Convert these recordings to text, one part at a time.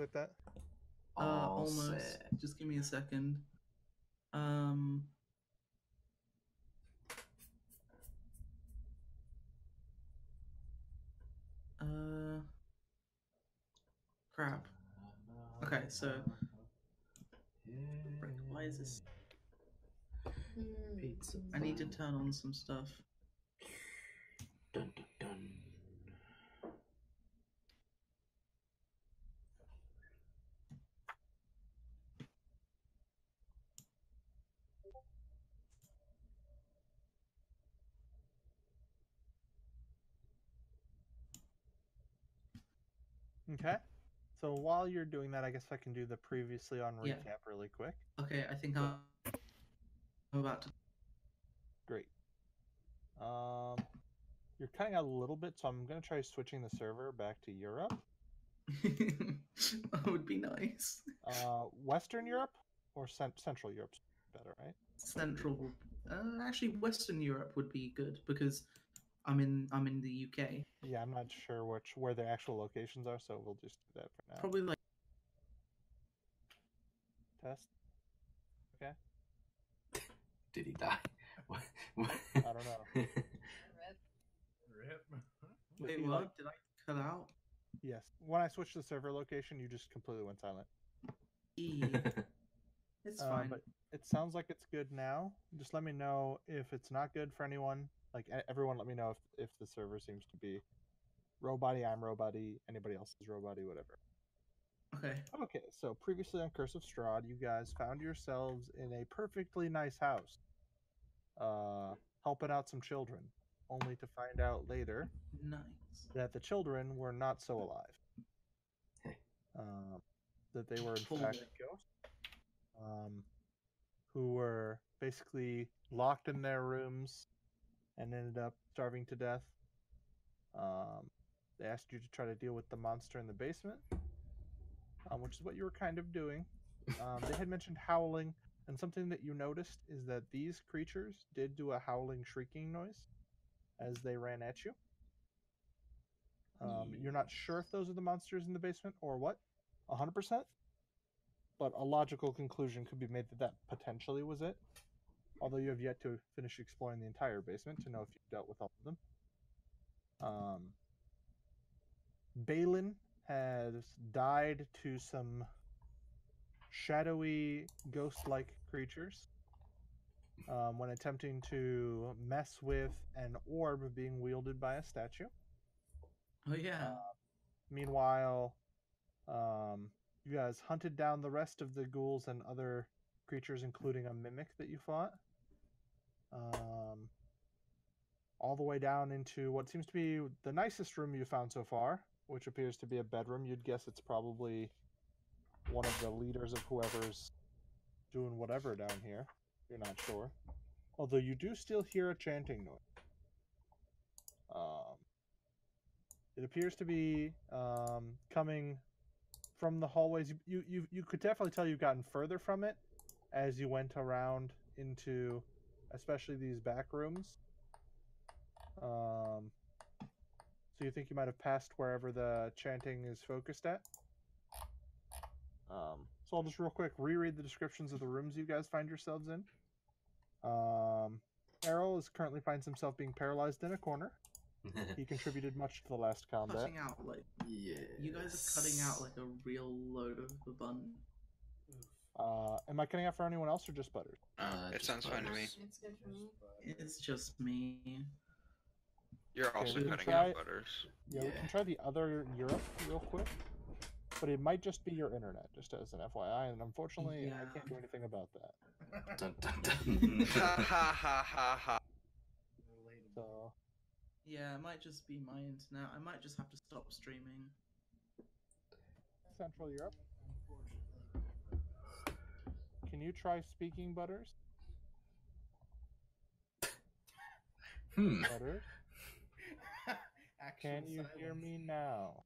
like that? Almost. set. Just give me a second. Crap. Okay, so why is this? Pizza. I need to turn on some stuff. Dun, dun, dun. Okay. So while you're doing that, I guess I can do the previously on recap Yeah. really quick. Okay, I think I'm about to. Great. You're cutting out a little bit, so I'm going to try switching the server back to Europe. That would be nice. Western Europe or Central Europe's better, right? Central, actually, Western Europe would be good because I'm in the UK. Yeah, I'm not sure where the actual locations are, so we'll just do that for now. Probably like Test. Okay. Did he die? What? I don't know. Rip. Wait, what? Did I cut out? Yes. When I switched the server location, you just completely went silent. It's fine. But it sounds like it's good now. Just let me know if it's not good for anyone. Like everyone, let me know if the server seems to be robot-y, I'm robot-y, anybody else is robot-y, whatever. Okay. Okay, so previously on Curse of Strahd, you guys found yourselves in a perfectly nice house, helping out some children, only to find out later that the children were not so alive. That they were in fact ghosts, who were basically locked in their rooms and ended up starving to death. They asked you to try to deal with the monster in the basement, which is what you were kind of doing. They had mentioned howling, and something that you noticed is that these creatures did do a howling, shrieking noise as they ran at you. You're not sure if those are the monsters in the basement or what, 100%, but a logical conclusion could be made that that potentially was it, although you have yet to finish exploring the entire basement to know if you've dealt with all of them. Balin has died to some shadowy, ghost-like creatures when attempting to mess with an orb being wielded by a statue. Oh, yeah. Meanwhile, you guys hunted down the rest of the ghouls and other creatures, including a mimic that you fought. All the way down into what seems to be the nicest room you found so far, which appears to be a bedroom. You'd guess it's probably one of the leaders of whoever's doing whatever down here. You're not sure. Although you do still hear a chanting noise. It appears to be coming from the hallways. You could definitely tell you've gotten further from it as you went around into especially these back rooms. So you think you might have passed wherever the chanting is focused at? So I'll just real quick reread the descriptions of the rooms you guys find yourselves in. Errol currently finds himself being paralyzed in a corner. He contributed much to the last combat. Cutting out, like, you guys are cutting out like a real load of the bun. Am I cutting out for anyone else or just Butters? It sounds fine to me. It's good for me. It's just me. You're also we can cutting try- out Butters. Yeah, we can try the other Europe real quick. But it might just be your internet, just as an FYI, and unfortunately, I can't do anything about that. Dun, dun, dun. Ha ha ha ha ha. So, Yeah, it might just be my internet. I might just have to stop streaming. Central Europe. Can you try speaking, Butters? Butters? Can you hear me now?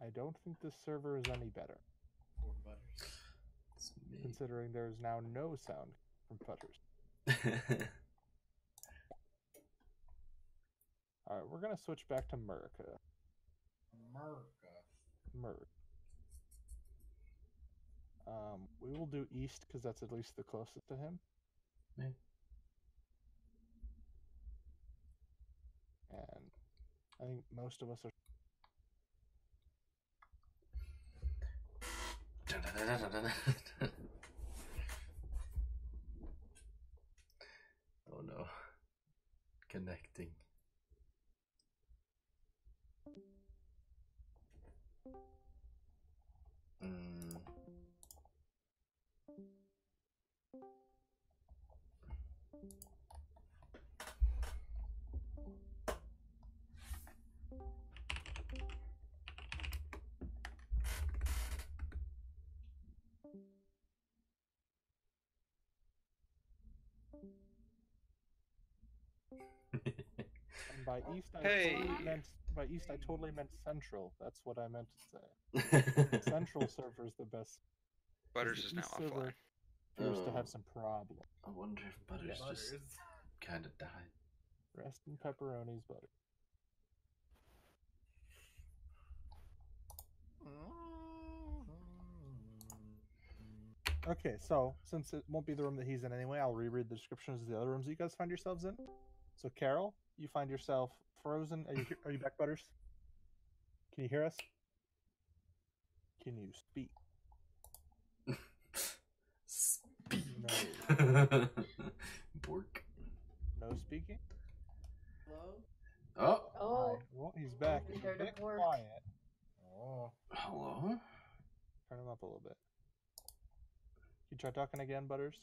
I don't think this server is any better. Poor Butters. Considering there's now no sound from Butters. All right, we're gonna switch back to America. Merc. We will do east because that's at least the closest to him. Yeah. And I think most of us are. Oh no. Connecting. And by east, Hey. I totally meant central. That's what I meant to say. Central server is the best. Butters The is now east server offline. appears to have some problem. I wonder if Butters just kind of died. Rest in pepperonis, butter. Okay, so since it won't be the room that he's in anyway, I'll reread the descriptions of the other rooms that you guys find yourselves in. So, Carol, you find yourself frozen. Are you back, Butters? Can you hear us? Can you speak? Speak. No. Bork. No speaking? Hello? Oh. Hi. Well, he's back. We He's a heard a bit bork. quiet. Hello? Turn him up a little bit. You try talking again, Butters?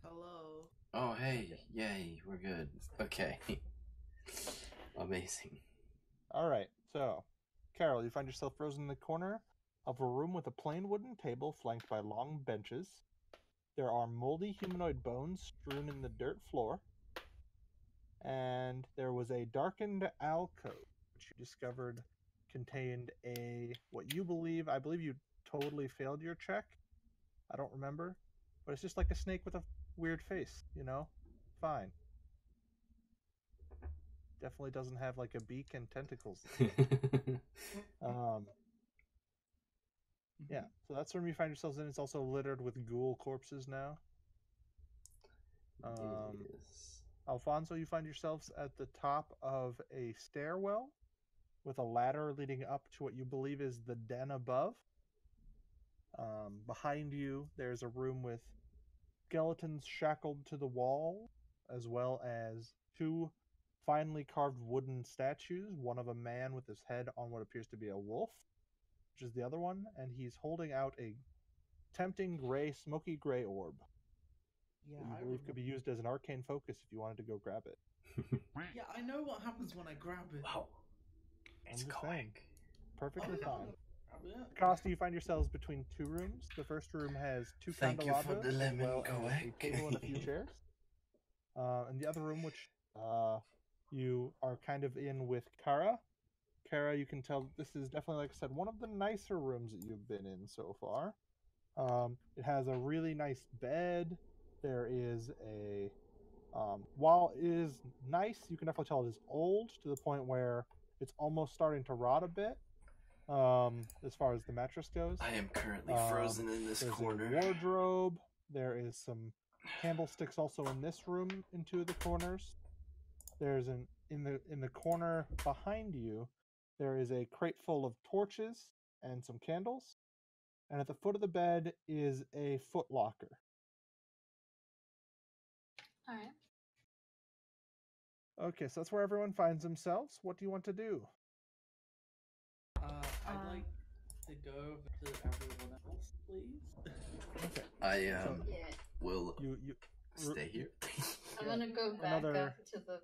Hello? Oh, hey. Yay. We're good. Okay. Amazing. All right. So, Carol, you find yourself frozen in the corner of a room with a plain wooden table flanked by long benches. There are moldy humanoid bones strewn in the dirt floor. And there was a darkened alcove, which you discovered contained I believe you totally failed your check. I don't remember. But it's just like a snake with a weird face, you know? Fine. Definitely doesn't have like a beak and tentacles. Yeah, so that's the room you find yourselves in. It's also littered with ghoul corpses now. Yes. Alfonso, you find yourselves at the top of a stairwell with a ladder leading up to what you believe is the den above. Behind you, there's a room with skeletons shackled to the wall, as well as two finely carved wooden statues, one of a man with his head on what appears to be a wolf, which is the other one, and he's holding out a tempting smoky gray orb. Yeah, That you believe could be used as an arcane focus if you wanted to go grab it. Yeah, I know what happens when I grab it. Wow. I'm It's just going. saying. Perfectly Oh, fine. grab it. Costa, you find yourselves between two rooms. The first room has two Thank you for candelabras, the as lemon, well as a Koek. table and a few chairs. And the other room, which you are kind of in with Kara. Kara, you can tell this is definitely, like I said, one of the nicer rooms that you've been in so far. It has a really nice bed. There is a... while it is nice, you can definitely tell it is old to the point where it's almost starting to rot a bit. As far as the mattress goes. I am currently frozen in this There's corner. a wardrobe. There is some candlesticks also in this room in two of the corners. There's in the corner behind you, there is a crate full of torches and some candles. And at the foot of the bed is a foot locker. All right. Okay, so that's where everyone finds themselves. What do you want to do? I'd like to go over to everyone else, please. Okay. I Yeah. will You stay here. I'm gonna go back up to the.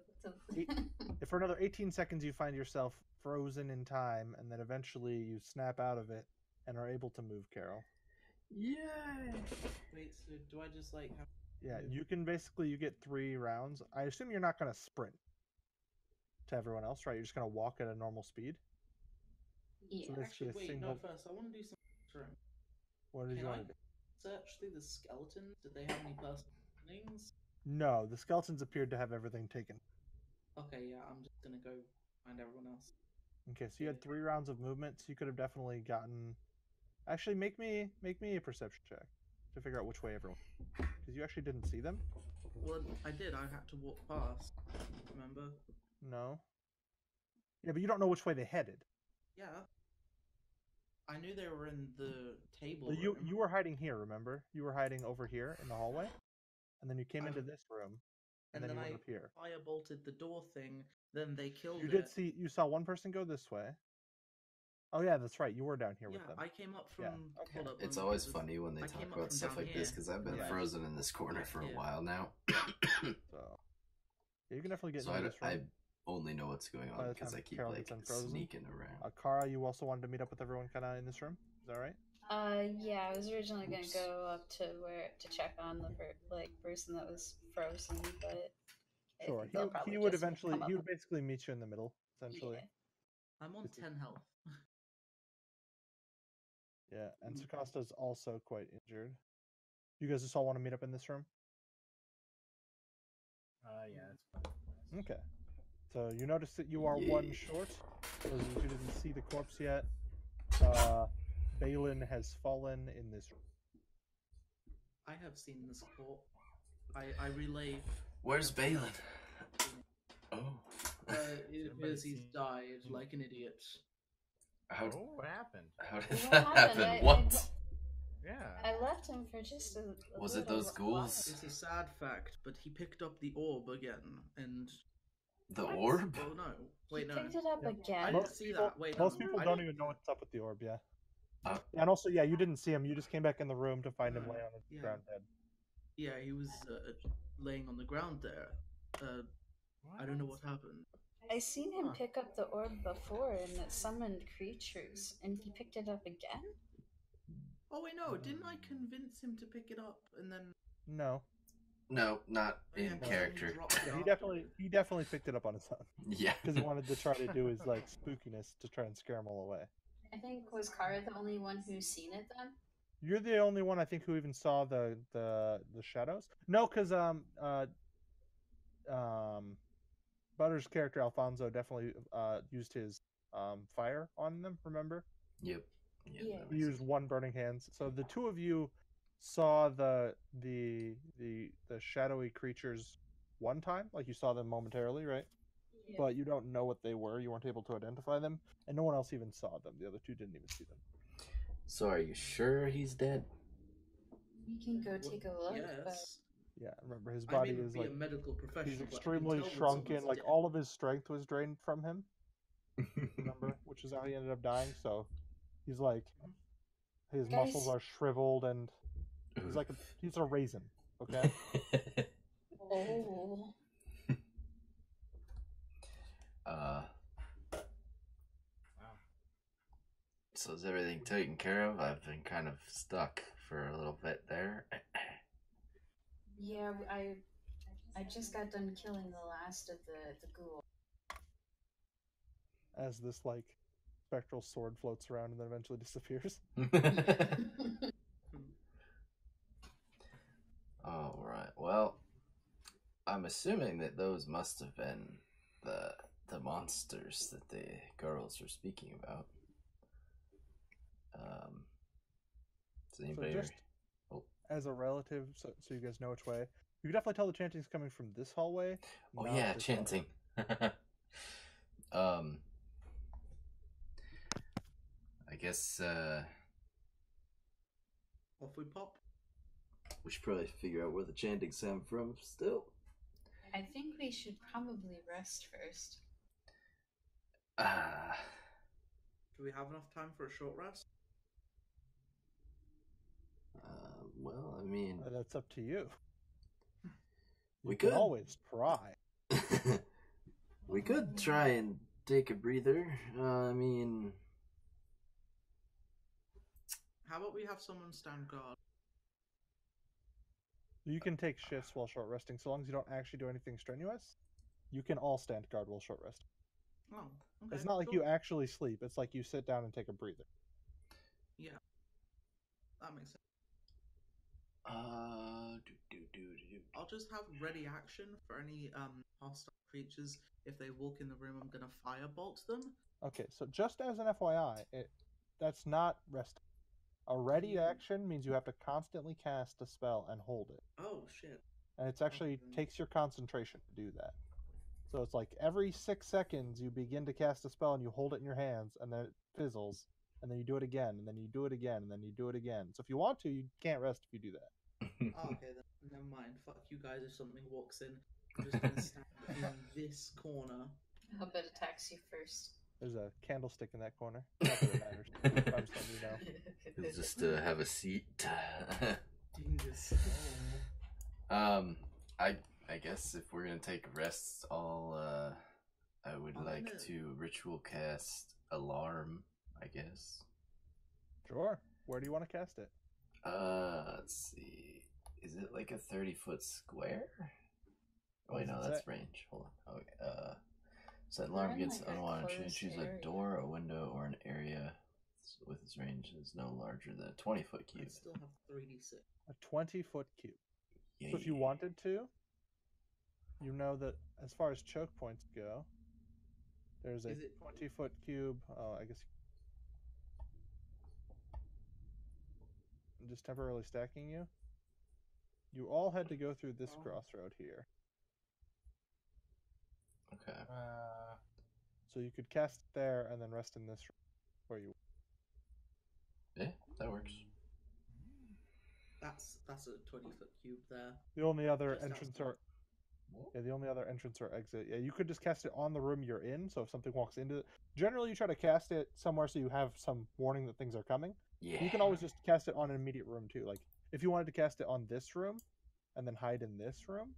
If for another 18 seconds you find yourself frozen in time, and then eventually you snap out of it and are able to move, Carol. Yay! Wait, so do I just like have... Yeah, you get 3 rounds. I assume you're not going to sprint to everyone else, right? You're just going to walk at a normal speed. Yeah. So Actually, wait, no, first, I want to do something. What did you want to do? Search through the skeletons. Did they have any personal things? No, the skeletons appeared to have everything taken. Okay, yeah, I'm just gonna go find everyone else. Okay, so you had 3 rounds of movement, so you could have definitely gotten. Actually, make me a perception check to figure out which way everyone. Because you actually didn't see them. Well, I did. I had to walk past. Remember? No. Yeah, but you don't know which way they headed. Yeah. I knew they were in the table Well, room. you were hiding here. Remember, you were hiding over here in the hallway, and then you came into this room, and then you went up here. Fire bolted the door thing. Then they killed You it. did see. You saw one person go this way. Oh yeah, that's right. You were down here with them. I came up from. Yeah, okay. Hold up, It's always funny when they talk about stuff like this because I've been frozen in this corner for a while now. So you can definitely get so into this room. I only know what's going on because I keep like sneaking around. Kara, you also wanted to meet up with everyone kind of in this room. Is that right? Yeah, I was originally gonna go up to check on the person that was frozen, but sure. He would eventually. He would basically meet you in the middle, essentially. Yeah. I'm on 10 health. Yeah, and Sakosta's also quite injured. You guys just all want to meet up in this room? Yeah, that's fine. Okay. So you notice that you are one short. For those of you who didn't see the corpse yet, Balin has fallen in this room. I have seen this corpse. I relay. Where's Balin? Oh. It appears he's died like an idiot. What happened? How did that happen? What? Yeah. I left him for just a Was it those ghouls? It's a sad fact, but he picked up the orb again, and... The orb? Oh no. Wait, no. He picked it up again? I didn't see that. Wait, most people don't even know what's up with the orb, yeah. And also, yeah, you didn't see him. You just came back in the room to find him laying on the ground dead. Yeah, he was laying on the ground there. I don't know what happened. I seen him pick up the orb before, and it summoned creatures, and he picked it up again? Oh wait, no, didn't I convince him to pick it up, and then... No. No, not in character. Yeah, he definitely picked it up on his own. Yeah. Because he wanted to try to do his, like, spookiness to try and scare them all away. I think, was Kara the only one who's seen it then? You're the only one, I think, who even saw the shadows. No, because Butter's character Alfonso definitely used his fire on them. Remember? Yep. Yeah. He used one burning hands. So the two of you saw the shadowy creatures one time, like you saw them momentarily, right? Yeah. But you don't know what they were. You weren't able to identify them, and no one else even saw them. The other two didn't even see them. So are you sure he's dead? We can go take a look. Yes. But... Yeah, remember his body is like a medical professional, he's extremely shrunken. Like all of his strength was drained from him. Remember, which is how he ended up dying. So he's like his muscles are shriveled and he's a raisin. Okay. Oh. So is everything taken care of? I've been kind of stuck for a little bit there. Yeah, I just got done killing the last of the ghoul. As this like spectral sword floats around and then eventually disappears. All right. Well, I'm assuming that those must have been the monsters that the girls were speaking about. Does anybody? So just as a relative, so you guys know which way. You can definitely tell the chanting's coming from this hallway. Oh yeah, chanting. I guess off we pop. We should probably figure out where the chanting sound from still. I think we should probably rest first. Do we have enough time for a short rest? Well, I mean... that's up to you. We could always try. We could try and take a breather. I mean... How about we have someone stand guard? You can take shifts while short resting, so long as you don't actually do anything strenuous. You can all stand guard while short resting. Oh, okay. It's not like you actually sleep. It's like you sit down and take a breather. Yeah. That makes sense. I'll just have ready action for any hostile creatures. If they walk in the room, I'm gonna firebolt them. Okay, so just as an FYI, that's not resting. A ready action means you have to constantly cast a spell and hold it. Oh shit! And it's actually takes your concentration to do that. So it's like every 6 seconds you begin to cast a spell and you hold it in your hands, and then it fizzles, and then you do it again, and then you do it again, and then you do it again. So if you want to, you can't rest if you do that. Oh, okay, then never mind. Fuck you guys if something walks in. I'm just gonna stand in this corner. Hope it attacks you first. There's a candlestick in that corner. Not that it matters. I'm just letting you know. It's just have a seat. Dingus. I guess if we're gonna take rests, I would like to ritual cast alarm. I guess. Sure. Where do you want to cast it? Let's see. Is it like a 30-foot square? Oh wait, no, Does it that's say? range. Hold on. Okay. So alarm in, gets like, a unwanted. closed Choose area. a door, a window, or an area with its range is no larger than a 20-foot I cube. still have 3d6. A 20-foot cube. Yay. So if you wanted to, you know that as far as choke points go, there's a Is it- 20-foot cube. Oh, I guess I'm just temporarily stacking you. You all had to go through this crossroad here. Okay. So you could cast it there and then rest in this room where you. Yeah, that works. That's a 20-foot cube there. The only other Just entrance outside. or the only other entrance or exit. Yeah, you could just cast it on the room you're in. So if something walks into it, generally you try to cast it somewhere so you have some warning that things are coming. Yeah. You can always just cast it on an immediate room too. Like if you wanted to cast it on this room and then hide in this room,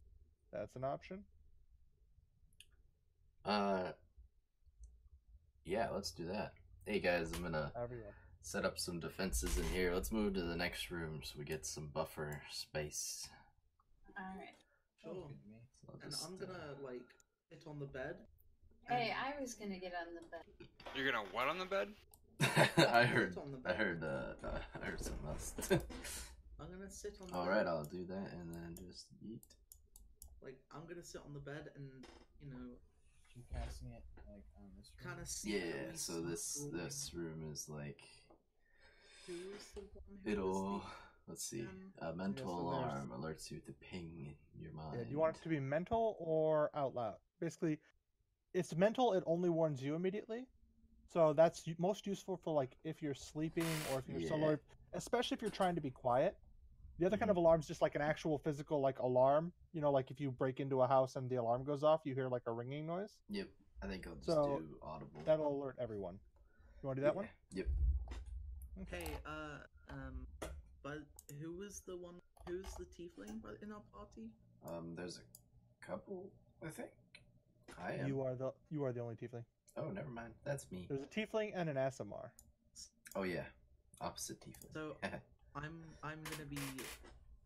that's an option. Yeah, let's do that. Hey guys, I'm gonna However you want. set up some defenses in here. Let's move to the next room so we get some buffer space. Alright. Sure. So I'll And just, I'm gonna like sit on the bed. Hey, and- I was gonna get on the bed. You're gonna what on the bed? I heard on the I bed. heard something else. I'm gonna sit on the All bed. right, I'll do that and then just yeet. Like I'm gonna sit on the bed and You casting it like on this room? kind of see. Yeah, so this room is like Who is the one who it'll let's see. A mental so there's- alarm alerts you to ping in your mind. Yeah, do you want it to be mental or out loud? Basically, it's mental. It only warns you immediately. So that's most useful for like if you're sleeping or if you're Yeah. solo, especially if you're trying to be quiet. The other kind of alarm is just like an actual physical like alarm. You know, like if you break into a house and the alarm goes off, you hear like a ringing noise. Yep. I think I'll just So, do audible. That'll alert everyone. You want to do that one? Yep. Hey, but who was the one? Who's the tiefling in our party? There's a couple, I think. I am. You are the only tiefling. Oh, never mind. That's me. There's a tiefling and an Asimar. Oh yeah, opposite tiefling. So I'm gonna be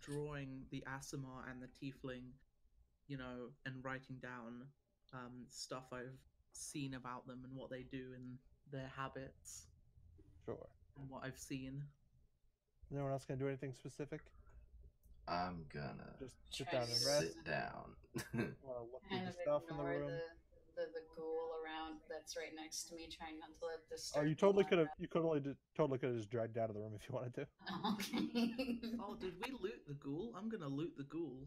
drawing the Asimar and the tiefling, and writing down stuff I've seen about them and what they do and their habits Sure. and what I've seen. Is anyone else gonna do anything specific? I'm gonna Just sit Try down to and rest. sit down. Look through Kind the of stuff in the ignore room. the ghoul around that's right next to me, trying not to let this. Oh, you totally could have. You totally could have just dragged out of the room if you wanted to. Okay. Oh, did we loot the ghoul? I'm gonna loot the ghoul.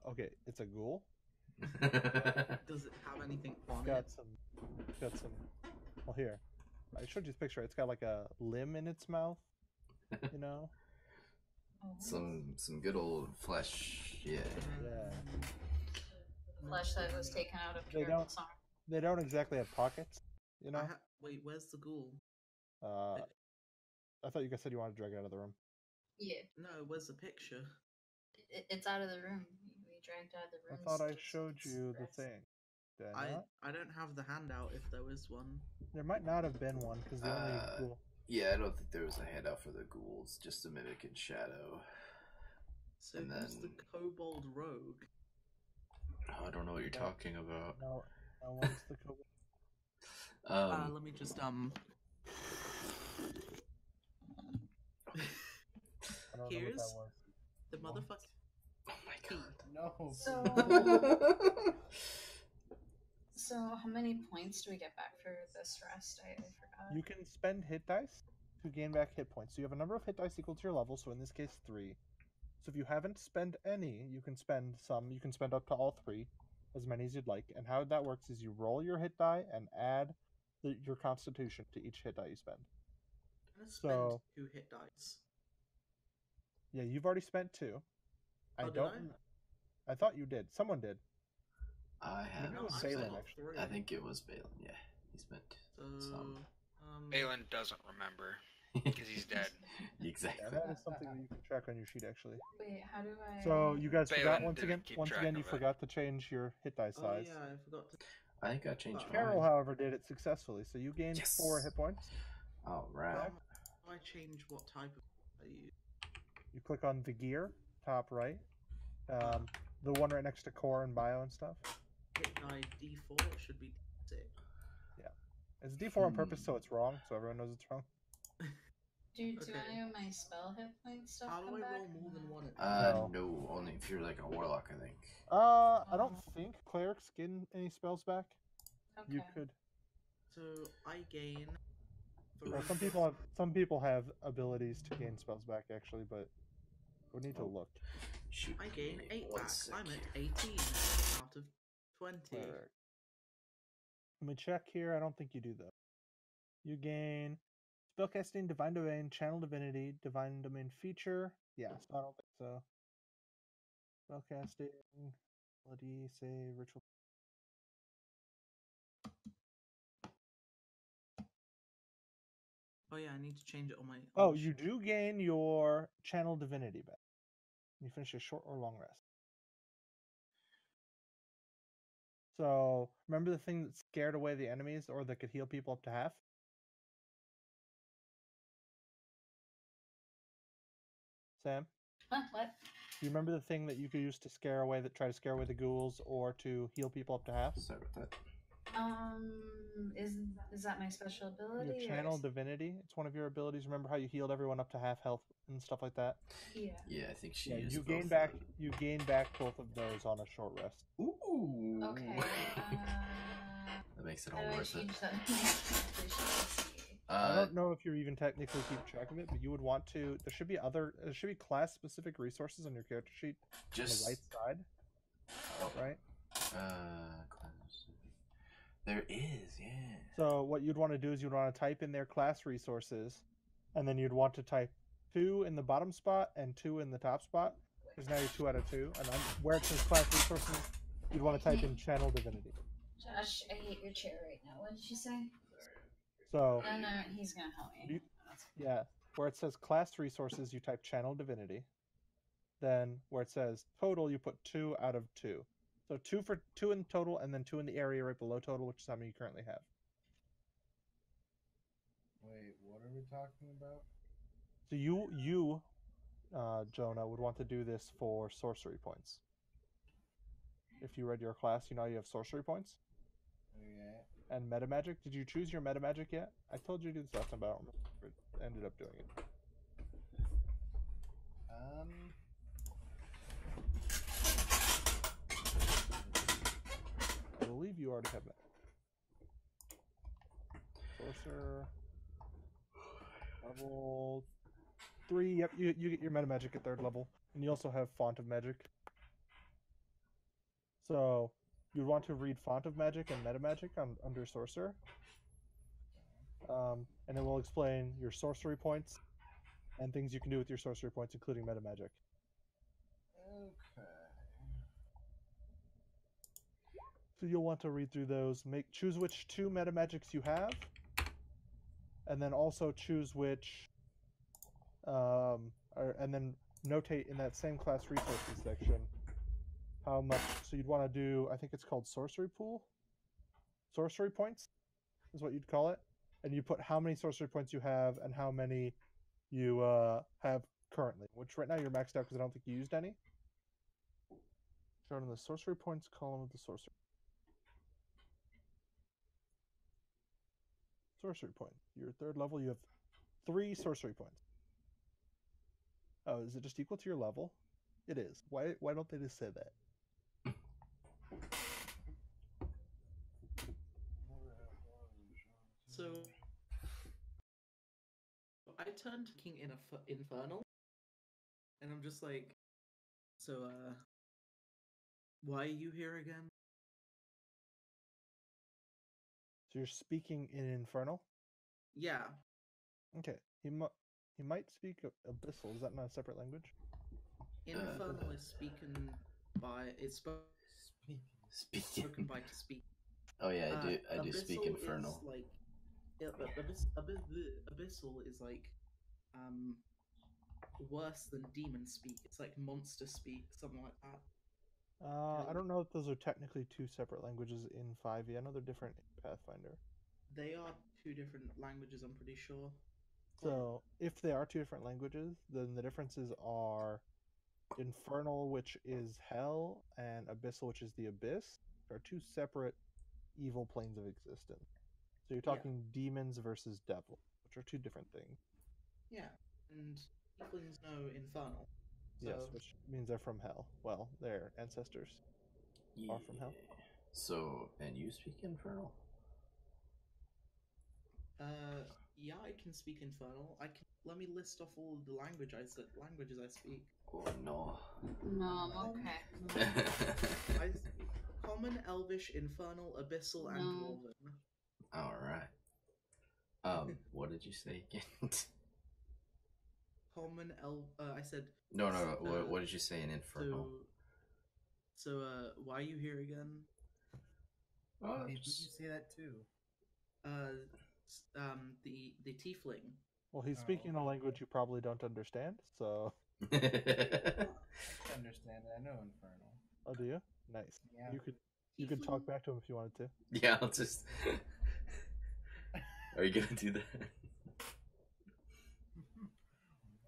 Okay, it's a ghoul. Does it have anything on Got it? some. Well, here, I showed you this picture. It's got like a limb in its mouth. You know. some good old flesh. Yeah. Yeah. Flesh that was taken out of They Carol's don't- arm. They don't exactly have pockets. You know. Wait, where's the ghoul? I thought you guys said you wanted to drag it out of the room. Yeah, No, where's the picture? it's out of the room. We dragged out of the I room. thought so I it's- showed it's you the rest. thing. Did I not? I don't have the handout if there is one. There might not have been one because the only ghoul. Yeah, I don't think there was a handout for the ghouls, just a mimic in shadow. So And who's the then- kobold rogue? Oh, I don't know what you're talking about. No one's the kobold. Let me just I don't know what that Here's was. the What? motherfucking Oh my key. No. So, please. so how many points do we get back for this rest? I forgot. You can spend hit dice to gain back hit points. So you have a number of hit dice equal to your level, so in this case 3. So if you haven't spent any, you can spend some. You can spend up to all 3, as many as you'd like. And how that works is you roll your hit die and add your constitution to each hit die you spend. I'm gonna spend So 2 hit dice. yeah, you've already spent 2. Oh, did I? I thought you did. Someone did. I have. Maybe it No, was I've Balin, got actually. 3. I think it was Balin. Yeah, he spent So, some. Balin doesn't remember because he's dead. Exactly. Yeah, that is something that you can check on your sheet, actually. Wait, how do I? So you guys Balin forgot once didn't again. keep Once track again, you of it. forgot to change your hit die Oh size. yeah, I forgot to. I think I changed Oh. Carol, mine. however, did it successfully. So you gained Yes. 4 hit points. All right. How do I change what type of I use? You click on the gear, top right. The one right next to core and bio and stuff. Hit die D4 should be D6. It's D4 on purpose, so it's wrong, so everyone knows it's wrong. Do Okay. any of my spell hit point stuff How do come I back? roll more than one? No. No, only if you're like a warlock, I think. I don't think clerics get any spells back. Okay. You could. So I gain. Well, 3 some people have abilities to gain spells back actually, but we need to look. Shoot. I gain give me 8 one back. sec. I'm at 18 out of 20. Cleric. Let me check here. I don't think you do though. You gain spellcasting, divine domain, channel divinity, divine domain feature. Yeah, so I don't think so. Spellcasting, ability, save, ritual. Oh yeah, I need to change it on my. Oh, you do gain your channel divinity back. You finish a short or long rest. So remember the thing that scared away the enemies or that could heal people up to half? Sam? Huh, what? Do you remember the thing that you could use to try to scare away the ghouls or to heal people up to half? Sorry about that. Is that my special ability? Your channel divinity. It's one of your abilities. Remember how you healed everyone up to half health and stuff like that? Yeah. Yeah, I think she Yeah, used you both gain of back. them. You gain back both of those on a short rest. Ooh. Okay. That makes it How all do I worth it. change that? Efficiency. I don't know if you even technically keep track of it, but you would want to. There should be class-specific resources on your character sheet Just on the right side, Oh, right? class. There is, yeah. So what you'd want to do is you'd want to type in their class resources, and then you'd want to type 2 in the bottom spot and 2 in the top spot, because now you're 2 out of 2. And where it says class resources, you'd want to type in channel divinity. Josh, I hate your chair right now. What did you say? So No, he's gonna help me. yeah, where it says class resources, you type channel divinity. Then where it says total, you put 2 out of 2. So 2 in total, and then 2 in the area right below total, which is how many you currently have. Wait, what are we talking about? So you, Jonah, would want to do this for sorcery points. If you read your class, you know you have sorcery points Oh, yeah. and meta magic. Did you choose your meta magic yet? I told you to do this last time, but I don't remember if it ended up doing it. I believe you already have that. Sorcerer. Level 3. Yep, you get your meta magic at 3rd level. And you also have Font of Magic. So you'd want to read Font of Magic and Meta Magic under Sorcerer. And it will explain your sorcery points and things you can do with your sorcery points, including Meta Magic. Okay. So you'll want to read through those. Choose which 2 Meta Magics you have, and then also choose which, and then notate in that same class resources section how much. So you'd want to do, I think it's called sorcery pool. Sorcery points is what you'd call it, and you put how many sorcery points you have and how many you have currently. Which right now you're maxed out because I don't think you used any. Shown in the sorcery points column of the sorcery. Sorcery point. Your 3rd level, you have 3 sorcery points. Oh, is it just equal to your level? It is. Why don't they just say that? So I turned to King Infernal, and I'm just like, so why are you here again? So you're speaking in Infernal? Yeah, Okay. He might speak Abyssal. Is that not a separate language? Infernal is Speaking. spoken by to speak. Oh yeah, I do speak Abyssal Infernal. is like Abyssal is like worse than demon speak. It's like monster speak, something like that. I don't know if those are technically two separate languages in 5e. I know they're different in Pathfinder. They are two different languages, I'm pretty sure. So if they are two different languages, then the differences are Infernal, which is hell, and Abyssal, which is the abyss, are two separate evil planes of existence. So you're talking demons versus devil, which are two different things. Yeah, and tieflings know Infernal. So, Yes, which means they're from hell. Well, their ancestors are from hell. So, and you speak Infernal? yeah, I can speak Infernal. Let me list off all the languages I speak. Oh no. No, I'm okay. I speak Common, Elvish, Infernal, Abyssal, and No. Dwarven. All right. What did you say again? Common, I said. No. What did you say in Infernal? So, why are you here again? Oh, Did you say that too? The tiefling. Well, he's speaking a language you probably don't understand, so... I understand it. I know Infernal. Oh, do you? Nice. Yeah. You could talk back to him if you wanted to. Yeah, I'll just... Are you gonna do that?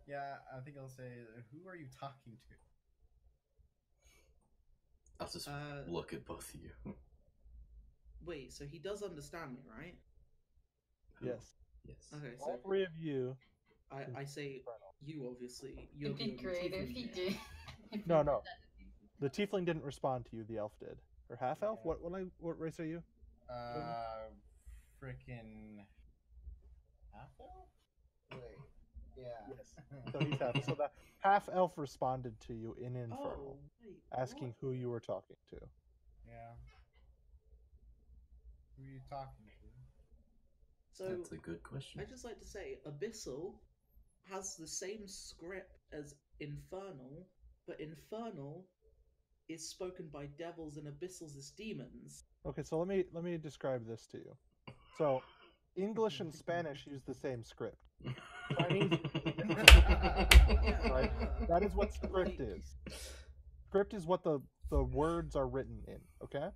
Yeah, I think I'll say, who are you talking to? I'll just look at both of you. Wait, so he does understand me, right? Yes. Yes. Okay, so All three of you... I say you, obviously. You're It'd be the great tiefling if he here. did. No. The tiefling didn't respond to you, the elf did. Or half elf? Yeah. What race are you? Frickin' half elf? Wait, yeah. Yes. So he's half. So the half elf responded to you in Infernal, wait, asking who you were talking to. Yeah. Who are you talking to? So That's a good question. I just like to say, Abyssal has the same script as Infernal, but Infernal is spoken by devils and Abyssals is demons. Okay, so let me describe this to you. So, English and Spanish use the same script. Chinese, right? That is what script is. Script is what the words are written in. Okay,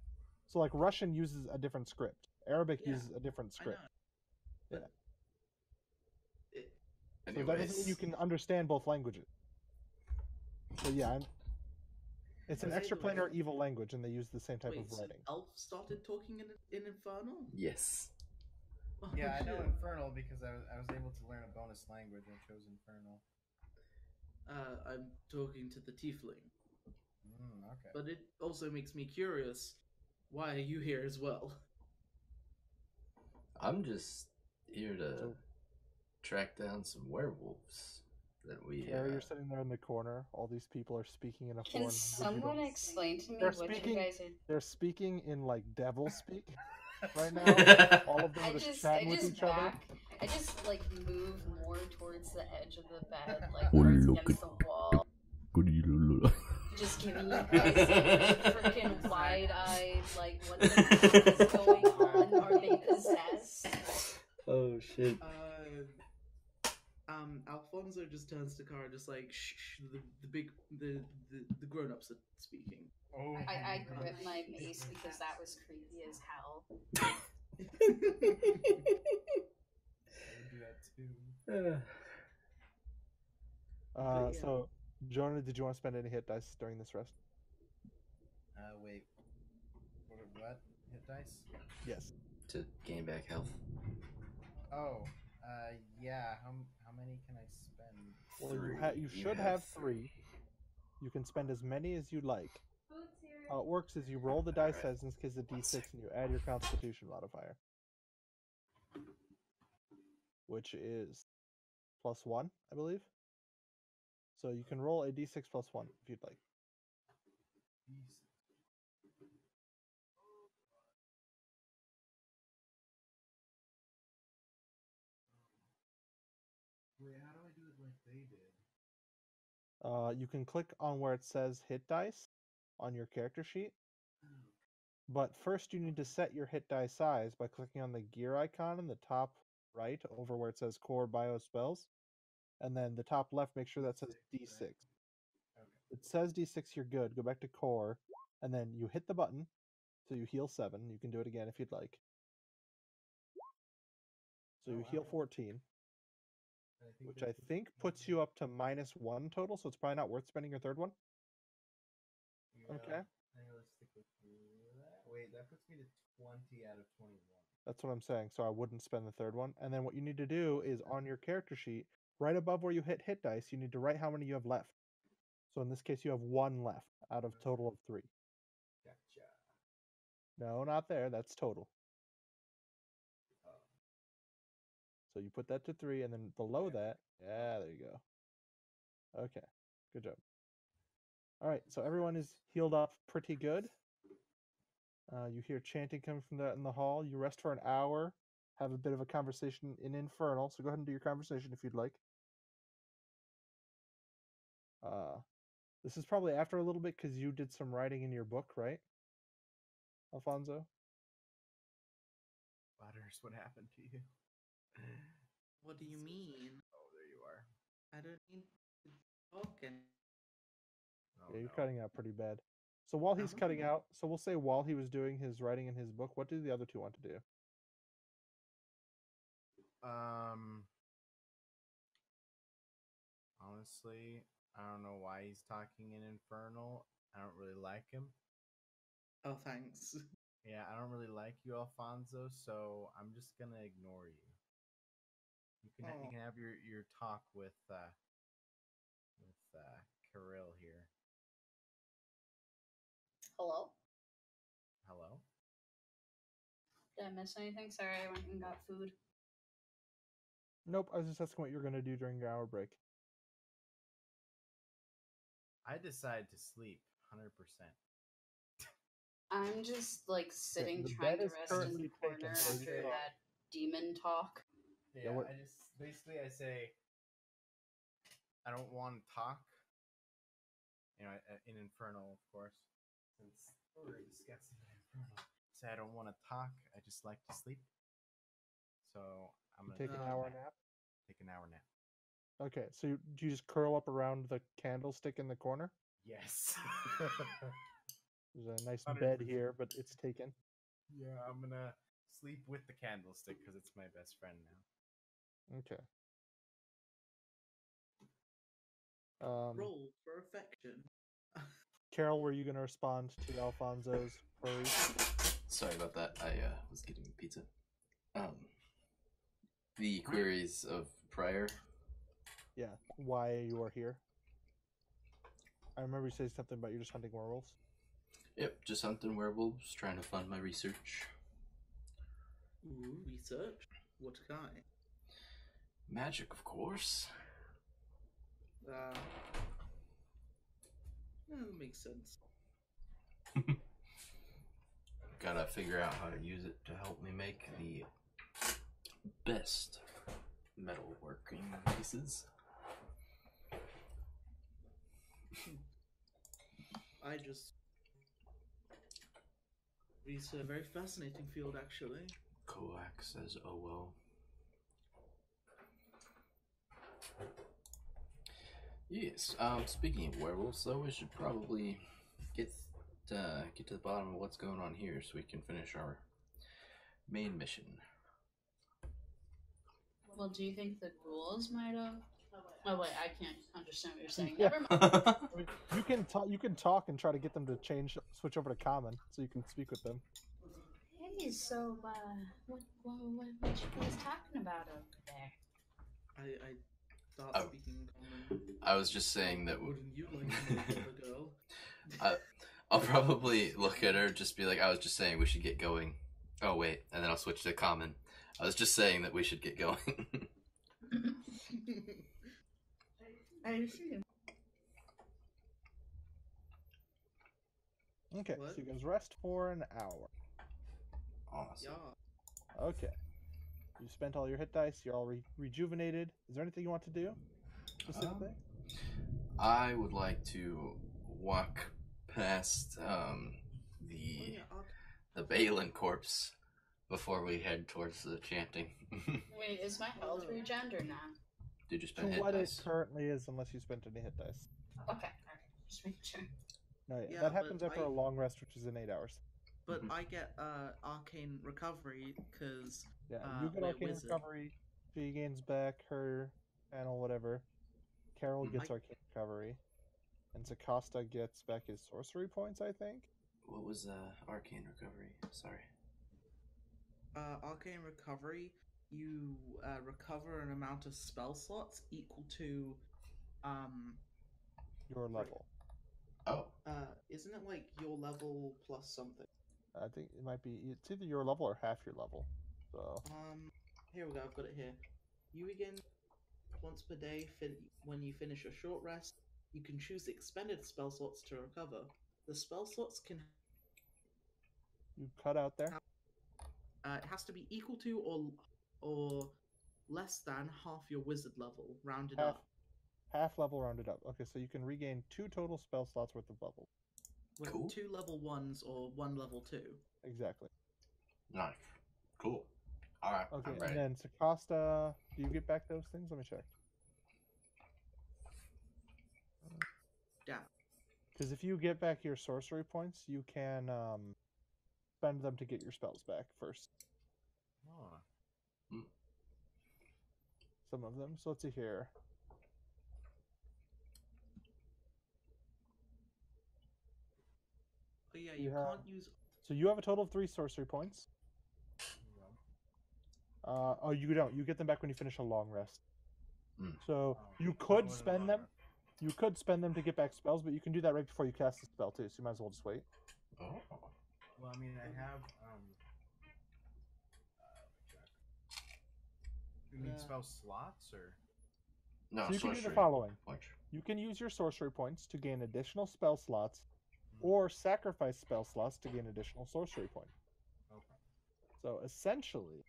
so like Russian uses a different script. Arabic uses a different script. I know. So that doesn't mean you can understand both languages. But yeah, it's an extraplanar evil language, and they use the same type of writing. So Elf started talking in Infernal? Yes. Oh, Yeah, I know shit. Infernal because I was able to learn a bonus language. I chose Infernal. I'm talking to the tiefling. Okay. But it also makes me curious. Why are you here as well? I'm just here to track down some werewolves that we. Carrie, you're sitting there in the corner. All these people are speaking in a foreign Can language. someone explain to me They're what speaking- you guys are... They're speaking in like devil speak right now. All of them are just chatting with each other. I just like move more towards the edge of the bed, like towards against the wall. Just giving you guys freaking wide-eyed, like, what the fuck is going on? Are they possessed? Oh shit. Alfonso just turns to Kara, just like, shh, the grown-ups are speaking. Oh. I grip my mace because that was creepy as hell. I would do that too. So, Jonah, did you want to spend any hit dice during this rest? Wait. What? Hit dice? Yes. To gain back health. Oh. Yeah. How many can I spend? Well, you You should have 3. You can spend as many as you like. How it works is you roll the dice Alright. size, in this case a One d6, sec. and you add your Constitution modifier, which is +1, I believe. So you can roll a d6 +1 if you'd like. Wait, how do I do it like they did? You can click on where it says hit dice on your character sheet. But first you need to set your hit die size by clicking on the gear icon in the top right over where it says core bio spells. And then the top left, make sure that says D6. Right? Okay. It says D6, you're good. Go back to core, and then you hit the button, so you heal 7. You can do it again if you'd like. So you heal 14, which I think puts you up to -1 total, so it's probably not worth spending your third one. Yeah, Okay. let's stick with that. Wait, that puts me to 20 out of 21. That's what I'm saying, so I wouldn't spend the third one. And then what you need to do is on your character sheet, right above where you hit dice, you need to write how many you have left. So in this case, you have 1 left out of total of 3. Gotcha. No, not there. That's total. So you put that to 3, and then below that, yeah, there you go. Okay, good job. All right, so everyone is healed up pretty good. You hear chanting coming from in the hall. You rest for an hour, have a bit of a conversation in Infernal. So go ahead and do your conversation if you'd like. This is probably after a little bit because you did some writing in your book, right, Alfonso? Butters, what happened to you? What do you mean? Oh, there you are. I don't need to talk and Oh, Yeah, you're no. cutting out pretty bad. So while he's Am I? cutting out, so we'll say while he was doing his writing in his book, what do the other 2 want to do? Honestly, I don't know why he's talking in Infernal. I don't really like him. Oh, thanks. Yeah, I don't really like you, Alfonso, so I'm just gonna ignore you. You can have your talk with Kirill here. Hello? Hello? Did I miss anything? Sorry, I went and got food. Nope, I was just asking what you're going to do during your hour break. I decide to sleep 100%. I'm just like sitting the trying bed to is rest in the currently taken, corner so after you- that demon talk. Yeah, what- I just basically I say I don't want to talk. You know, in Infernal, of course, since we're discussing Infernal. Say I don't want to talk. I just like to sleep. So I'm gonna Take an hour nap? Take an hour nap. Okay, so do you just curl up around the candlestick in the corner? Yes. There's a nice 100%. bed here, but it's taken. Yeah, I'm gonna sleep with the candlestick because it's my best friend now. Okay. Roll for affection. Carol, were you going to respond to Alfonso's query? Sorry about that. I was getting pizza. The queries of prior. Yeah, why you are here. I remember you saying something about you're just hunting werewolves. Yep, just hunting werewolves, trying to fund my research. Ooh, research? What kind? Magic, of course. That makes sense. Gotta figure out how to use it to help me make the best metalworking pieces. It's a very fascinating field, actually. Coax says, oh well. Yes, speaking of werewolves, though, we should probably get to the bottom of what's going on here so we can finish our main mission. Well, do you think the ghouls might have? Oh wait, I can't understand what you're saying. Yeah. Never mind. I mean, you can talk and try to get them to switch over to common so you can speak with them. Hey, Okay, so what you guys talking about over there? I start Oh. speaking common. I was just saying that. Wouldn't you like to know, clever girl? I'll probably look at her, just be like, I was just saying we should get going. Oh, wait. And then I'll switch to common. I was just saying that we should get going. I see. Okay, What? so you guys rest for an hour. Awesome. Yeah. Okay. You spent all your hit dice. You're all rejuvenated. Is there anything you want to do specifically? I would like to walk past the Balin corpse before we head towards the chanting. Wait, is my health regen or not? Did you spend To hit what dice? it currently is, unless you spent any hit dice. Okay, alright, just make sure. No, Yeah, that but happens after I- a long rest, which is in 8 hours. But Mhm. I get arcane recovery because Yeah, you get we're arcane wizard. recovery. She gains back her panel, whatever. Carol gets arcane recovery, and Sakasta gets back his sorcery points, I think. What was arcane recovery? Sorry. Arcane recovery, you recover an amount of spell slots equal to Your level. Oh. Isn't it like your level plus something? I think it might be. It's either your level or half your level. So Here we go. I've got it here. You regain once per day. When you finish a short rest, you can choose expended spell slots to recover. The spell slots can. you cut out there. It has to be equal to or less than half your wizard level, rounded Half. up. Half level rounded up. Okay, so you can regain 2 total spell slots worth of level. With Cool. 2 level 1s or 1 level 2. Exactly. Nice. Cool. Alright. Okay, I'm ready. and then Sakasta, do you get back those things? Let me check. Yeah. Because if you get back your sorcery points, you can spend them to get your spells back first. Oh. Some of them. So let's see here. Oh yeah, You you have- can't use. So you have a total of 3 sorcery points. Oh, you don't. You get them back when you finish a long rest. So you could spend them. You could spend them to get back spells, but you can do that right before you cast the spell too. So you might as well just wait. Oh. Well, I mean, I have you mean Yeah. spell slots or? No, So you can do the sorcery. following. Punch. You can use your sorcery points to gain additional spell slots, or sacrifice spell slots to gain additional sorcery points. Okay. So essentially,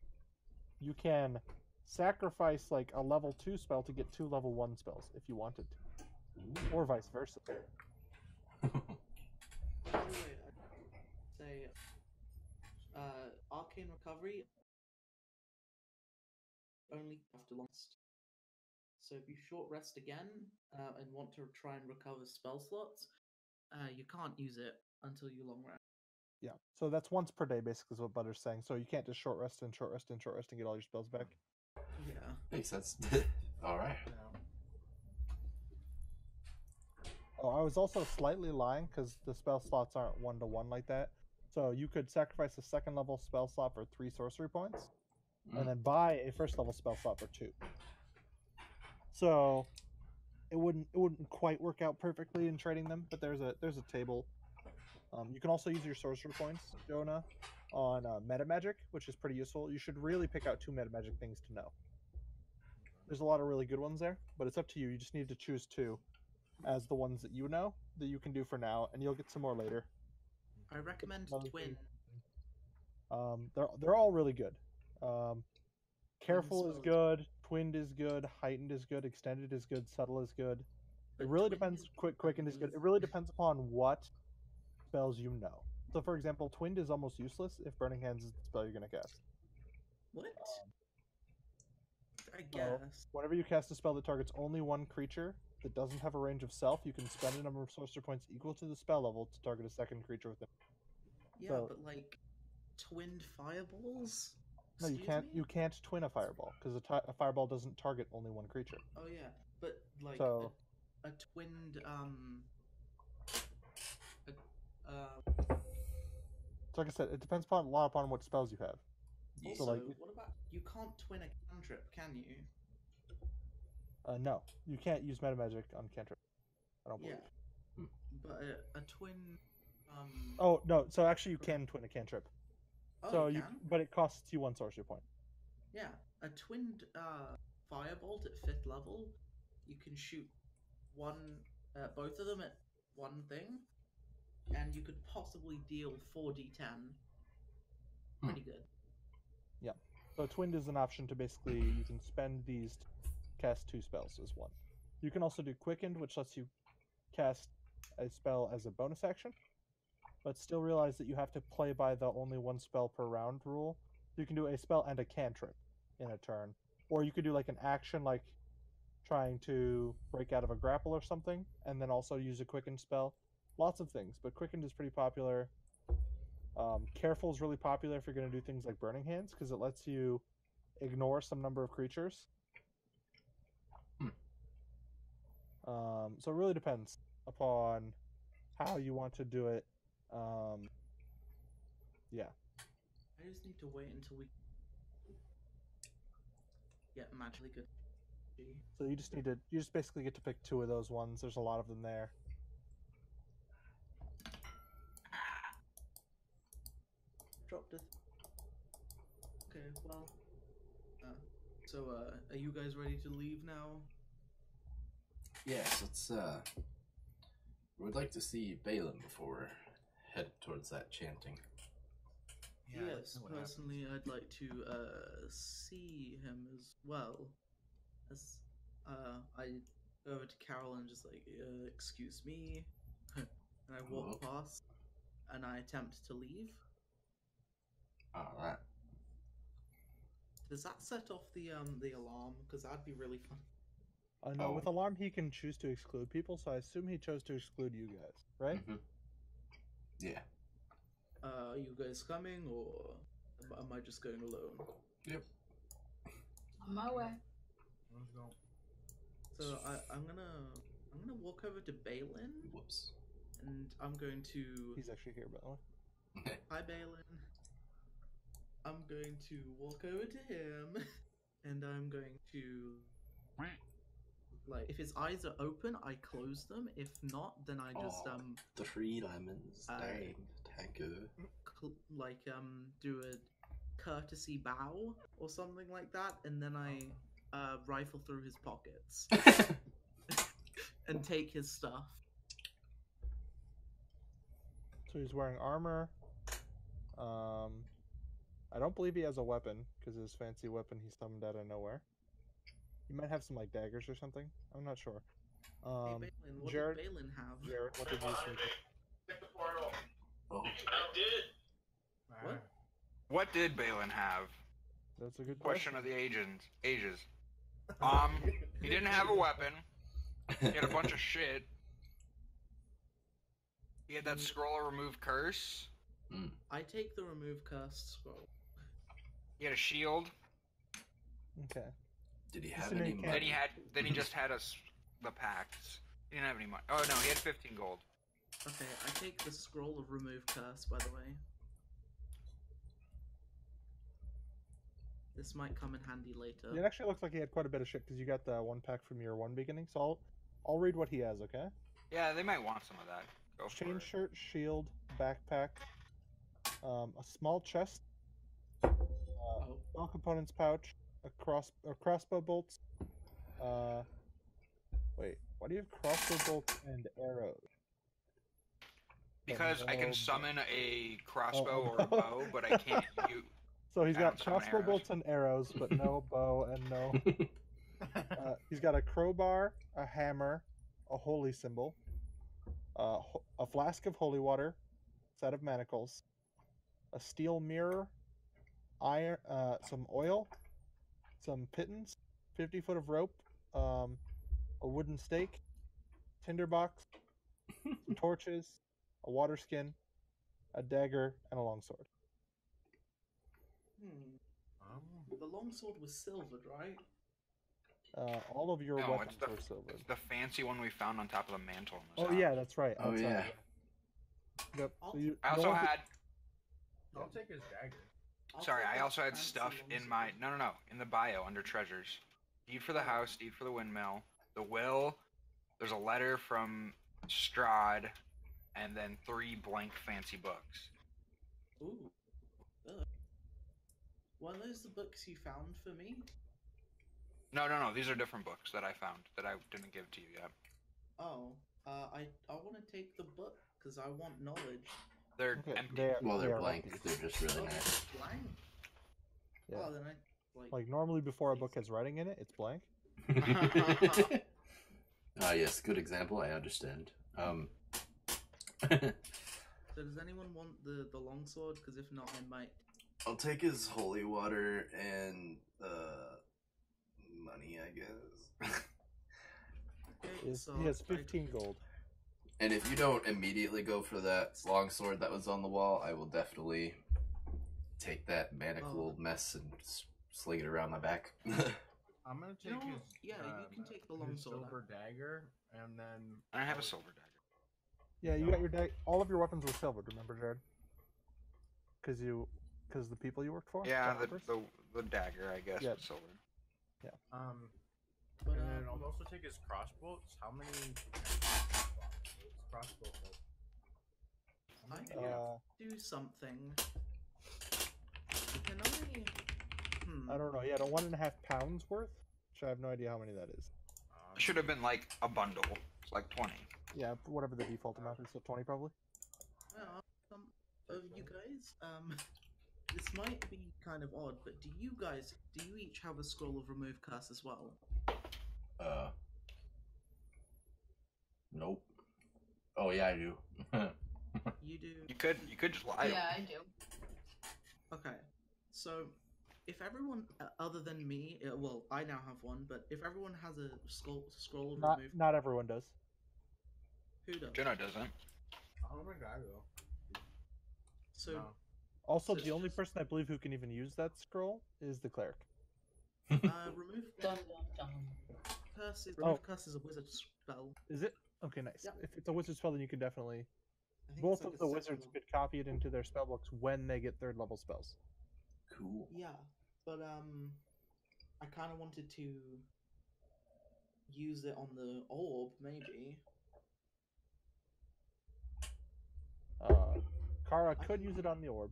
you can sacrifice like a level 2 spell to get 2 level 1 spells if you wanted to, or vice versa. Anyway, I'd say arcane recovery only after long rest. So if you short rest again and want to try and recover spell slots, you can't use it until you long rest. Yeah. So that's once per day, basically, is what Butter's saying. So you can't just short rest and short rest and short rest and get all your spells back. Yeah. Makes sense. Alright. Oh, I was also slightly lying because the spell slots aren't 1-to-1 like that. So you could sacrifice a second level spell slot for 3 sorcery points, and then buy a first level spell slot for 2. So it wouldn't quite work out perfectly in trading them, but there's a table. You can also use your sorcery points, Jonah, on meta magic, which is pretty useful. You should really pick out 2 meta magic things to know. There's a lot of really good ones there, but it's up to you. You just need to choose 2 as the ones that you know that you can do for now, and you'll get some more later. I recommend Another Twin. They're all really good. Careful is spells. good, twinned is good, heightened is good, extended is good, subtle is good. It But really Twinned depends. is Quickened is good. It really depends upon what spells you know. So, for example, twinned is almost useless if Burning Hands is the spell you're going to cast. What? I So, guess. whenever you cast a spell that targets only one creature that doesn't have a range of self, you can spend a number of sorcery points equal to the spell level to target a second creature with it. Yeah, so- but like twinned fireballs. No, you Excuse can't. me? You can't twin a fireball because a fireball doesn't target only one creature. Oh yeah, but like So- a twinned So like I said, it depends upon a lot upon what spells you have. Yeah. So, Also, like- what about you can't twin a cantrip, can you? No, you can't use meta magic on cantrip. I don't believe. Yeah, but a twin. Oh no, so actually you can twin a cantrip. Oh, So you can. but it costs you 1 sorcery point. Yeah, a twinned firebolt at 5th level, you can shoot both of them at one thing, and you could possibly deal 4d10. Pretty good. Yeah. So twinned is an option to basically you can spend these to cast 2 spells as one. You can also do quickened, which lets you cast a spell as a bonus action, but still realize that you have to play by the only 1 spell per round rule. You can do a spell and a cantrip in a turn, or you could do like an action like trying to break out of a grapple or something, and then also use a quickened spell. Lots of things, but quickened is pretty popular. Careful is really popular if you're going to do things like Burning Hands, because it lets you ignore some number of creatures. So it really depends upon how you want to do it. Yeah. I just need to wait until we get magically good. So you just basically get to pick 2 of those ones. There's a lot of them there. Dropped it. Okay, well. Are you guys ready to leave now? Yes, let's we'd like to see Balin before we're headed towards that chanting. Yeah, let's Yes, see what happens. personally, I'd like to see him as well. As I go over to Carol and just like, excuse me, and I walk past, and I attempt to leave. Alright. Does that set off the alarm? Because that'd be really fun. No, Oh. with alarm he can choose to exclude people, so I assume he chose to exclude you guys, right? Mm-hmm. Yeah. Are you guys coming, or am I just going alone? Yep. On my way. Let's go. So I'm gonna walk over to Balin, Whoops. and I'm going to He's actually here, by the way. hi Balin. I'm going to walk over to him, and I'm going to like if his eyes are open, I close them. If not, then I just 3 lemons. Dang. Tango. Do a courtesy bow or something like that, and then I rifle through his pockets and take his stuff. So he's wearing armor. I don't believe he has a weapon, because his fancy weapon he summoned out of nowhere. He might have some like daggers or something. I'm not sure. Hey Balin, what Jared, did Balin have? Jared, what did you think? Oh. What? What did Balin have? That's a good Question of the ages. He didn't have a weapon. He had a bunch of shit. He had that scroll of remove curse. I take the remove curse scroll. He had a shield. Okay. Did he have Listen, any he money? Then he just had the pacts. He didn't have any money. Oh no, he had 15 gold. Okay, I take the scroll of remove curse, by the way. This might come in handy later. It actually looks like he had quite a bit of shit, because you got the 1 pack from your 1 beginning. So I'll read what he has, okay? Yeah, they might want some of that. Go for Chain it. shirt, shield, backpack, a small chest, all components pouch, a crossbow bolts. Wait, why do you have crossbow bolts and arrows? Because I can summon a crossbow Oh, or a bow, but I can't use. So he's I got don't summon crossbow arrows. bolts and arrows, but no bow and no. He's got a crowbar, a hammer, a holy symbol, a flask of holy water, set of manacles, a steel mirror, iron, some oil, some pittance, 50 foot of rope, a wooden stake, tinderbox, some torches, a water skin, a dagger, and a longsword. The longsword was silvered, right? All of your No, weapons it's are silver. It's the fancy one we found on top of the mantle. In this Oh house. yeah, that's right. Oh, outside, yeah. Yep. So I also had I'll take his dagger. Sorry, take I that also had fancy stuff in my longsword. no, in the bio under treasures. Deed for the house, deed for the windmill, the will. There's a letter from Strahd, and then 3 blank fancy books. Ooh. Ugh. Were those the books you found for me? No, these are different books that I found that I didn't give to you yet. Oh, I want to take the book because I want knowledge. They're Okay, empty. Well, they they're are blank. empty. They're just really Oh, nice. blank. Yeah. Oh, then I Like normally before a book has writing in it, it's blank. Ah, yes, good example. I understand. So does anyone want the longsword? Because if not, I might. I'll take his holy water and money, I guess. Okay, so He has I- 15 gold. And if you don't immediately go for that longsword that was on the wall, I will definitely take that manacled mess and sling it around my back. I'm gonna You take know his. what? Yeah, you can take the his longsword. silver dagger, and then. I have a silver dagger. Yeah, you got your all of your weapons were silvered. Remember, Jared? Because the people you worked for. Yeah, the hoppers? the dagger, I guess, Yeah. was silver. But, and then I'll also take his crossbows. How many crossbow bolts? I How can many? do something. You can only. I don't know. Yeah, the 1.5 pounds worth. Which I have no idea how many that is. It should have been like a bundle. It's like 20. Yeah, whatever the default amount is, so 20 probably. Well, you guys, this might be kind of odd, but do you each have a scroll of remove curse as well? Nope. Oh yeah, I do. You do. You could just lie. Yeah, I do. Okay, so if everyone other than me, well, I now have one, but if everyone has a scroll of remove, Not everyone does. who does? Jenna doesn't. I don't think I will. So No. Also, So the it's only just- person I believe who can even use that scroll is the cleric. remove Dun dun dun. curse. Oh. Remove curse is a wizard spell. Is it? Okay, nice. Yep. If it's a wizard spell, then you can definitely. I think Both it's like of a the second wizards level. could copy it into their spellbooks when they get 3rd level spells. Cool. Yeah, but I kind of wanted to use it on the orb, maybe. Kara could use it on the orb.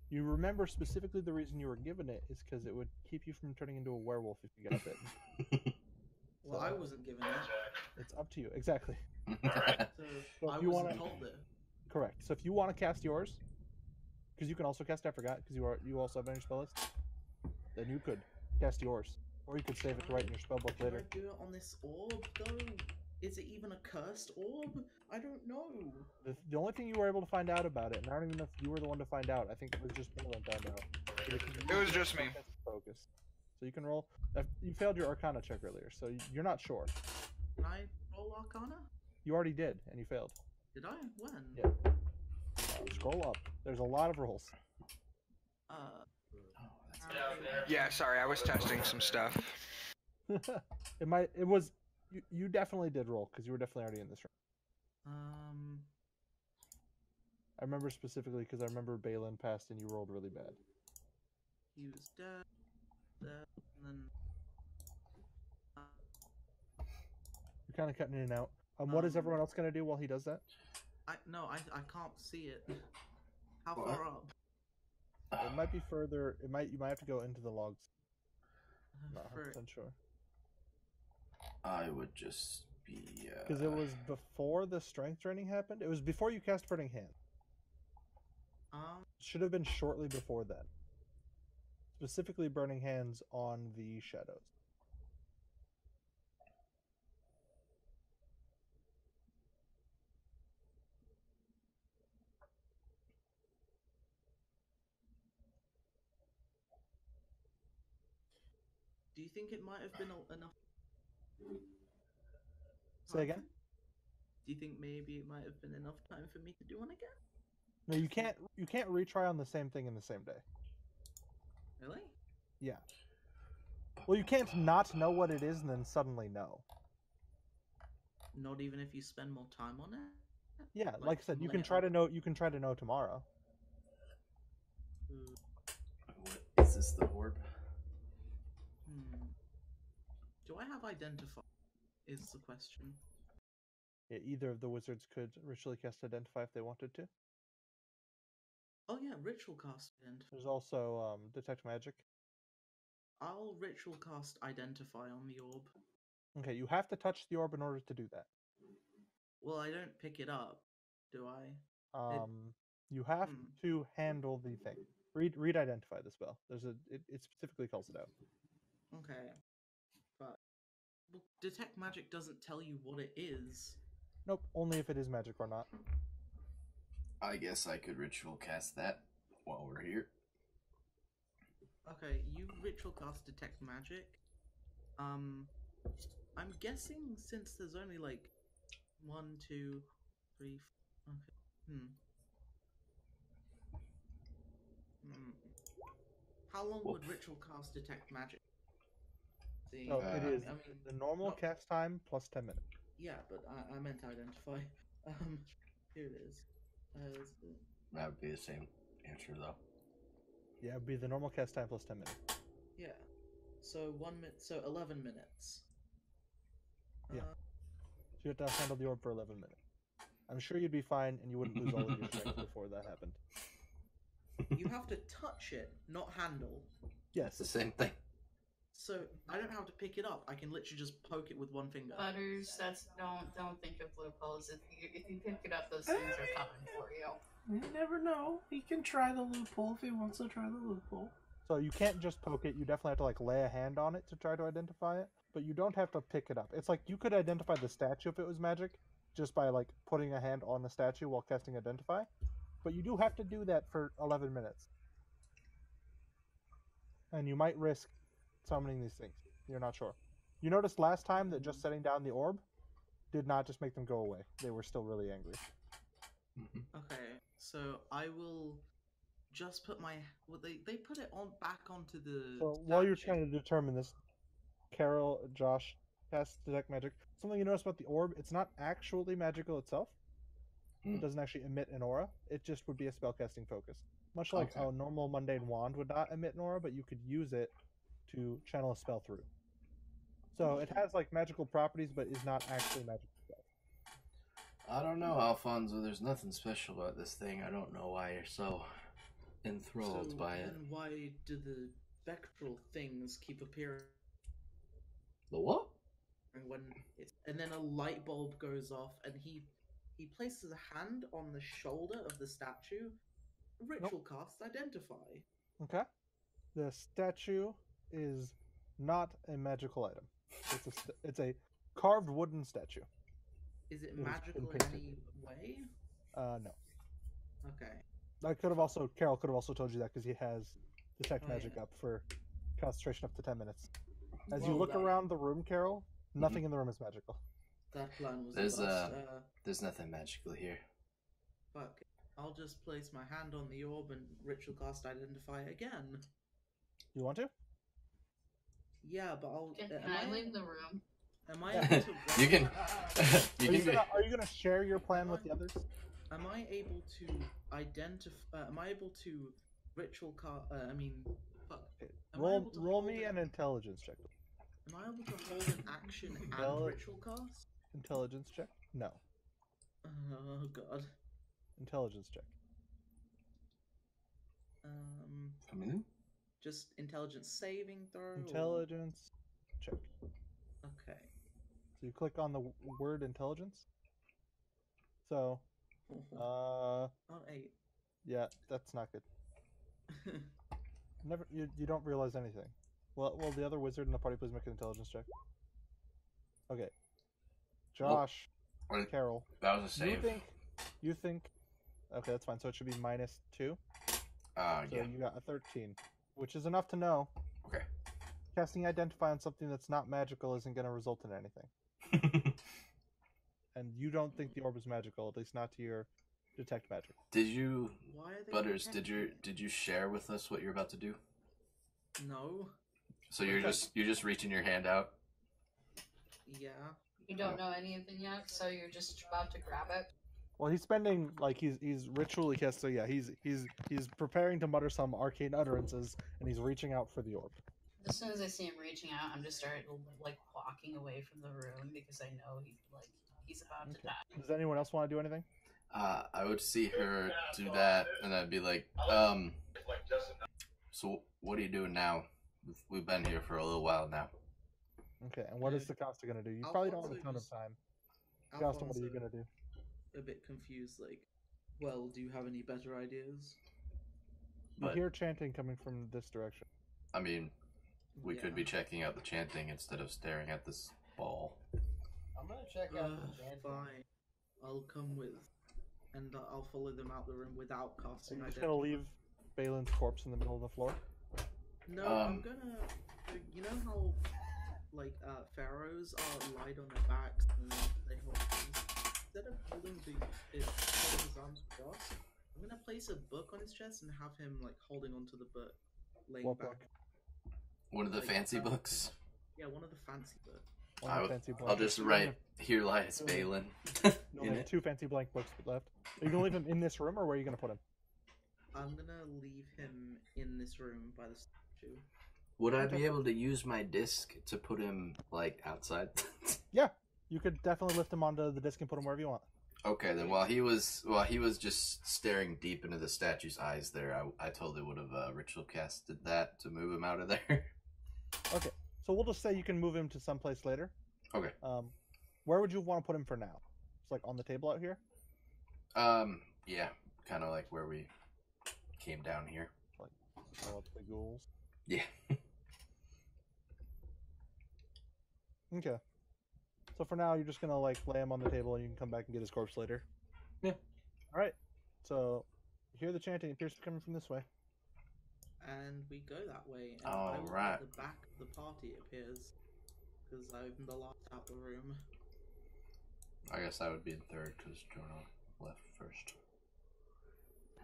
You remember specifically the reason you were given it is because it would keep you from turning into a werewolf if you got bitten. Well, I wasn't given it, It's up to you. Exactly. so So I if you wasn't wanna- told it. Correct. So if you want to cast yours, because you can also cast I forgot, because you also have on your spell list, then you could cast yours, or you could save it to write in your spellbook Can later. I do it on this orb though? Is it even a cursed orb? I don't know. The only thing you were able to find out about it, and I don't even know if you were the one to find out. I think it was just Balin found out. It was just me. Focus. So you can roll. You failed your Arcana check earlier, so you're not sure. Can I roll Arcana? You already did, and you failed. Did I? When? Yeah. Scroll up. There's a lot of rolls. Yeah, sorry, I was testing some stuff. It was. You definitely did roll because you were definitely already in this room. I remember specifically because I remember Balin passed and you rolled really bad. He was dead, and then. You're kind of cutting in and out. What is everyone else gonna do while he does that? I can't see it. How What? far up? It might be further. You might have to go into the logs. Not Frick. 100% sure. I would just be. Because it was before the strength training happened. It was before you cast Burning Hand. Should have been shortly before then. Specifically, Burning Hands on the shadows. Do you think it might have been enough? Say again? Do you think maybe it might have been enough time for me to do one again? No, you can't. You can't retry on the same thing in the same day. Really? Yeah. Well, you can't not know what it is and then suddenly know. Not even if you spend more time on it? Yeah, like I said, you can try to know. You can try to know tomorrow. What is this? The orb? Do I have identify? Is the question. Yeah, either of the wizards could ritually cast Identify if they wanted to. Oh yeah, ritual cast identify. There's also Detect Magic. I'll ritual cast identify on the orb. Okay, you have to touch the orb in order to do that. Well, I don't pick it up, do I? You have to handle the thing. Read Identify the spell. It specifically calls it out. Okay, but Detect Magic doesn't tell you what it is. Nope, only if it is magic or not. I guess I could ritual cast that while we're here. Okay, you ritual cast Detect Magic. I'm guessing since there's only like 1, 2, 3. Okay. How long would ritual cast Detect Magic? See, So it is I mean, the normal cast time plus 10 minutes. Yeah, but I meant to identify. Here it is. That would be the same answer, though. Yeah, it would be the normal cast time plus 10 minutes. Yeah. So 1 minute. So 11 minutes. Yeah. So you have to handle the orb for 11 minutes. I'm sure you'd be fine, and you wouldn't lose all of your strength before that happened. You have to touch it, not handle. Yes, it's the same thing. So I don't have to pick it up. I can literally just poke it with one finger. Butters, don't think of loopholes. If you pick it up, those things are coming for you. You never know. He can try the loophole if he wants to try the loophole. So you can't just poke it. You definitely have to like lay a hand on it to try to identify it. But you don't have to pick it up. It's like you could identify the statue if it was magic, just by like putting a hand on the statue while casting Identify. But you do have to do that for 11 minutes. And you might risk summoning these things. You're not sure. You noticed last time that just setting down the orb did not just make them go away. They were still really angry. Okay, so I will just put my... Well, they put it on back onto the So while you're trying to determine this, Carol, Josh, cast Detect Magic. Something you notice about the orb, it's not actually magical itself. It doesn't actually emit an aura. It just would be a spellcasting focus. Much like a normal mundane wand would not emit an aura, but you could use it to channel a spell through. So it has like magical properties, but is not actually magical spell. I don't know, Alfonso. There's nothing special about this thing. I don't know why you're so enthralled by it. And why do the spectral things keep appearing? The what? And then a light bulb goes off, and he places a hand on the shoulder of the statue. Ritual cast Identify. Okay. The statue is not a magical item. It's a carved wooden statue. Is it magical in any way? No. Okay. Carol could have also told you that because he has Detect Magic up for concentration up to 10 minutes. As you look around the room, Carol, nothing in the room is magical. That plan was there's nothing magical here. Fuck. I'll just place my hand on the orb and ritual cast Identify again. You want to? Yeah, but I'll... Can I leave the room? Am I able to... You can... Are you gonna share your plan with the others? Am I able to identify... am I able to ritual cast... fuck. Roll me an intelligence check. Am I able to hold an action and ritual cast? Intelligence check? No. Oh, God. Intelligence check. Just intelligence saving throw? Intelligence check. Okay. So you click on the word intelligence. So, Oh, 8. Yeah, that's not good. You don't realize anything. Well, the other wizard in the party, please make an intelligence check. Okay. Josh, Carol. That was a save. You think? Okay, that's fine. So it should be -2. So yeah. you got a 13, which is enough to know. Okay. Casting Identify on something that's not magical isn't going to result in anything. And you don't think the orb is magical, at least not to your Detect Magic. Did you, Butters? Did you share with us what you're about to do? No. So you're just reaching your hand out. Yeah. You don't know anything yet, so you're just about to grab it. Well, he's spending like he's ritually cast. So yeah, he's preparing to mutter some arcane utterances, and he's reaching out for the orb. As soon as I see him reaching out, I'm just start like walking away from the room because I know he's about to die. Does anyone else want to do anything? I would see her do that, and I'd be like, so what are you doing now? We've been here for a little while now. Okay, and what is the Costa gonna do? You probably don't have a ton of time. Costa, what are you gonna do? A bit confused, like, well, do you have any better ideas? You hear chanting coming from this direction. I mean, we could be checking out the chanting instead of staring at this ball. I'm gonna check out the chanting. Fine. I'll come with, and I'll follow them out the room without casting. Are you just gonna leave Balin's corpse in the middle of the floor? No, I'm gonna. You know how, like, pharaohs are lied on their backs and they hold things. Instead of holding his arms crossed, I'm gonna place a book on his chest and have him like holding onto the book, laying What back. book? One of the fancy books? Yeah, one of the fancy books. I'll just write, "Here lies Balin." You have 2 fancy blank books left. Are you gonna leave him in this room, or where are you gonna put him? I'm gonna leave him in this room by the statue. Would I be able to use my disc to put him, like, outside? Yeah, you could definitely lift him onto the disc and put him wherever you want. Okay, then while he was just staring deep into the statue's eyes there, I totally would have ritual casted that to move him out of there. Okay, so we'll just say you can move him to someplace later. Okay. Where would you want to put him for now? It's like on the table out here? Yeah, kind of like where we came down here. Like, up the ghouls? Yeah. Okay. So for now, you're just gonna like lay him on the table, and you can come back and get his corpse later. Yeah. All right. So you hear the chanting. It appears to be coming from this way. And we go that way. And All I'm right. at the back of the party, it appears, because I'm the last out the room. I guess I would be in third because Jonah left first.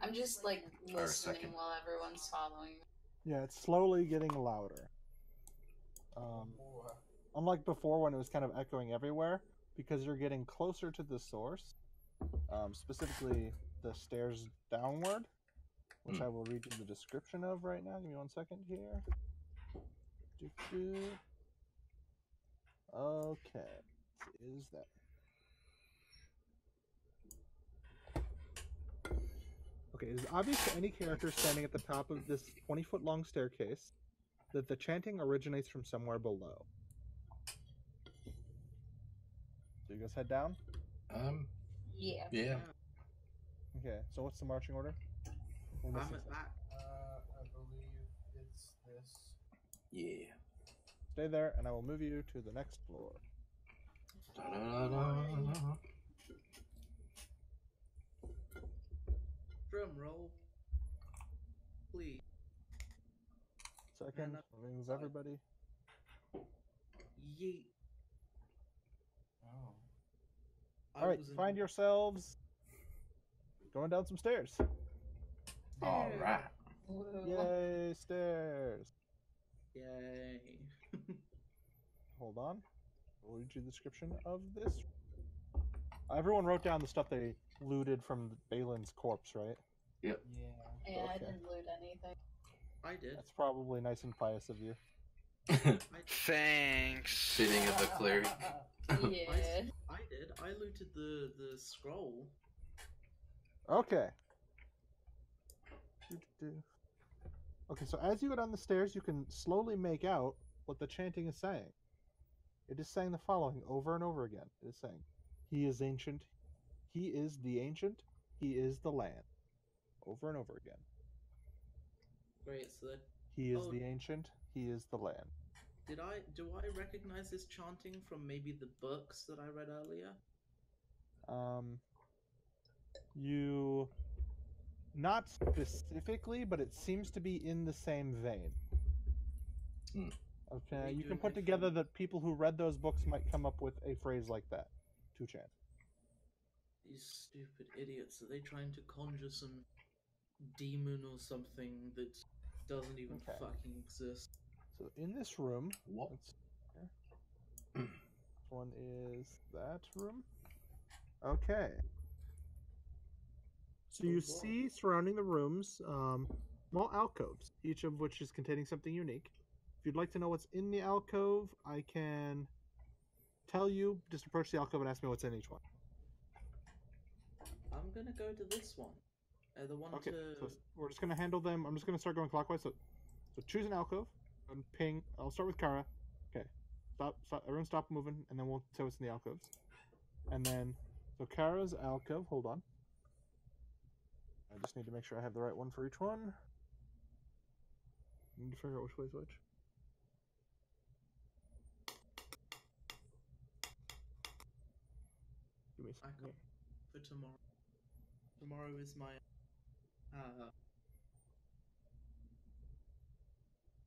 I'm just like Or listening second. while everyone's following. Yeah, it's slowly getting louder. Unlike before when it was kind of echoing everywhere, because you're getting closer to the source, specifically the stairs downward, which I will read you the description of right now. Give me 1 second here. Okay, is that? Okay, it is obvious to any character standing at the top of this 20-foot long staircase that the chanting originates from somewhere below. So you guys head down? Yeah. Yeah. Okay, so what's the marching order? I'm at back. I believe it's this. Yeah. Stay there, and I will move you to the next floor. Da-da-da-da-da. Drum roll. Please. Second, moves everybody. Yeet. Oh. All right, find yourselves going down some stairs. All right. Yay, stairs. Yay. Hold on. I'll read you the description of this. Everyone wrote down the stuff they looted from Balin's corpse, right? Yep. Yeah. Yeah, I Okay. didn't loot anything. I did. That's probably nice and pious of you. Thanks. Fitting of the cleric. Yeah. I did. I looted the scroll. Okay. Okay, so as you go down the stairs, you can slowly make out what the chanting is saying. It is saying the following over and over again. It is saying, "He is ancient. He is the ancient. He is the land." Over and over again. Great. So that He is the ancient. He is the land. do I recognize this chanting from maybe the books that I read earlier? You not specifically, but it seems to be in the same vein. Okay, you can put together that people who read those books might come up with a phrase like that to chant. These stupid idiots. Are they trying to conjure some demon or something that doesn't even fucking exist? So in this room, What? this one is that room. Okay. So you Oh, boy. see surrounding the rooms small alcoves, each of which is containing something unique. If you'd like to know what's in the alcove, I can tell you. Just approach the alcove and ask me what's in each one. I'm gonna go to this one. The one Okay, to. so we're just gonna handle them. I'm just gonna start going clockwise. So choose an alcove and ping. I'll start with Kara. Okay, stop. Everyone, stop moving, and then we'll say what's in the alcoves. And then, so Kara's alcove. Hold on. I just need to make sure I have the right one for each one. I need to figure out which way is which. Give me a I second. can't for tomorrow. Tomorrow is my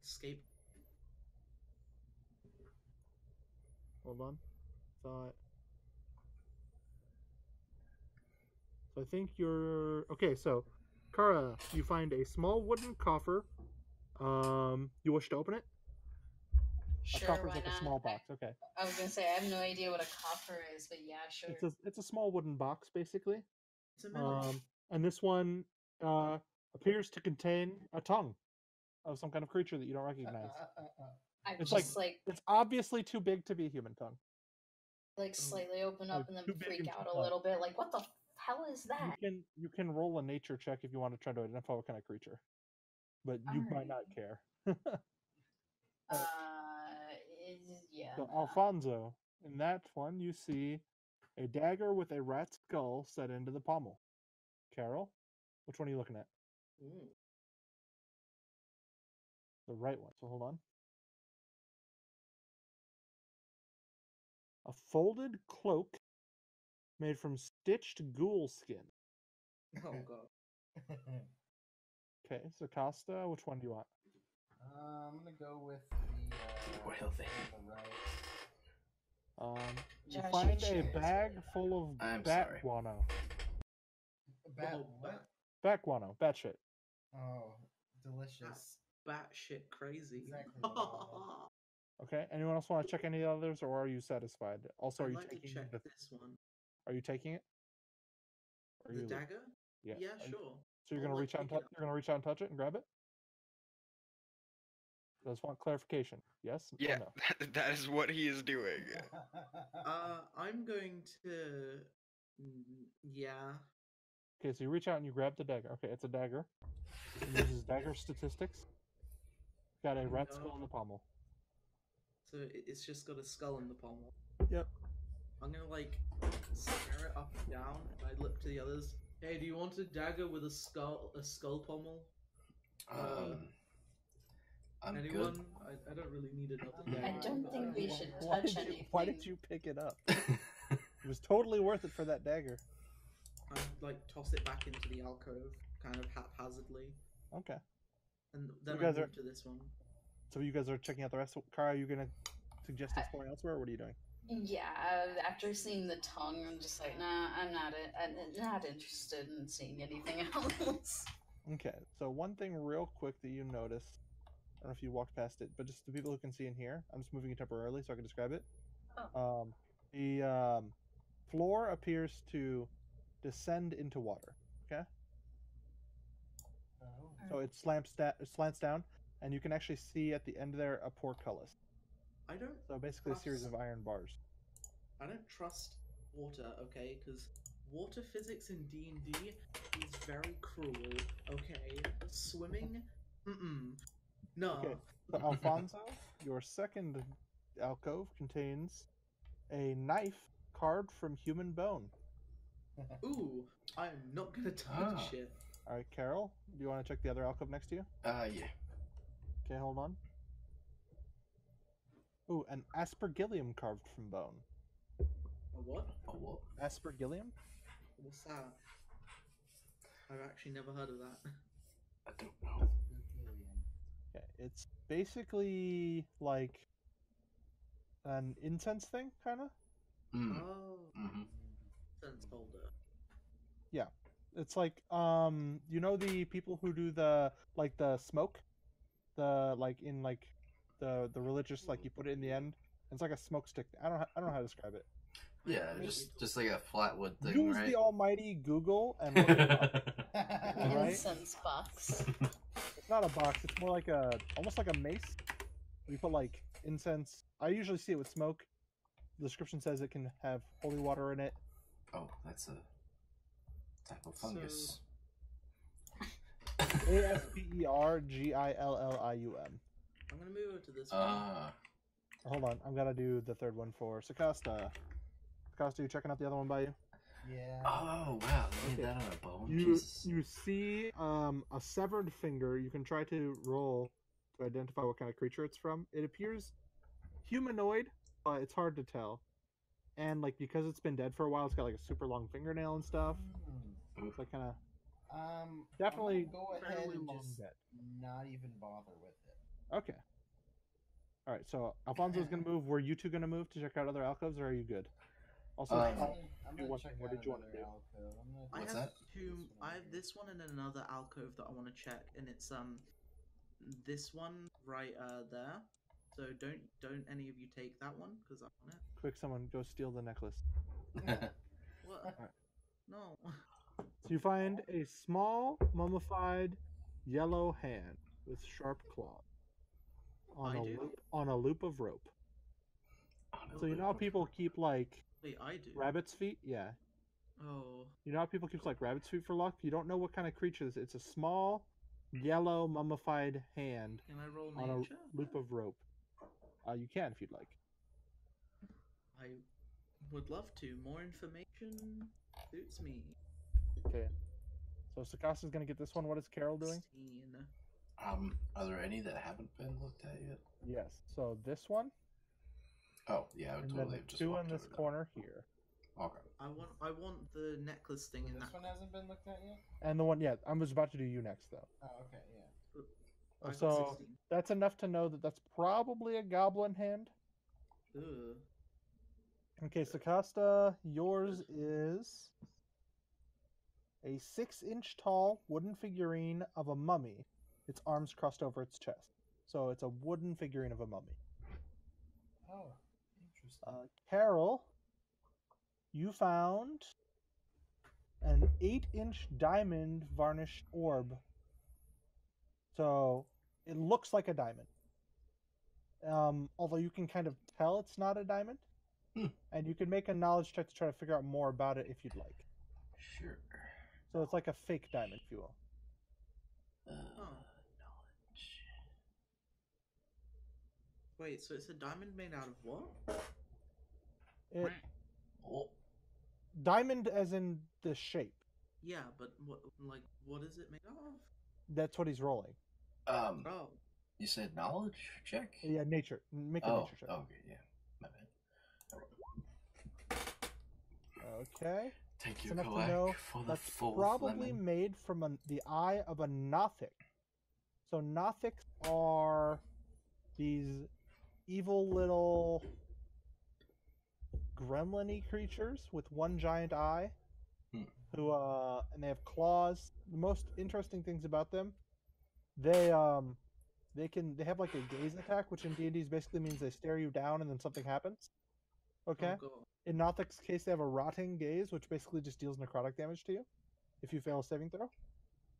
escape. Hold on. Thought. So I think you're okay. So, Kara, you find a small wooden coffer. You wish to open it? Sure, A coffer's why like not? a small box. Okay. I was gonna say I have no idea what a coffer is, but yeah, sure. It's a small wooden box basically. It's a miniature. And this one appears to contain a tongue of some kind of creature that you don't recognize. I It's just like it's obviously too big to be a human tongue. slightly open up Like, and then too big freak and out too a tall. little bit. Like, what the hell is that? You can roll a nature check if you want to try to identify what kind of creature, but you might not care. Yeah. So Alfonso, in that one you see a dagger with a rat skull set into the pommel. Carol, which one are you looking at? Ooh. The right one. So hold on. A folded cloak made from stitched ghoul skin. Oh god. Okay, so Costa, which one do you want? I'm gonna go with the Well, then. on the right. You Josh, find your a chair is bag weird. full of I'm bat sorry. guano. Bat Oh, what? Bat guano, bat shit. Oh, delicious. Batshit crazy. Exactly what I wanted. Okay, anyone else want to check any others, or are you satisfied? Also, are I'd you like to taking check the? this one. Are you taking it? Or are The you leaving? dagger? Yeah. Yeah, Are you- sure. So you're I'll, gonna like, reach out and pick it you're gonna reach out and touch it and grab it. I just want clarification. Yes Yeah, or no? that is what he is doing. I'm going to. Yeah. Okay, so you reach out and you grab the dagger. Okay, it's a dagger. It uses dagger statistics. Got a rat skull in the pommel. So it's just got a skull in the pommel. Yep. I'm gonna like stare it up and down, and I look to the others. Hey, do you want a dagger with a skull pommel? I'm Anyone? good. I don't really need another I dagger. I don't think we should Why touch did anything. why did you pick it up? It was totally worth it for that dagger. I like toss it back into the alcove, kind of haphazardly, Okay. and So then you I guys move are- to this one. So you guys are checking out the rest. Kara, are you gonna suggest exploring elsewhere, or what are you doing? Yeah, after seeing the tongue, I'm just like, nah, I'm not interested in seeing anything else. Okay. So one thing real quick that you notice, I don't know if you walked past it, but just the people who can see in here, I'm just moving it temporarily so I can describe it. Oh. The floor appears to descend into water. Okay. Oh. So it slants down, and you can actually see at the end there a portcullis. I don't. So basically a series of iron bars. I don't trust water, okay? Because water physics in D&D is very cruel, okay? Swimming? No. Okay. So Alfonso, your second alcove contains a knife carved from human bone. Ooh, I'm not gonna touch it. All right, Carol, do you want to check the other alcove next to you? Yeah. Okay, hold on. Ooh, an aspergillium carved from bone. A what? A what? Aspergillium? What's that? I've actually never heard of that. I don't know. Okay, it's basically like an incense thing, kind of. Oh, Mm-hmm. sense holder. Yeah, it's like you know the people who do the smoke, the religious, like you put it in the end. It's like a smoke stick. I don't know how to describe it. Yeah, just like a flat wood thing, Use right? the almighty Google and look it up. Right? Incense box. It's not a box. It's more like almost like a mace. We put like incense. I usually see it with smoke. The description says it can have holy water in it. Oh, that's a type of fungus. ASPERGILLIUM. I'm gonna move over to this one. Hold on, I'm gonna do the third one for Sakasta. Sakasta, you checking out the other one by you? Yeah. Oh wow, look Okay. at that on a bone. You Jesus. you see a severed finger. You can try to roll to identify what kind of creature it's from. It appears humanoid, but it's hard to tell. And like because it's been dead for a while, it's got like a super long fingernail and stuff. It's like kind of definitely I'm gonna go ahead and long just dead. not even bother with it. Okay. All right. So Alfonso's gonna move. Were you two gonna move to check out other alcoves, or are you good? Also, I'm do gonna one check thing. What out did you want to another do? alcove. I'm gonna I What's have that? two. I have this one and another alcove that I want to check, and it's this one right there. So don't any of you take that one because I want it. Quick, someone go steal the necklace. What? Alright. No. So you find a small mummified yellow hand with sharp claws on I a do? loop of rope. So you know how people keep like Wait, I do. rabbit's feet? Yeah. Oh. You know how people keep like rabbit's feet for luck? You don't know what kind of creature this is. It's a small yellow mummified hand Can I roll on nature? a loop of rope. You can if you'd like. I would love to. More information suits me. Okay. So Sakasa's gonna get this one. What is Carol doing? 16. Are there any that haven't been looked at yet? Yes. So this one, Oh, yeah, I would and then totally the have just two walked in this over them. corner here, Okay. I want the necklace thing So in this that. one hasn't been looked at yet? and the one. Yeah, I was about to do you next though. Oh, okay, yeah. I got So 16. that's enough to know that that's probably a goblin hand. Ugh. Okay, Sakasta, yours is a 6-inch tall wooden figurine of a mummy. Its arms crossed over its chest. So it's a wooden figurine of a mummy. Oh, interesting. Carol, you found an 8-inch diamond varnished orb. So it looks like a diamond. Although you can kind of tell it's not a diamond. And you can make a knowledge check to try to figure out more about it if you'd like. Sure. So it's like a fake diamond, if you will. Knowledge. Wait, so it's a diamond made out of what? It, Oh, diamond as in the shape. Yeah, but what is it made of? That's what he's rolling. Oh. you said knowledge check? Yeah, nature. Make a Oh, nature check. okay, yeah. My bad. Okay. Take It's your enough to Koak know for the that's full probably lemon. made from the eye of a Nothic. So Nothics are these evil little gremlin-y creatures with one giant eye. Who and they have claws. The most interesting things about them, they have like a gaze attack, which in D&D basically means they stare you down and then something happens. Okay. Oh, God. In Nothic's case, they have a rotting gaze, which basically just deals necrotic damage to you if you fail a saving throw.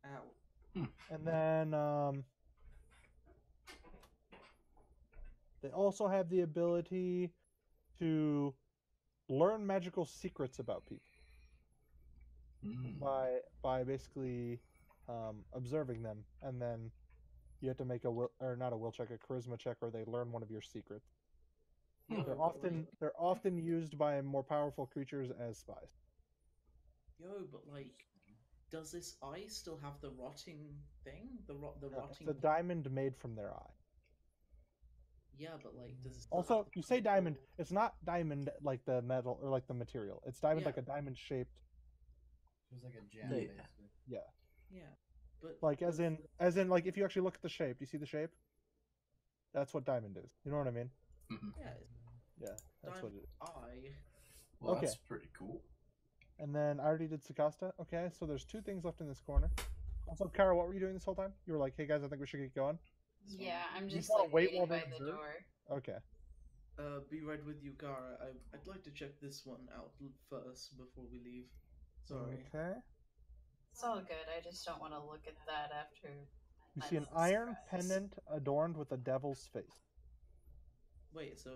Ow. And then they also have the ability to learn magical secrets about people by basically observing them, and then you have to make a will check, a charisma check, or they learn one of your secrets. Yo, They're often used by more powerful creatures as spies. but does this eye still have the rotting thing? The Yeah, rotting. it's a diamond made from their eye. Yeah, but does it still Also, have the you say diamond. crystal? It's not diamond like the metal or like the material. It's diamond Yeah. like a diamond shaped. It was like a gem, Yeah. basically. Yeah. Yeah, but Like does as in like if you actually look at the shape, do you see the shape? That's what diamond is. You know what I mean? yeah, Yeah, that's what diamond it is. eye. Well, Okay. that's pretty cool. And then I already did Sakasta. Okay, so there's 2 things left in this corner. Also, Kara, what were you doing this whole time? You were like, "Hey guys, I think we should get going." Yeah, I'm You just wanna like wait waiting while they by the observe? door. Okay. Be right with you, Gara. I'd like to check this one out first before we leave. Sorry. Okay. It's all good. I just don't want to look at that after. You my see an little iron surprise. pendant adorned with a devil's face. Wait, so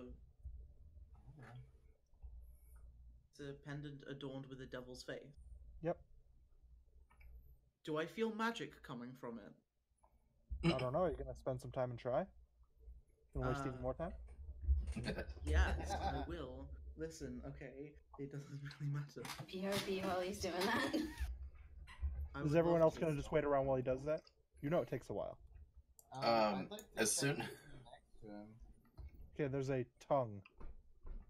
it's a pendant adorned with a devil's face. Yep. Do I feel magic coming from it? I don't know. Are you gonna spend some time and try? Gonna waste even more time? Yes, I will. Listen, okay, it doesn't really matter. BRB while he's doing that. I Is would everyone love else to. gonna just wait around while he does that? You know it takes a while. I'd like to as soon- next to him. Okay, there's a tongue.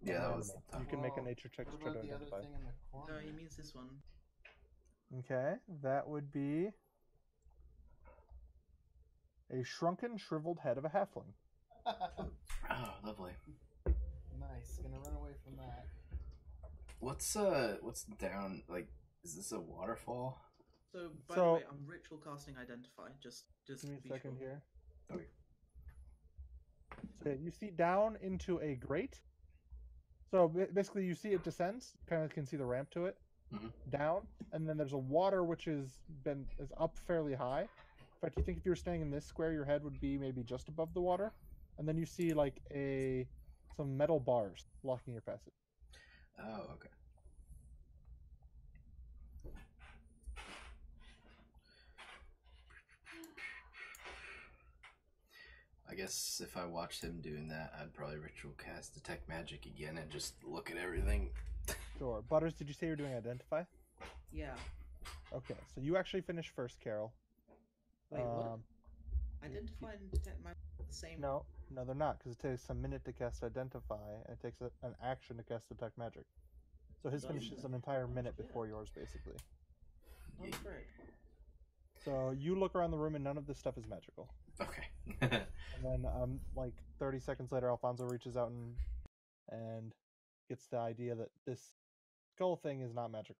Yeah, that an was. animal. You can make a Well, nature check to What try to about the other identify. thing in the corner? No, he means this one. Okay, that would be a shrunken, shriveled head of a halfling. Oh, lovely. Nice. Gonna run away from that. What's down? Like, is this a waterfall? So, by So- the way, I'm ritual casting identify. Just Give me be a second sure. here. Okay. So you see down into a grate. So basically, you see it descends. Kind of can see the ramp to it. Mhm. Down, and then there's a water which is up fairly high. In fact, you think if you were standing in this square, your head would be maybe just above the water. And then you see like some metal bars blocking your passage. Oh, okay. I guess if I watched him doing that, I'd probably ritual cast detect magic again and just look at everything. Sure. Butters, did you say you're doing identify? Yeah. Okay, so you actually finished first, Carol. Wait, what? Identify and detect magic are the same. No, they're not, because it takes a minute to cast identify, and it takes an action to cast detect magic. So his Doesn't finishes it? an entire minute Yeah. before yours, basically. Oh, great. So you look around the room, and none of this stuff is magical. Okay. And then, like 30 seconds later, Alfonso reaches out and gets the idea that this skull thing is not magical.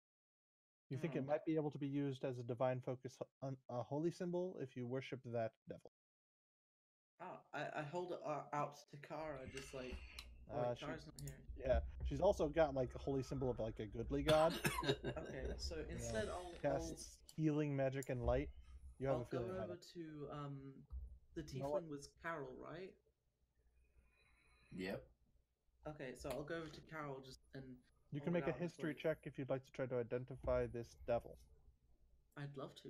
You think it might be able to be used as a divine focus, a holy symbol, if you worship that devil. Oh, I hold it out to Kara, just like. Oh, wait, She- Kara's not here. Yeah, she's also got like a holy symbol of like a goodly god. Okay, so instead I'll Casts healing magic and light. You have I'll a go feeling it might over not. to the You know what? tiefling was Carol, right? Yep. Okay, so I'll go over to Carol and You can hold make a out just history like- check if you'd like to try to identify this devil. I'd love to.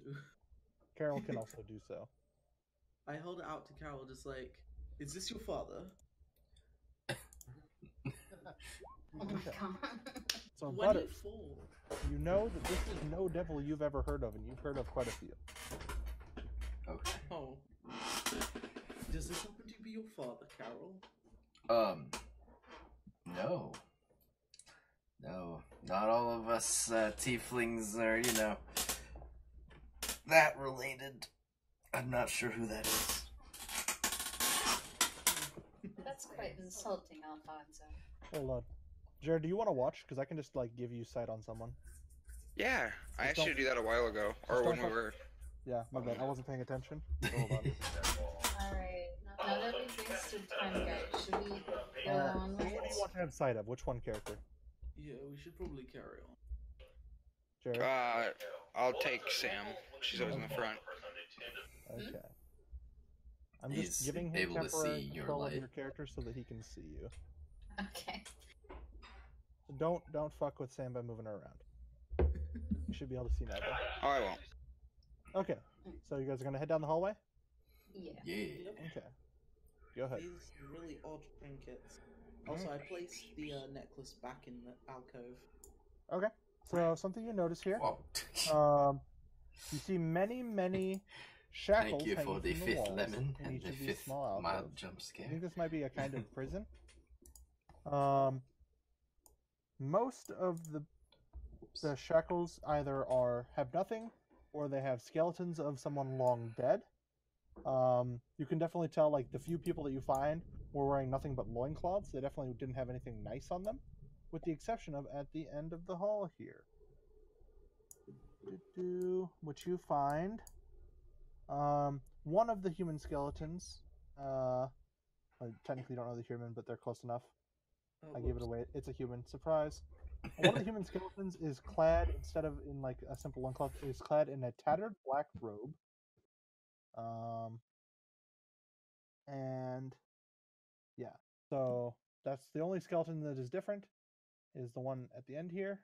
Carol can also do so. I hold it out to Carol, just like, is this your father? Oh my god. So, Butters, 24. you know that this is no devil you've ever heard of, and you've heard of quite a few. Okay. Oh. Does this happen to be your father, Carol? No. No. Not all of us tieflings are, that related. I'm not sure who that is. That's quite insulting, Alfonso. Hold on. Jared, do you want to watch? Because I can just, like, give you sight on someone. Yeah, I Just asked you don't- to do that a while ago, or just when don't we fuck- were. Yeah, my bad. I wasn't paying attention. So hold on. Alright, now that we've wasted time, guys, should we go on Who do you with want to have sight of? Which one character? Yeah, we should probably carry on. Jared? I'll take Sam. She's always in the front. Okay. I'm He's just giving him able to temporary see your control of light. your character so that he can see you. Okay. Don't fuck with Sam by moving her around. You should be able to see now, though. Oh, I won't. Okay. So you guys are gonna head down the hallway? Yeah. Yeah. Okay. Go ahead. These really odd trinkets. Also, I placed the necklace back in the alcove. Okay. So something you notice here. Whoa. You see many shackles Thank you for hanging the from the fifth walls lemon in and each the of these fifth small mild alcoves. jump I scare. think this might be a kind of prison. Most of the shackles either have nothing, or they have skeletons of someone long dead. You can definitely tell, like, the few people that you find were wearing nothing but loincloths. They definitely didn't have anything nice on them, with the exception of at the end of the hall here. Which you find one of the human skeletons. I technically don't know the human, but they're close enough. Oh, I gave it whoops. away. It's a human. Surprise. One of the human skeletons is clad, instead of in like a simple loincloth, is clad in a tattered black robe. And yeah, so that's the only skeleton that is different, is the one at the end here.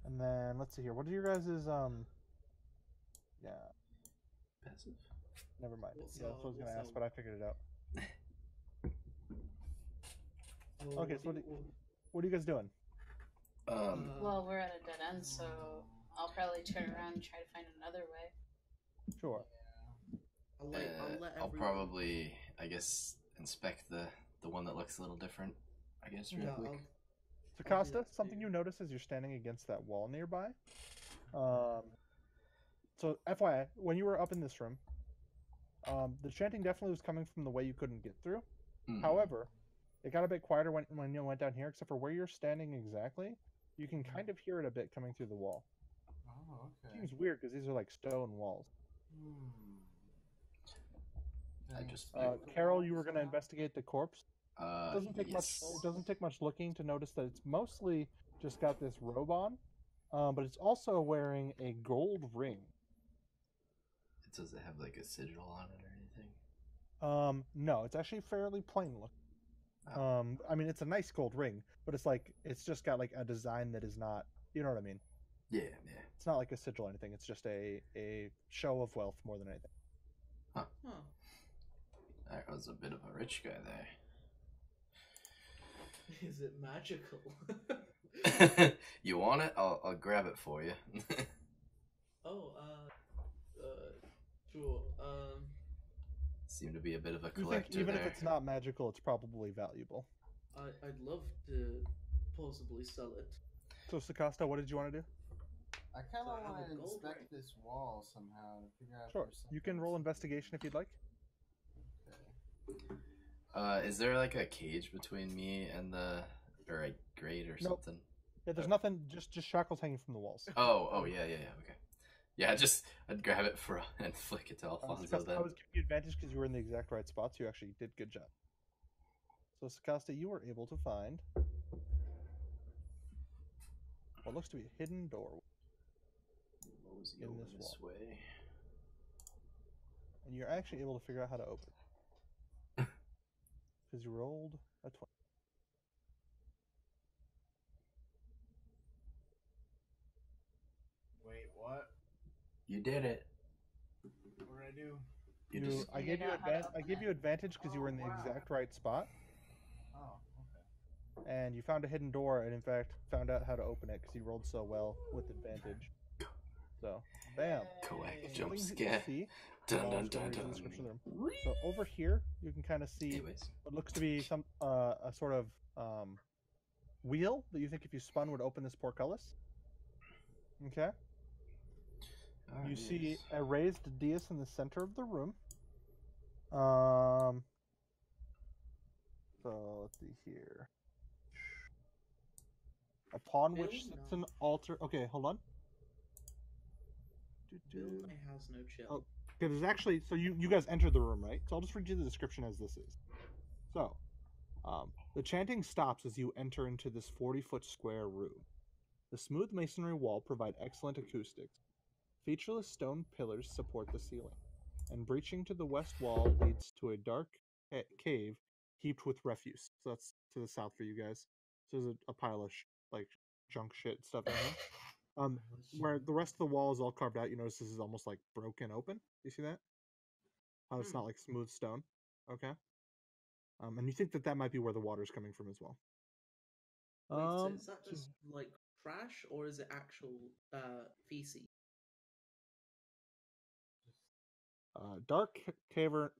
And then let's see here. What are your guys' yeah, Passive. never mind. What's Yeah, that's what I was gonna ask, our- but I figured it out. Oh, Okay, so what are you guys doing? Well, we're at a dead end, so I'll probably turn around and try to find another way. Sure. I'll let I'll everyone. probably, I guess, inspect the one that looks a little different. I guess real Yeah, quick. I'll do Sakasta, that something too. you notice as you're standing against that wall nearby. So FYI, when you were up in this room, the chanting definitely was coming from the way you couldn't get through. Mhm. However, it got a bit quieter when you went down here, except for where you're standing exactly. You can kind of hear it a bit coming through the wall. Oh, okay. Seems weird because these are like stone walls. I just Carol, you were going to investigate the corpse. It doesn't take much. yes. It doesn't take much looking to notice that it's mostly just got this robe on, but it's also wearing a gold ring. Does it have like a sigil on it or anything? No, it's actually fairly plain looking. Oh. I mean, it's a nice gold ring, but it's just got like a design that is not, you know what I mean? Yeah. It's not like a sigil or anything. It's just a show of wealth more than anything. Huh. That was a bit of a rich guy Is it magical? there. You want it? I'll grab it for you. Oh, sure. Seem to be a bit of a You think collector even there. if it's not magical, it's probably valuable. I'd love to possibly sell it. So Sakasta, what did you want to do? I kind So I of have want a to gold inspect ring. this wall somehow to figure out. Sure, If there's you can something roll to- investigation if you'd like. Okay. Is there like a cage between me and or a grate or Nope. something? Yeah, there's nothing. Just shackles hanging from the walls. Oh yeah. Okay. Yeah, I'd grab it and flick it to Alfonso Sakasta, then. I was giving you advantage because you were in the exact right spot, so you actually did good job. So Sakasta, you were able to find what looks to be a hidden door, Mosey in over this this way. and you're actually able to figure out how to open it because you rolled a 20. Wait, what? You did it. What did I do? I figured gave you out how to I open gave it. you advantage because you were in the Oh, wow. exact right spot, Oh, okay. and you found a hidden door, and in fact found out how to open it because you rolled so well with advantage. So, bam. Correct. The Jump things that you scare. see, Dun I'll dun just go dun read you the dun. description of the room. So over here, you can kind of see Anyways. what looks to be some a sort of wheel that you think if you spun would open this portcullis. Okay. Alright, You see yes. a raised dais in the center of the room. So let's see here. Upon which Bill sits Nye. an altar. Okay, hold on. Bill Nye has no chill. Oh, okay, there's actually, so you guys entered the room, right? So I'll just read you the description as this is. So, the chanting stops as you enter into this 40-foot square room. The smooth masonry wall provide excellent acoustics. Featureless stone pillars support the ceiling, and breaching to the west wall leads to a dark cave heaped with refuse. So that's to the south for you guys. So there's a pile of like junk shit stuff in here. Where the rest of the wall is all carved out, you notice this is almost like broken open. You see that? How it's not like smooth stone. Okay. And you think that might be where the water's coming from as well. Wait, so is that just like trash or is it actual feces? Dark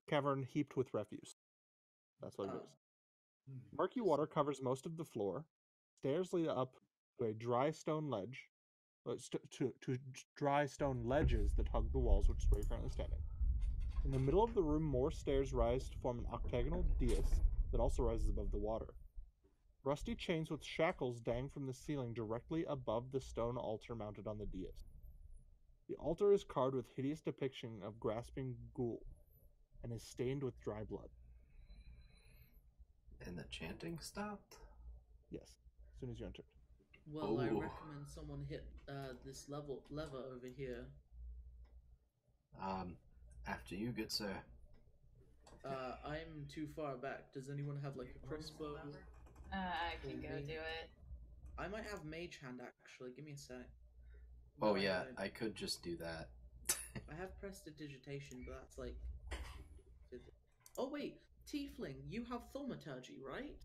cavern heaped with refuse. That's what it is. Murky water covers most of the floor. Stairs lead up to a dry stone ledge, to dry stone ledges that hug the walls, which is where you're currently standing. In the middle of the room, more stairs rise to form an octagonal dais that also rises above the water. Rusty chains with shackles dang from the ceiling directly above the stone altar mounted on the dais. The altar is carved with hideous depiction of grasping ghoul and is stained with dry blood. And the chanting stopped? Yes, as soon as you entered. Well, I Ooh. recommend someone hit this lever over here. After you, good sir. I'm too far back. Does anyone have like a crossbow? I can go do it. I might have mage hand actually. Give me a sec. Oh No, yeah, don't. I could just do that. I have prestidigitation, but that's like. Oh wait, tiefling, you have thaumaturgy, right?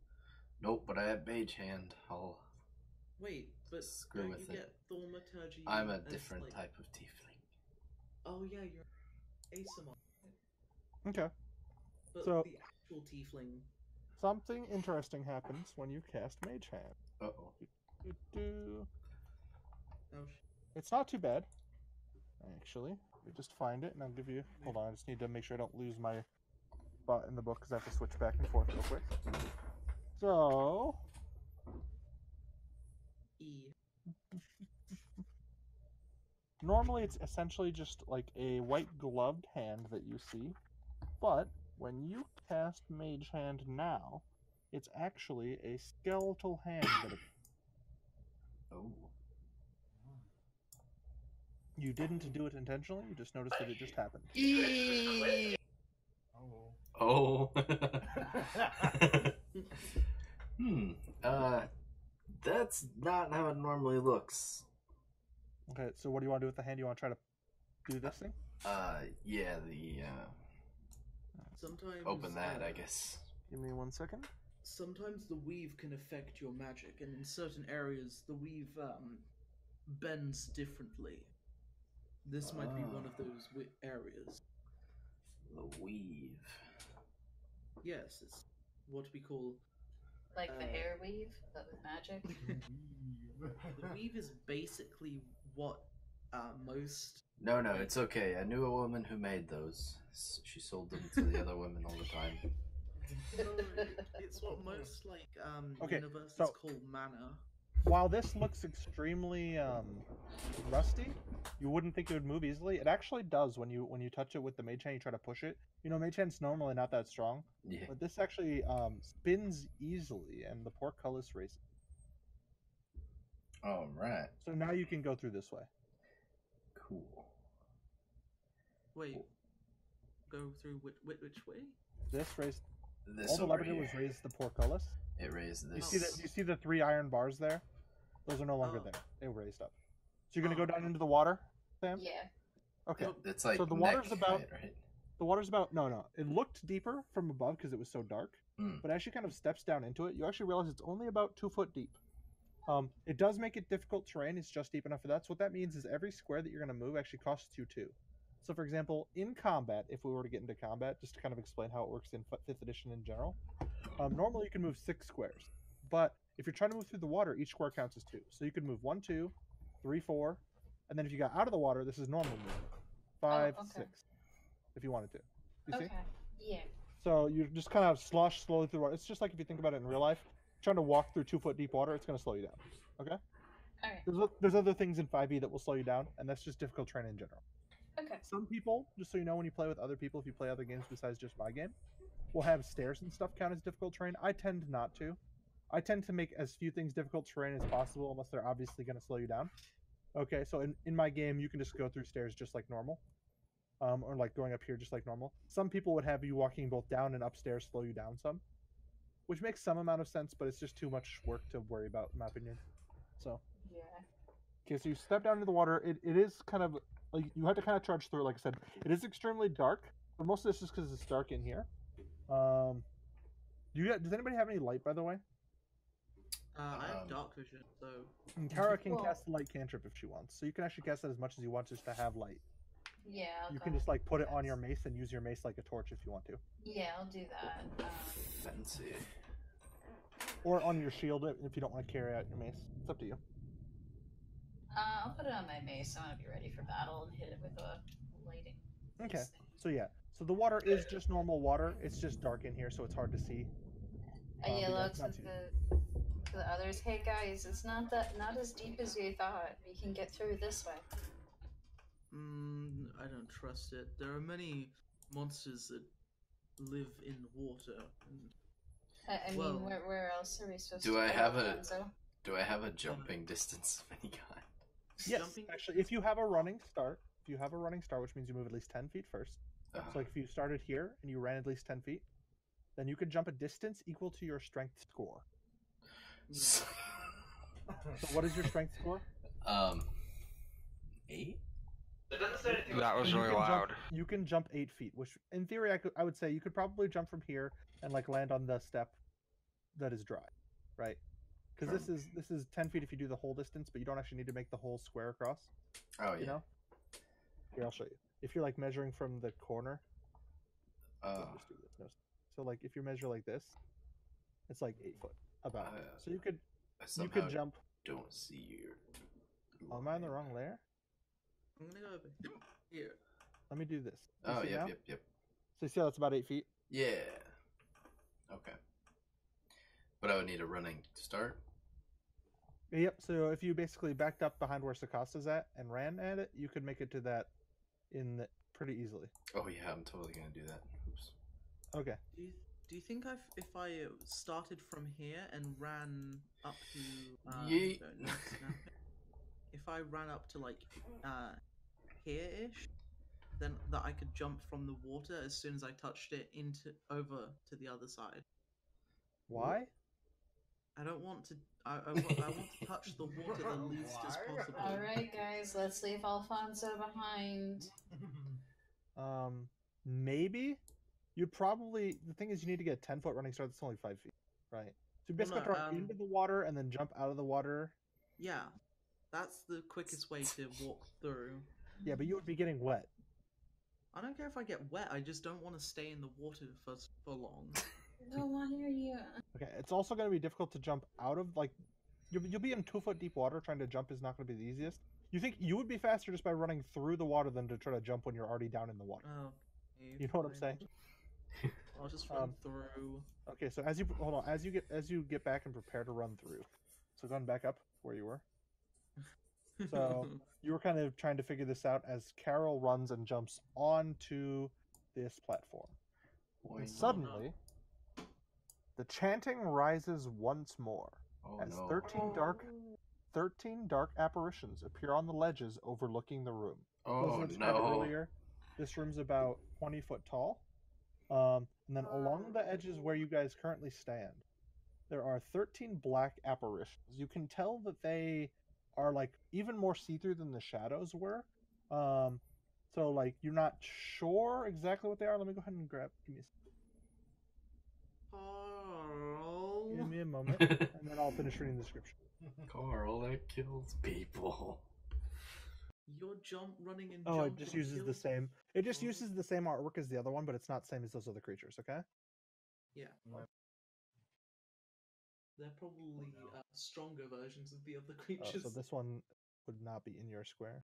Nope, but I have mage hand. I'll Wait, but screw don't with you it. get thaumaturgy? I'm a as, different like... type of tiefling. Oh yeah, you're ASMR. Okay. But So- the actual tiefling. Something interesting happens when you cast Mage Hand. Uh-oh. Do-do. Oh, It's not too bad, actually. You just find it, and I'll give you. Hold on, I just need to make sure I don't lose my spot in the book because I have to switch back and forth real quick. So, E. normally it's essentially just like a white gloved hand that you see, but when you cast Mage Hand now, it's actually a skeletal hand that Oh. you didn't do it intentionally, you just noticed that it just happened. Oh. That's not how it normally looks. Okay, so what do you want to do with the hand? You want to try to do this thing? Yeah, Sometimes. open that, I guess. Give me 1 second. Sometimes the weave can affect your magic, and in certain areas, the weave bends differently. This might be one of those areas. The weave. Yes, it's what we call. Like the air weave, but with magic. The weave is basically what most. No, it's okay. I knew a woman who made those. She sold them to the other women all the time. No, it's what most Okay, universes so- call mana. While this looks extremely rusty, you wouldn't think it would move easily. It actually does when you touch it with the Mage Hand. You try to push it. You know, Mage Hand's normally not that strong, Yeah. but this actually spins easily, and the portcullis races. All right. So now you can go through this way. Cool. Wait, go through which way? This raised. This All the over lever did here. was raise the portcullis. It raised You this. see that? You see the 3 iron bars there? Those are no longer Oh. there. They were raised up. So you're gonna go down into the water, Sam? Yeah. Okay. It's like So the neck water's about- height, right? The water's about no. It looked deeper from above because it was so dark. Mm. But as she kind of steps down into it, you actually realize it's only about 2 foot deep. It does make it difficult terrain. It's just deep enough for that. So what that means is every square that you're going to move actually costs you 2. So for example, in combat, if we were to get into combat, just to kind of explain how it works in 5th edition in general, normally you can move 6 squares. But if you're trying to move through the water, each square counts as 2. So you could move 1, 2, 3, 4, and then if you got out of the water, this is normal movement. 5, okay. 6, if you wanted to. You see? Okay. Yeah. So you just kind of slosh slowly through water. It's just like if you think about it in real life, trying to walk through 2 foot deep water, it's going to slow you down. Okay? Alright. There's other things in 5e that will slow you down, and that's just difficult terrain in general. Okay. Some people, just so you know, when you play with other people, if you play other games besides just my game, will have stairs and stuff count as difficult terrain. I tend not to. I tend to make as few things difficult terrain as possible, unless they're obviously going to slow you down. Okay, so in my game, you can just go through stairs just like normal. Or like going up here just like normal. Some people would have you walking both down and upstairs slow you down some, which makes some amount of sense, but it's just too much work to worry about, in my opinion. So, Yeah. okay, so you step down into the water. It is kind of like you have to kind of trudge through. Like I said, it is extremely dark, but most of this is because it's dark in here. Does anybody have any light, by the way? I have dark vision, so. And Kara can Well- cast the light cantrip if she wants, so you can actually cast that as much as you want just to have light. Yeah. I'll You go can just like put it ahead on and your do mace and use your mace like a torch if you want to, that. Yeah, I'll do that. Fancy. or on your shield if you don't want to carry out your mace. It's up to you. I'll put it on my mace. I want to be ready for battle and hit it with a lighting. Okay. mace thing. So yeah, so the water is just normal water. It's just dark in here, so it's hard to see. I but yell yeah, out it's to not too- the others. Hey guys, it's not as deep as we thought. We can get through this way. I don't trust it. There are many monsters that live in water. And I Well, mean, where else are we supposed Do to I go, have a Alfonso? do I have a jumping distance of any kind? Yes, Jumping actually, if you have a running start, which means you move at least 10 feet first. So, like, if you started here and you ran at least 10 feet, then you could jump a distance equal to your strength score. So, So, what is your strength score? 8? That was So you really can loud. You can jump 8 feet, which in theory I would say you could probably jump from here and like land on the step that is dry, right? Because this is 10 feet if you do the whole distance, but you don't actually need to make the whole square across. Oh yeah. You know? Here, I'll show you. If you're like measuring from the corner, let's just do this. No. So like if you measure like this, it's like 8 foot about. So you could jump. Don't see your. Oh, am I on the wrong layer? I'm gonna go over here. Let me do this. You Oh see now? yep. So you see how that's about 8 feet? Yeah. Okay. But I would need a running start. Yep. So if you basically backed up behind where Sakosta's at and ran at it, you could make it to that pretty easily. Oh yeah, I'm totally gonna do that. Oops. Okay. Do you think if I started from here and ran up to Yeet. if I ran up to like here-ish, then that I could jump from the water as soon as I touched it over to the other side? Why? I don't want to. I want to touch the water the least as possible. All right, guys, let's leave Alfonso behind. Maybe you'd probably. The thing is, you need to get a 10-foot running start. That's only 5 feet, right? So you basically no, run into the water and then jump out of the water. Yeah, that's the quickest way to walk through. Yeah, but you would be getting wet. I don't care if I get wet. I just don't want to stay in the water for long. No wonder you. Okay, it's also going to be difficult to jump out of, like, you'll be in 2-foot deep water. Trying to jump is not going to be the easiest. You think you would be faster just by running through the water than to try to jump when you're already down in the water. Oh, You know what I'm saying? I'll just run through. Okay, so as you get back and prepare to run through. So going back up where you were. So you were kind of trying to figure this out as Carol runs and jumps onto this platform. And suddenly, the chanting rises once more as 13 dark apparitions appear on the ledges overlooking the room. Oh As I described earlier, this room's about 20 foot tall. And then along the edges where you guys currently stand, there are 13 black apparitions. You can tell that they are like even more see-through than the shadows were. So like you're not sure exactly what they are. Let me go ahead and give me Carl. give me a moment, and then I'll finish reading the description. Carl, that kills people. Your running and Oh, jumping. it just uses the same. It just uses the same artwork as the other one, but it's not the same as those other creatures. Okay. Yeah. They're probably stronger versions of the other creatures. So this one would not be in your square.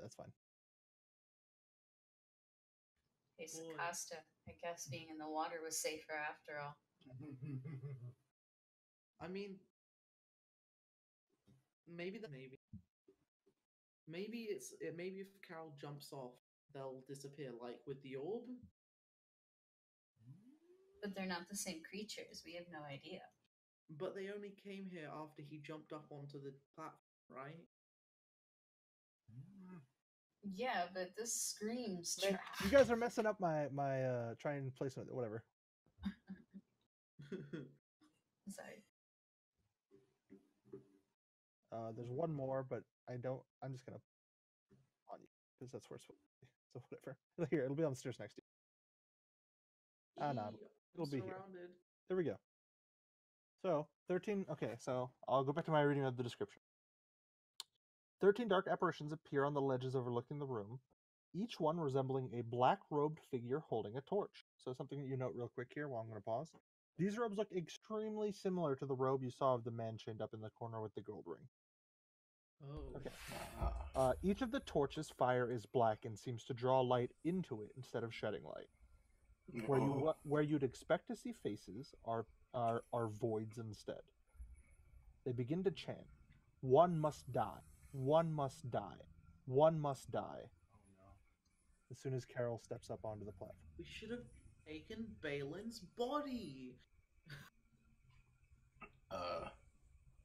That's fine. Hey, Sakasta, I guess being in the water was safer after all. I mean, maybe if Carol jumps off, they'll disappear, like with the orb. But they're not the same creatures. We have no idea. But they only came here after he jumped up onto the platform, right? Yeah, but this screams Man, trash. you guys are messing up my trying placement. Whatever. Sorry. There's one more, but I'm just gonna on you because that's where it's supposed to be. So whatever. Here, it'll be on the stairs next to you. No, it'll be here. There we go. So 13. Okay, so I'll go back to my reading of the description. 13 dark apparitions appear on the ledges overlooking the room, each one resembling a black-robed figure holding a torch. So something that you note real quick here while I'm going to pause. These robes look extremely similar to the robe you saw of the man chained up in the corner with the gold ring. Oh. Okay. Each of the torches' fire is black and seems to draw light into it instead of shedding light. Where you'd expect to see faces are voids instead. They begin to chant, "One must die. One must die. One must die." Oh no. As soon as Carol steps up onto the platform. We should have taken Balin's body.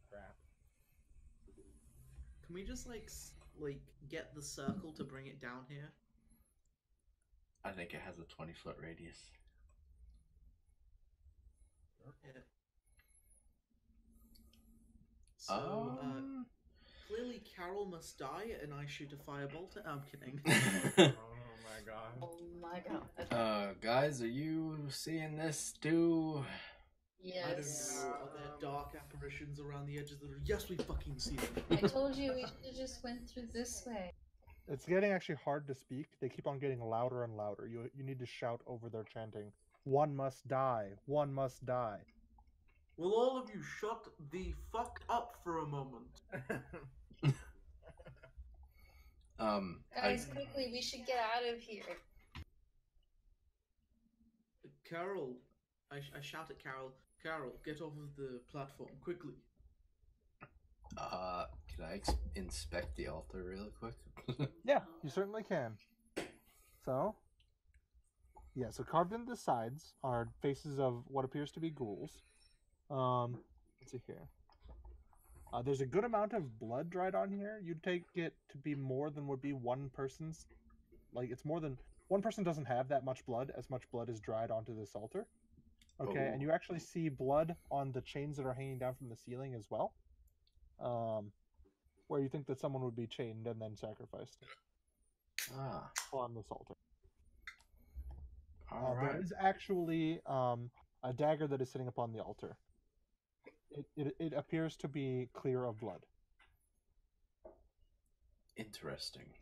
Crap. Can we just like get the circle to bring it down here? I think it has a 20-foot radius. Yeah. So, clearly Carol must die and I shoot a firebolt at... I'm kidding. Oh my god. Oh my god. Guys, are you seeing this too? Yes. I don't know. Are there dark apparitions around the edges of the room? Yes, we fucking see them. I told you we should have just went through this way. It's getting actually hard to speak. They keep on getting louder and louder. You need to shout over their chanting. One must die. One must die. Will all of you shut the fuck up for a moment? Guys, quickly, we should get out of here. Carol, I shout at Carol. Carol, get off of the platform quickly. Can I inspect the altar really quick? Yeah, you certainly can. So, yeah, so carved into the sides are faces of what appears to be ghouls. Let's see here. There's a good amount of blood dried on here. You'd take it to be more than would be one person's. Like, it's more than... One person doesn't have that much blood, as much blood is dried onto this altar. Okay, and you actually see blood on the chains that are hanging down from the ceiling as well. Where you think that someone would be chained and then sacrificed on this altar. There is actually a dagger that is sitting upon the altar. It appears to be clear of blood. Interesting.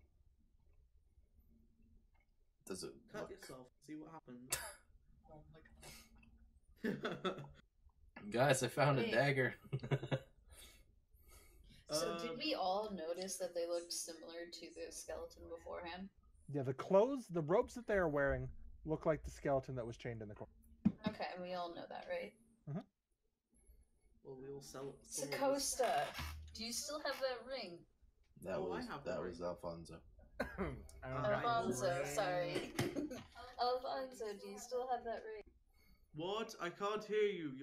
Does it Cut look... yourself. See what happens. Oh my god. Guys, I found a Wait. dagger. So did we all notice that they looked similar to the skeleton beforehand? Yeah, the clothes, the robes that they are wearing look like the skeleton that was chained in the corner. Okay, we all know that, right? Well, we all sell it. Sakosta, do you still have that ring? That Oh, I was have the ring. Alfonso. Alfonso, sorry. Alfonso, do you still have that ring? What? I can't hear you.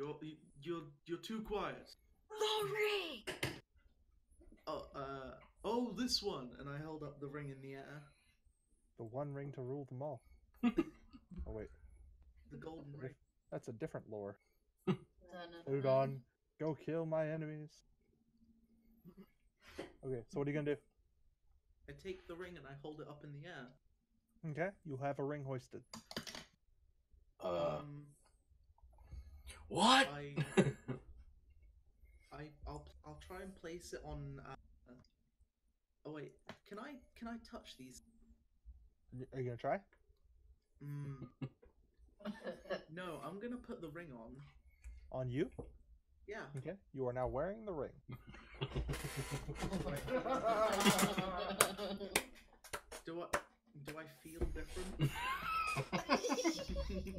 You're too quiet. The ring! Oh, this one. And I held up the ring in the air. The one ring to rule them all. Oh, wait. The golden ring. That's a different lore. Dun, Hold on. Go kill my enemies. Okay, so what are you going to do? I take the ring and I hold it up in the air. Okay, you have a ring hoisted. What? I'll try and place it on. Oh wait, can I touch these? Are you gonna try? No, I'm gonna put the ring on. On you? Yeah. Okay, you are now wearing the ring. Do I feel different? I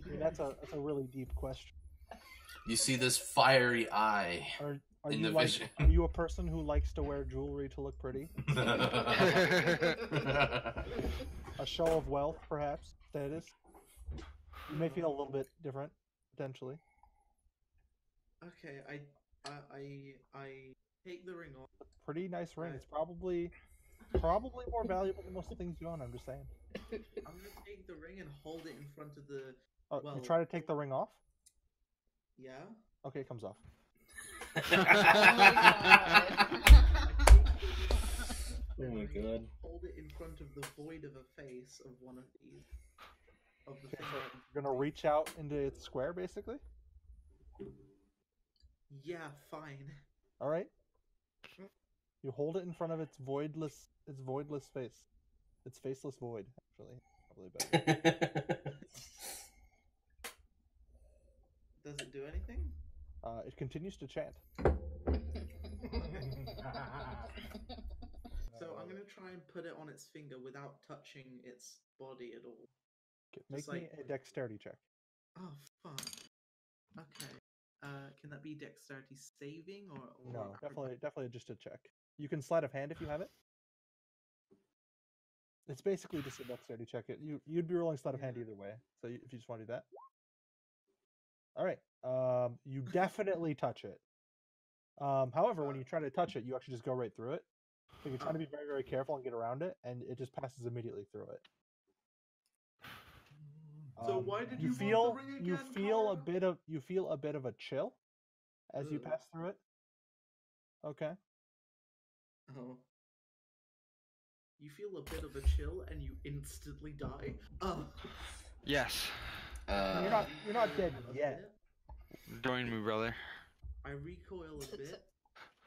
mean, that's a really deep question. You see this fiery eye Are in you the like, vision. are you a person who likes to wear jewelry to look pretty? A show of wealth, perhaps, status? You may feel a little bit different, potentially. Okay, I take the ring off. Pretty nice ring. Right. It's probably more valuable than most of the things you own, I'm just saying. I'm gonna take the ring and hold it in front of the. Oh, Well- you try to take the ring off? Yeah. Okay, it comes off. Oh my god. Hold it in front of the void of a face of one of these. Of the Okay, thing. so you're gonna reach out into its square, basically? Yeah, fine. Alright. You hold it in front of its voidless face. Its faceless void, actually. Probably better. Does it do anything? It continues to chant. So I'm gonna try and put it on its finger without touching its body at all. Okay, make Just me like- a dexterity check. Oh fuck. Okay. Can that be dexterity saving or No, definitely just a check. You can sleight of hand if you have it. It's basically just a dexterity check. You'd be rolling sleight of hand Yeah. either way. So if you just want to do that. All right. You definitely touch it. However, when you try to touch it, you actually just go right through it. So you're trying to be very, very careful and get around it, and it just passes immediately through it. So why did you you feel want the ring you again, feel a Cara? bit of a chill as you Ugh. pass through it. Okay. Oh. You feel a bit of a chill and you instantly die. Oh. Yes. You're not dead yet. Join me, brother. I recoil a bit.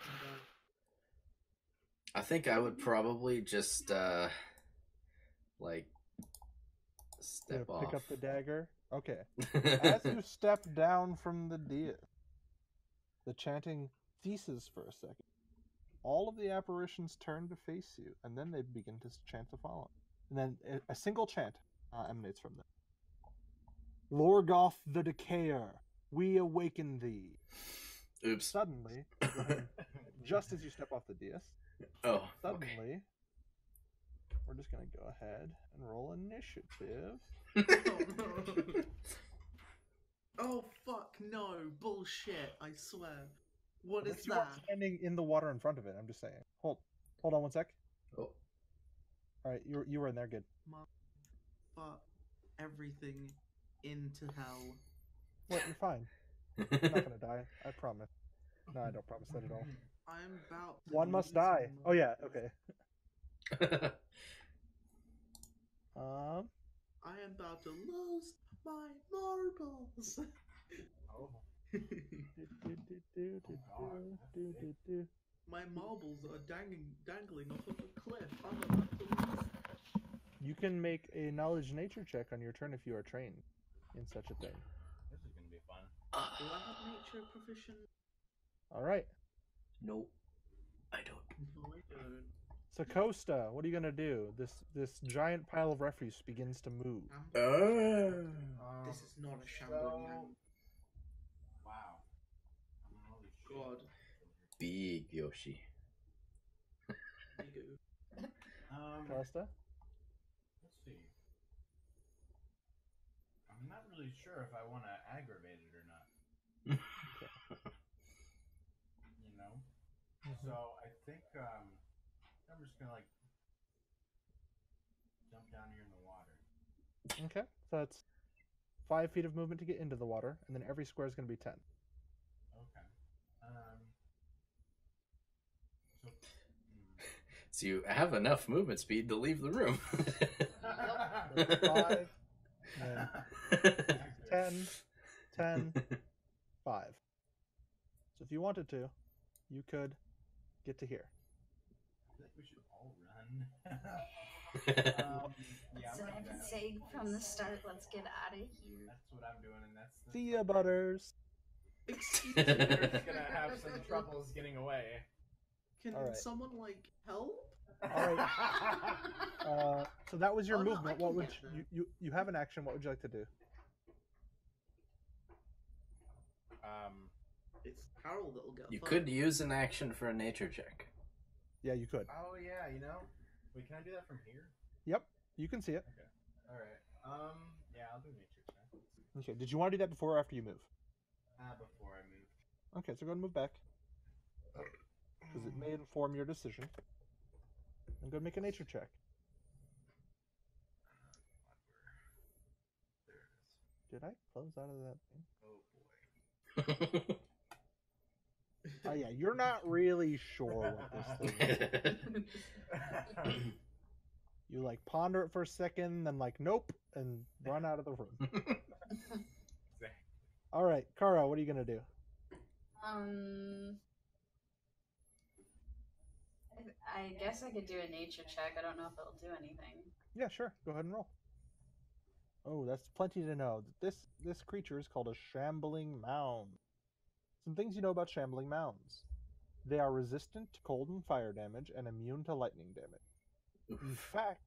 And, I think I would probably just like step Pick off. up the dagger. Okay. As you step down from the dais, the chanting ceases for a second. All of the apparitions turn to face you, and then they begin to chant to follow. And then a single chant emanates from them. Lorgoth the Decayer, we awaken thee. Oops. Suddenly, just as you step off the dais, Oh, suddenly, okay. we're just going to go ahead and roll initiative. oh fuck no! Bullshit! I swear. What is Unless you are that? standing in the water in front of it, I'm just saying. Hold on one sec. Oh. All right, you were in there, good. Fuck everything into hell. What? You're fine. You're not gonna die. I promise. No, I don't promise that at all. I'm about to One must lose die. my Oh yeah, marbles. okay. I am about to lose my marbles. Oh. My marbles are dangling off of a cliff. I'm about to lose. You can make a knowledge nature check on your turn if you are trained in such a thing. This is gonna be fun. Do I have nature proficient? All right. Nope. I don't. No, I don't. So Costa, what are you gonna do? This giant pile of refuse begins to move. This is not a shambling man. Wow. Holy shit. God. Big Yoshi. Bigoo. Costa. Let's see. I'm not really sure if I want to aggravate it or not. You know? So I think I'm just gonna like jump down here in the water. Okay. So that's 5 feet of movement to get into the water, and then every square is gonna be 10. Okay. So you have enough movement speed to leave the room. 5, 10, 10, 5. So if you wanted to, you could get to here. I feel like we should all run. Yeah, So I'm I've gonna been do that. saying from the start, let's get out of here. That's what I'm doing, and that's See ya, Butters. Excuse We're me. just gonna have some troubles getting away. Can All right. someone like help? All right. So that was your Oh, no, movement. I What can would get you have an action? What would you like to do? It's Harold that'll get. You fucked. could use an action for a nature check. Yeah, you could. Oh yeah, you know. Wait, can I do that from here? Yep, you can see it. Okay. All right. Yeah, I'll do nature check. Okay. Did you want to do that before or after you move? Before I move. Okay, so go ahead and move back because it may inform your decision. And go and make a nature check. There it is. Did I close out of that thing? Oh boy. Oh yeah, you're not really sure what this thing is. You like ponder it for a second, then like nope, and run out of the room. All right, Kara, what are you gonna do? I guess I could do a nature check. I don't know if it'll do anything. Yeah, sure. Go ahead and roll. Oh, that's plenty to know. This creature is called a shambling mound. Some things you know about shambling mounds. They are resistant to cold and fire damage and immune to lightning damage. In fact,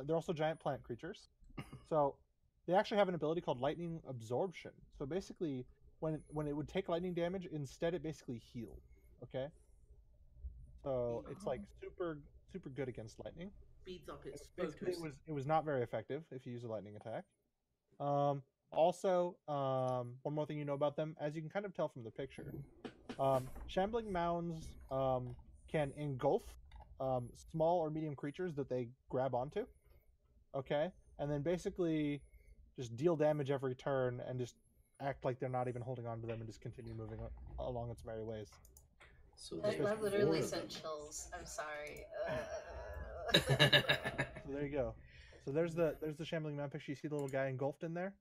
they're also giant plant creatures. So they actually have an ability called lightning absorption. So basically, when it would take lightning damage, instead it basically healed. Okay? So it's like super good against lightning. Speeds up its Basically, focus. it was not very effective if you use a lightning attack. Also, one more thing you know about them, as you can kind of tell from the picture, Shambling mounds can engulf small or medium creatures that they grab onto. Okay, and then basically just deal damage every turn and just act like they're not even holding on to them and just continue moving along its merry ways. So That literally four sent of them. chills. I'm sorry. So there you go. So there's the shambling mound picture. You see the little guy engulfed in there?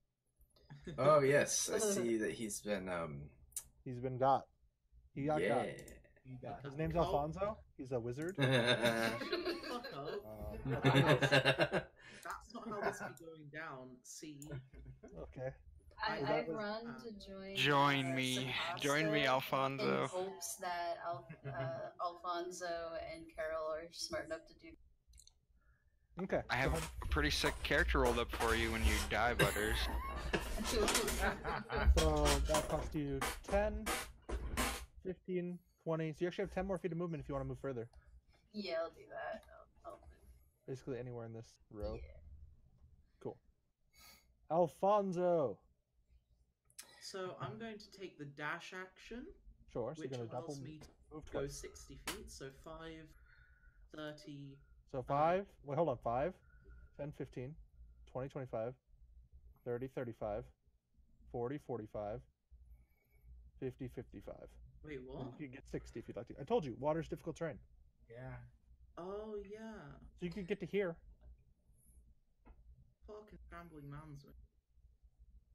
Oh yes, I see that he's been He's been got. He got yeah. got. His name's Alfonso. He's a wizard. Fuck up. That's not how this be going down. See, Okay. I've run to join. Join me. Join me, Alfonso. In hopes that Alfonso and Carol are smart enough to do. Okay. I have a pretty sick character rolled up for you when you die, Butters. So that costs you 10, 15, 20. So you actually have 10 more feet of movement if you want to move further. Yeah, I'll do that. I'll Basically anywhere in this row. Yeah. Cool. Alfonso. so I'm going to take the dash action, Sure. So which you're gonna double allows me move to go twice. 60 feet. So 5, 30. So 5. Wait, hold on. 5, 10, 15, 20, 25, 30, 35, 40, 45, 50, 55. Wait, what? You could get 60 if you'd like to. I told you, water's difficult terrain. Yeah. Oh yeah. So you could get to here. Fucking shambling mounds. I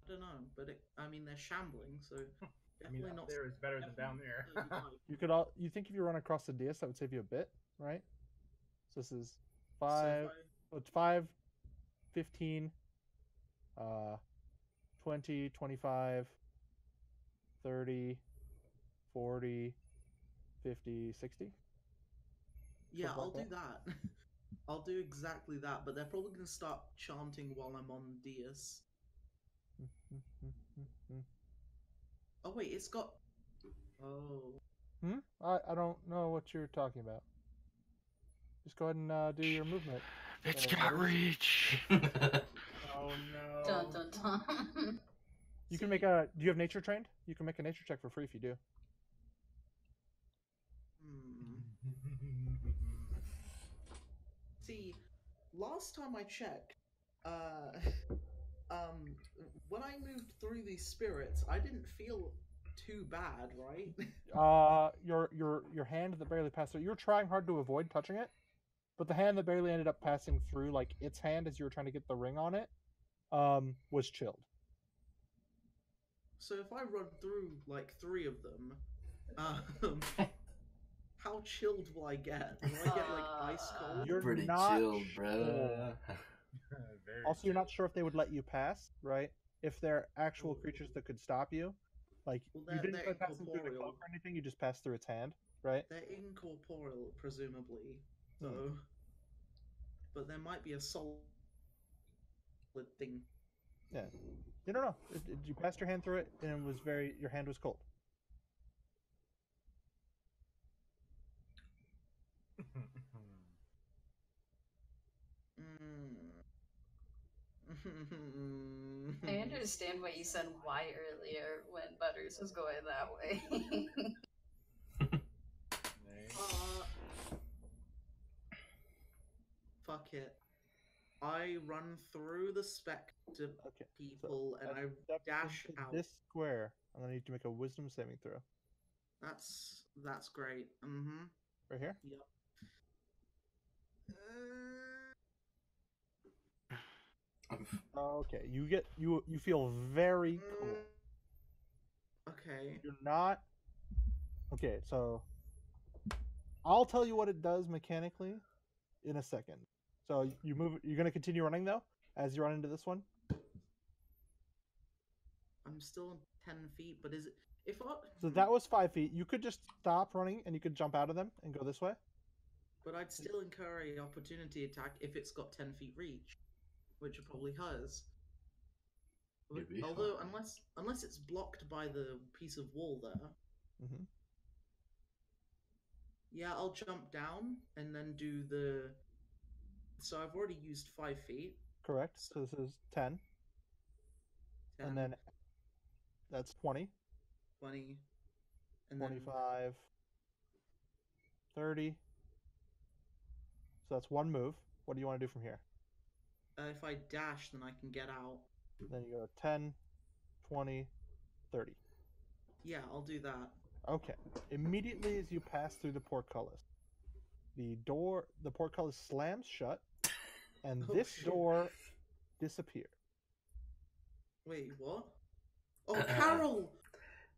don't know, but I mean they're shambling, so I mean, definitely up not. there is better than down there. You think if you run across the dais, that would save you a bit, right? So this is So 5. So it's 5, 15, 20, 25, 30, 40, 50, 60. Yeah, Something I'll like do that. I'll do exactly that, but they're probably going to start chanting while I'm on Dias. Oh wait, it's got. Oh. I don't know what you're talking about. Just go ahead and do your movement. It's got reach. Oh no. Dun dun dun. You can make a. Do you have nature trained? You can make a nature check for free if you do. See, last time I checked, when I moved through these spirits, I didn't feel too bad, right? Your hand that barely passed through. You were trying hard to avoid touching it, but the hand that barely ended up passing through, like its hand as you were trying to get the ring on it, was chilled. So if I run through like 3 of them, how chilled will I get? Will I get like ice cold? You're Pretty not chilled, sure. bro. Also, you're not sure if they would let you pass, right? If they're actual creatures that could stop you, like Well, you didn't they're try passing through the incorporeal. cloak or anything. You just passed through its hand, right? They're incorporeal, presumably. So, but there might be a solid thing. Yeah. You don't know. You passed your hand through it, and it was your hand was cold. I understand why you said why earlier when Butters was going that way. Fuck it. I run through the spectre people and I dash out. This square. I'm gonna need to make a wisdom saving throw. That's great. Right here. Yep. Okay, you feel very cool. Okay. You're not. Okay, so I'll tell you what it does mechanically in a second. So you move. You're gonna continue running though as you run into this one. I'm still 10 feet, but is it if I? So that was 5 feet. You could just stop running and you could jump out of them and go this way. But I'd still incur an opportunity attack if it's got 10 feet reach, which it probably has. Although, unless it's blocked by the piece of wall there. Mm-hmm. Yeah, I'll jump down and then do the. So I've already used 5 feet. Correct. So this is 10. 10, And then that's 20. 20, And then 25, 30. So that's one move. What do you want to do from here? if I dash, then I can get out. Then you go 10, 20, 30. Yeah, I'll do that. Okay. Immediately as you pass through the portcullis, the portcullis slams shut, and Oh, this shit. door disappears. Wait, what? Oh, Carol!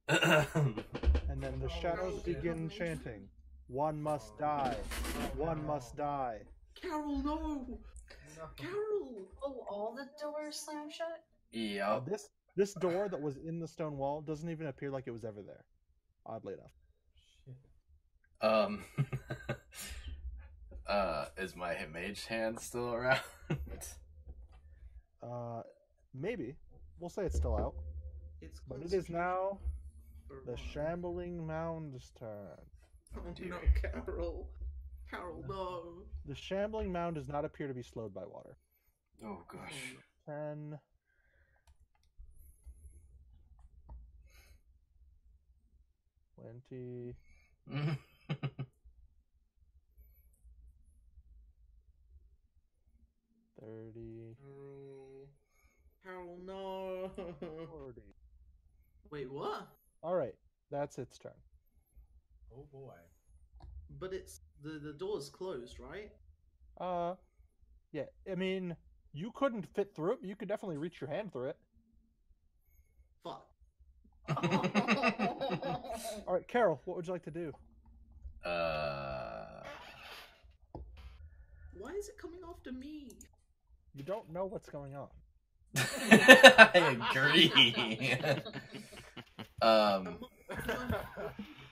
And then the shadows begin chanting, "One must die. One must die." Carol, no! No. Carol! Oh, all the doors slam shut? Yeah. This door that was in the stone wall doesn't even appear like it was ever there. Oddly enough. Is my mage hand still around? Maybe. We'll say it's still out. It's But it close is now for the one. shambling mound's turn. Oh Dear. no, Carol. Carol, no. The shambling mound does not appear to be slowed by water. Oh gosh. 10. 20. 30. Carol, no. 40. Wait, what? Alright, that's its turn. Oh boy. But it's the door's closed, right? Yeah, I mean, you couldn't fit through it, but you could definitely reach your hand through it. Fuck. Alright, Carol, what would you like to do? Why is it coming after me? You don't know what's going on. I agree.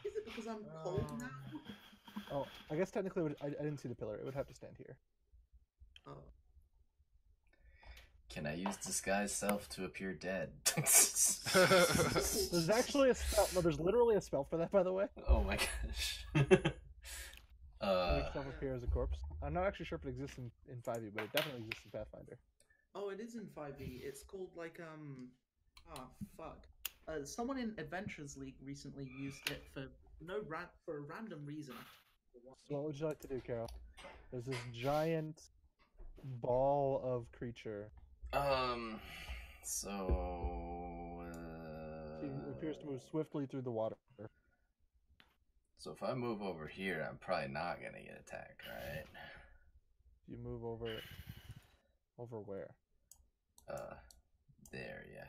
Is it because I'm cold now? Oh, I guess technically I didn't see the pillar. It would have to stand here. Oh. Can I use disguise self to appear dead? There's actually a spell. No, there's literally a spell for that, by the way. Oh my gosh. Make yourself appear as a corpse. I'm not actually sure if it exists in 5e, but it definitely exists in Pathfinder. Oh, it is in 5e. It's called like fuck. Someone in Adventures League recently used it for for a random reason. So what would you like to do, Carol? There's this giant ball of creature. So It appears to move swiftly through the water. so if I move over here, I'm probably not gonna get attacked, right? You move over where? There, yeah.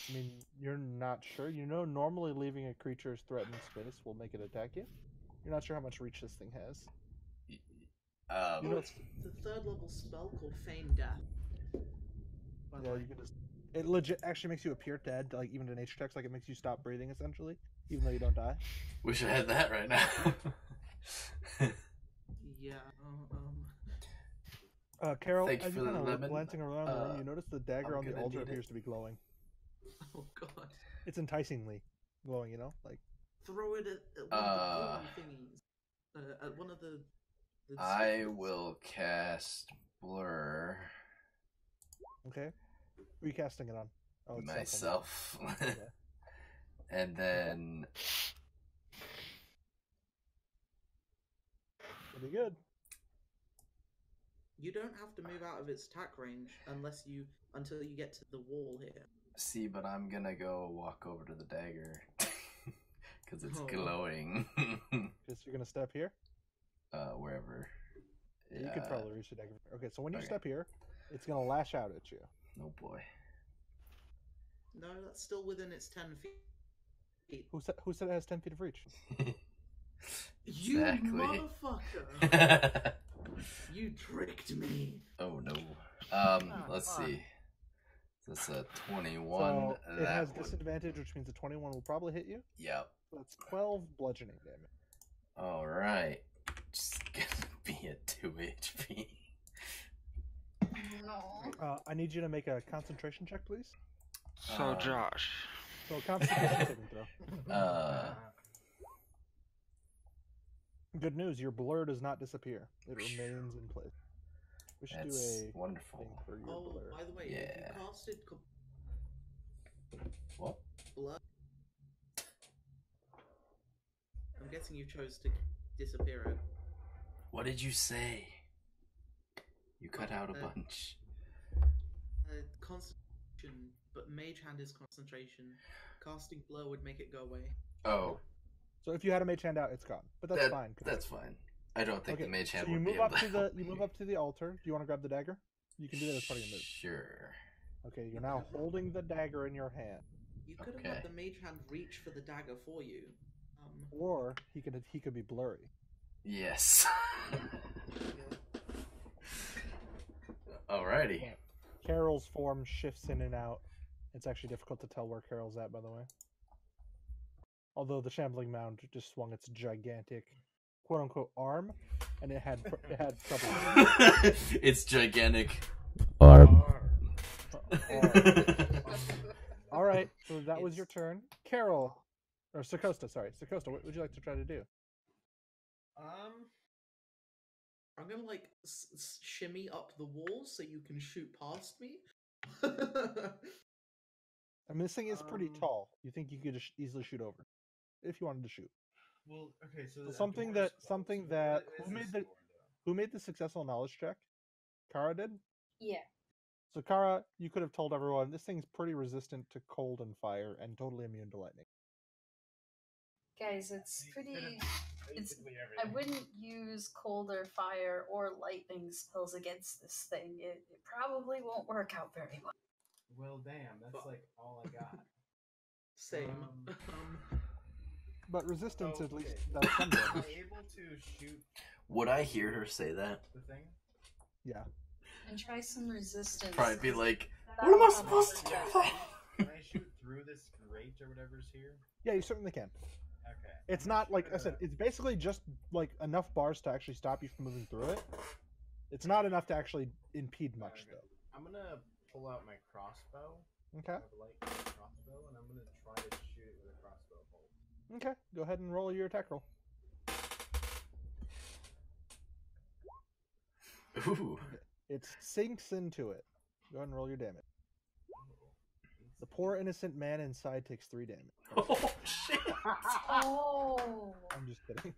I mean, you're not sure. You know, normally leaving a creature's threatened space will make it attack you. You're not sure how much reach this thing has. You know, It's the 3rd level spell called Feign Death. By the yeah, way. you can just. It legit actually makes you appear dead, like even to nature checks. Like it makes you stop breathing, essentially, even though you don't die. Wish I had that right now. Yeah. Carol, Thank you as for you're the kind of lemon. glancing around the room, you notice the dagger I'm on the gonna altar need it. appears to be glowing. Oh god. It's enticingly glowing, you know, like. Throw it at one of the glowing thingies. At one of the I spheres. will cast Blur Okay. Who are you casting it on? Oh, it's myself. Okay. And then Pretty good. You don't have to move out of its attack range until you get to the wall here. see, but I'm gonna go walk over to the dagger because it's Oh. glowing. Guess you're gonna step here. Wherever. You could probably reach the dagger. Okay, so when you Okay. step here, it's gonna lash out at you. Oh boy. No, that's still within its 10 feet. Who said it has 10 feet of reach? You Exactly. motherfucker! You tricked me. Oh no. Let's see. That's a 21. So it that has would... disadvantage, which means a 21 will probably hit you. Yep. That's 12 bludgeoning damage. Alright. Just gonna be at 2 HP. No. I need you to make a concentration check, please. So, Josh. So concentration saving throw. Good news, your blur does not disappear. It remains in place. We should That's do a wonderful. thing for your Oh, blur. by the way, Yeah. if you casted What? blood, I'm guessing you chose to disappear it. What did you say? You cut out a bunch. Concentration, but Mage Hand is concentration. Casting Blur would make it go away. Oh. So if you had a mage hand out, it's gone. But that's fine. That's fine. I don't think the mage hand so you would move be able up to to help you move me. up to the altar. Do you want to grab the dagger? You can do that as part of your move. Sure. Okay, you're now holding the dagger in your hand. You could have had the Mage Hand reach for the dagger for you. Or he could be blurry. Yes. Alrighty. Yeah. Carol's form shifts in and out. It's actually difficult to tell where Carol's at, by the way. Although the shambling mound just swung its gigantic, quote-unquote, arm, and it had trouble. It's gigantic. Arm. All right, so that was your turn. Carol, or Sakosta, sorry. Sakosta, what would you like to try to do? I'm gonna like shimmy up the wall so you can shoot past me. I mean, this thing is pretty tall. You think you could just easily shoot over, if you wanted to shoot. Well, okay, so who made the successful knowledge check? Kara did. Yeah. So Kara, you could have told everyone this thing's pretty resistant to cold and fire and totally immune to lightning. Guys, it's pretty. I wouldn't use cold or fire or lightning spells against this thing. It probably won't work out very well. Well, damn, that's like all I got. Same. But resistance, at least, that's some damage. Am I able to shoot? Would I hear her say that? The thing? Yeah. And try some resistance. Probably be like, what am I supposed to do? Can I shoot through this grate or whatever's here? Yeah, you certainly can. Okay. It's not, like I said, it's basically just, like, enough bars to actually stop you from moving through it. It's not enough to actually impede much, though. I'm gonna pull out my crossbow. Okay. I have a light crossbow, and I'm gonna try to shoot it with a crossbow bolt. Okay, go ahead and roll your attack roll. Ooh. It sinks into it. Go ahead and roll your damage. The poor innocent man inside takes 3 damage. Oh, shit. Oh. I'm just kidding.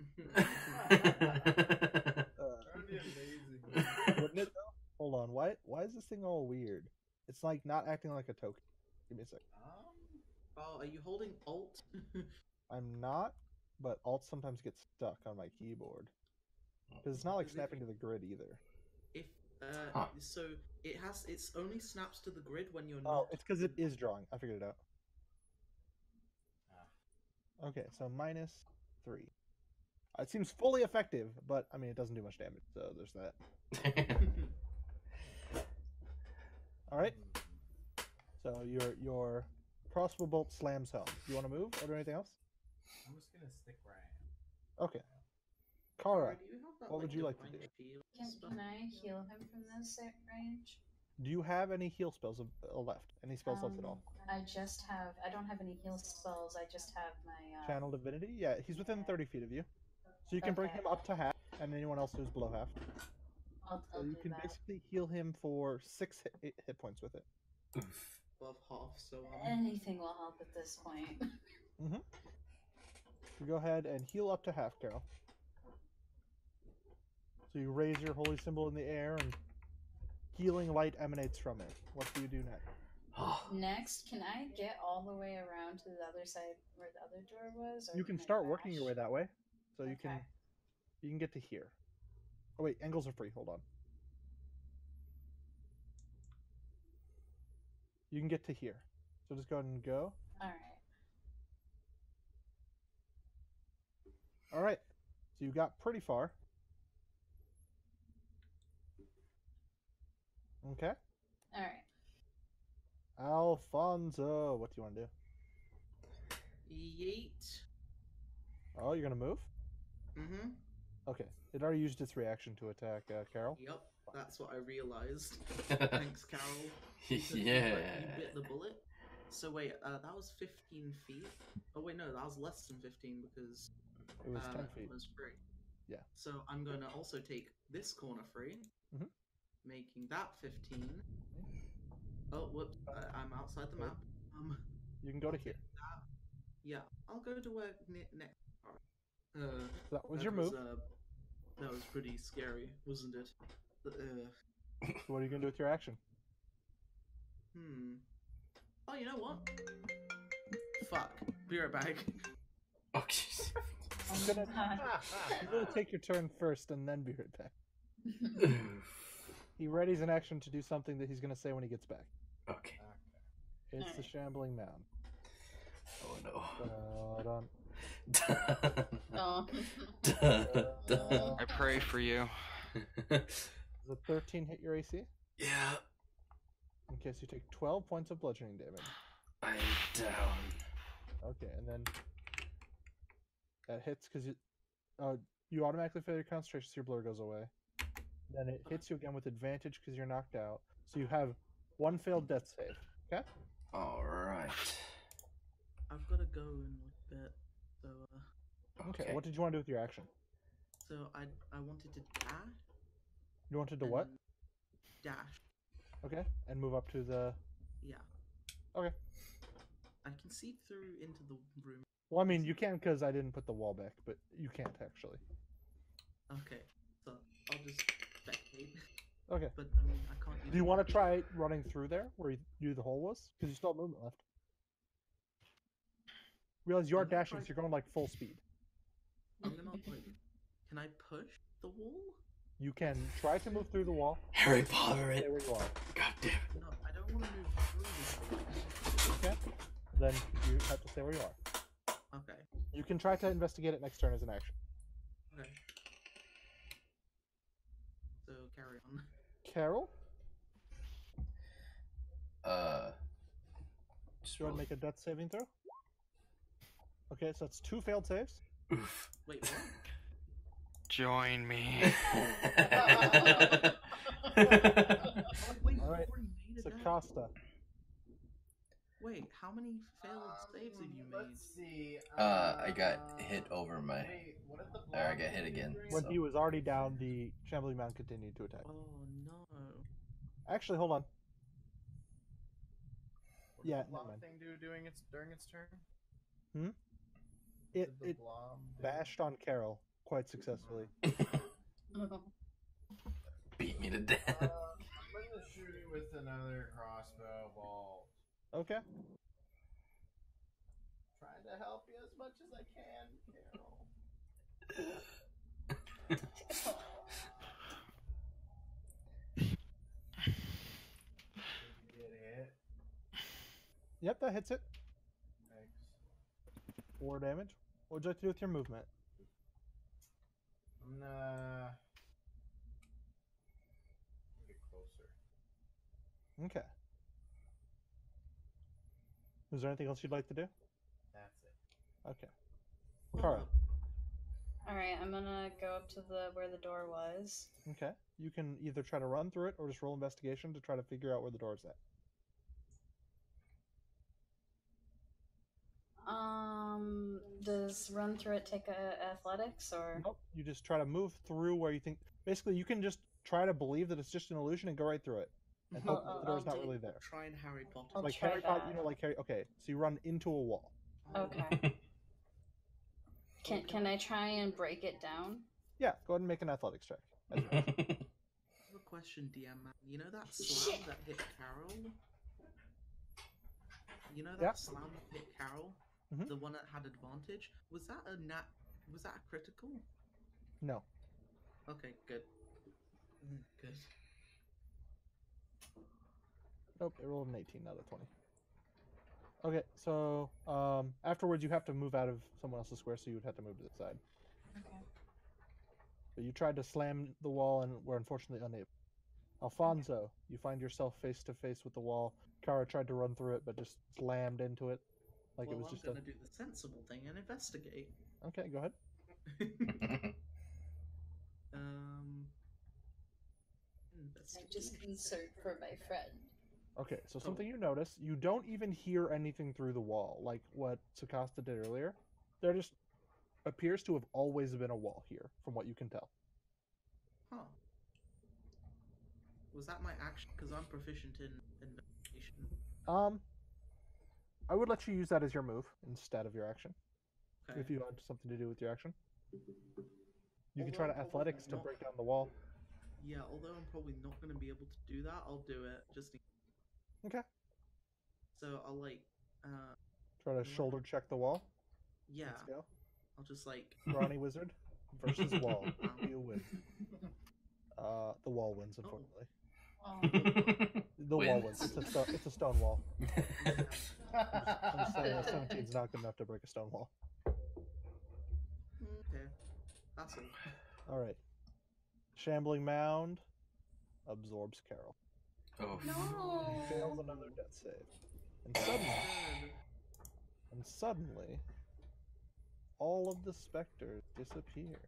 That would be amazing. Wouldn't it, though? Hold on. Why is this thing all weird? It's like not acting like a token. Give me a sec. Oh, are you holding Alt? I'm not, but Alt sometimes gets stuck on my keyboard. Because it's not like snapping to the grid either. If so it's only snaps to the grid when you're not. Oh, it's because it is drawing. I figured it out. Okay, so -3. It seems fully effective, but I mean it doesn't do much damage, so there's that. All right. So your crossbow bolt slams home. Do you want to move or do anything else? I'm just gonna stick where I am. Okay. Kara, Do you have that, what would you like to divine do? shield Can stuff? I heal him from this range? Do you have any heal spells left? Any spells left at all? I don't have any heal spells. I just have my Channel Divinity? Yeah, he's within 30 feet of you. So you can bring him up to half, and anyone else who's below half. I'll So you do can that. basically heal him for 6 hit points with it. Above half, so Anything will help at this point. Mm-hmm. So go ahead and heal up to half, Carol. So you raise your holy symbol in the air, and healing light emanates from it. What do you do next? Next, can I get all the way around to the other side where the other door was? Or You can I start working your dash? way that way. So you Okay. can get to here. Oh wait, angles are free. Hold on. You can get to here. So just go ahead and go. Alright. All right. So you got pretty far. Okay. Alright. Alfonso, what do you want to do? yeet. Oh, you're gonna move? Mm-hmm. Okay. It already used its reaction to attack Carol. Yep, that's what I realized. Thanks, Carol. Because Yeah. You bit the bullet. So wait, that was 15 feet. Oh wait, no, that was less than 15 because It was 10 feet. it was free. Yeah. So I'm going to also take this corner free, Mhm. making that 15. Oh, whoops! I'm outside the map. You can go to here. Yeah, I'll go to where next. That was your move. That was pretty scary, wasn't it? What are you gonna do with your action? Oh, you know what? Fuck. Be right back. Oh, jeez. I'm gonna take your turn first and then be right back. He readies an action to do something that he's gonna say when he gets back. Okay. It's the shambling mound. Oh no. Oh. I pray for you. Does a 13 hit your AC? Yeah. In case you take 12 points of bludgeoning damage. I'm down. Okay, and then that hits because you automatically fail your concentration, so your blur goes away. Then it hits you again with advantage because you're knocked out. So you have one failed death save. Okay? Alright. I've got to go in a bit, so Okay, what did you want to do with your action? so I wanted to dash. You wanted to what? Dash. Okay, and move up to the... Yeah. Okay. I can see through into the room. Well, I mean, you can because I didn't put the wall back, but you can't actually. Okay, so I'll just spectate. Okay. But I mean, I can't. Do you want to try running through there where the hole was? Because you still have movement left. Realize you are dashing, so you're going like full speed. I'm gonna like. Can I push the wall? You can try to move through the wall. Harry Potter it. Stay where you are. God damn it. No, I don't want to move through this wall. Okay. Then you have to stay where you are. Okay. You can try to investigate it next turn as an action. Okay. So carry on. Carol, Just do you want to make a death saving throw? Okay, so that's 2 failed saves. Oof. Wait, what? Join me. Wait, All right, you already made it. Sakasta. Wait, how many failed saves have you made? Let's see. I got hit over my... Wait, what did the Or I blob got hit do again. during- When So- he was already down, the shambling mound continued to attack. Oh no. Actually, hold on. What did Yeah, the blob never mind. thing do during its turn? It Did the it blob do- bashed on Carol quite successfully. Beat me to death. I'm gonna shoot it with another crossbow bolt. Okay. Trying to help you as much as I can, Carol. Did you get hit? Yep, that hits it. Thanks. 4 damage. What would you like to do with your movement? I'm gonna get closer. Okay. Is there anything else you'd like to do? That's it. Okay. Kara. Alright, I'm gonna go up to where the door was. Okay. You can either try to run through it or just roll investigation to try to figure out where the door is at. Does run through it take athletics or? Nope. You just try to move through where you think. Basically, you can just try to believe that it's just an illusion and go right through it, and hope that the door's not really there. Try and Harry Potter. I'll Like try Harry Potter, that. like Harry. Okay, so you run into a wall. Okay. Can I try and break it down? Yeah, go ahead and make an athletics check. I have a question, DM man. You know that slam that hit Carol? You know that Yeah. slam that hit Carol? Mhm. The one that had advantage? Was that was that a critical? No. Okay, good. Good. Nope, it rolled an 18 out of 20. Okay, so afterwards you have to move out of someone else's square, so you would have to move to the side. Okay. But you tried to slam the wall and were unfortunately unable. Alfonso, you find yourself face to face with the wall. Kara tried to run through it, but just slammed into it. Like Well, it was just I'm gonna do the sensible thing and investigate. Okay, go ahead. I'm just Investigate. concerned for my friend. Okay, so something you notice, you don't even hear anything through the wall, like what Sakasta did earlier. There just appears to have always been a wall here, from what you can tell. Huh. Was that my action? Because I'm proficient in investigation. I would let you use that as your move instead of your action, Okay. if you had something to do with your action. You can Although try to I'm probably athletics to not- break down the wall. Yeah, although I'm probably not going to be able to do that, I'll do it just in... Okay. So I'll like, Try to What? shoulder check the wall. yeah, Let's go. I'll just like, Brawny wizard versus wall. Who do you win? The wall wins, unfortunately. Oh. The wall Wins. wins. It's a stone wall. yeah. I'm saying 17 is not good enough to break a stone wall. Okay, that's all. All right. Shambling mound absorbs Carol. Oh. No. He fails another death save. And suddenly, all of the specters disappear.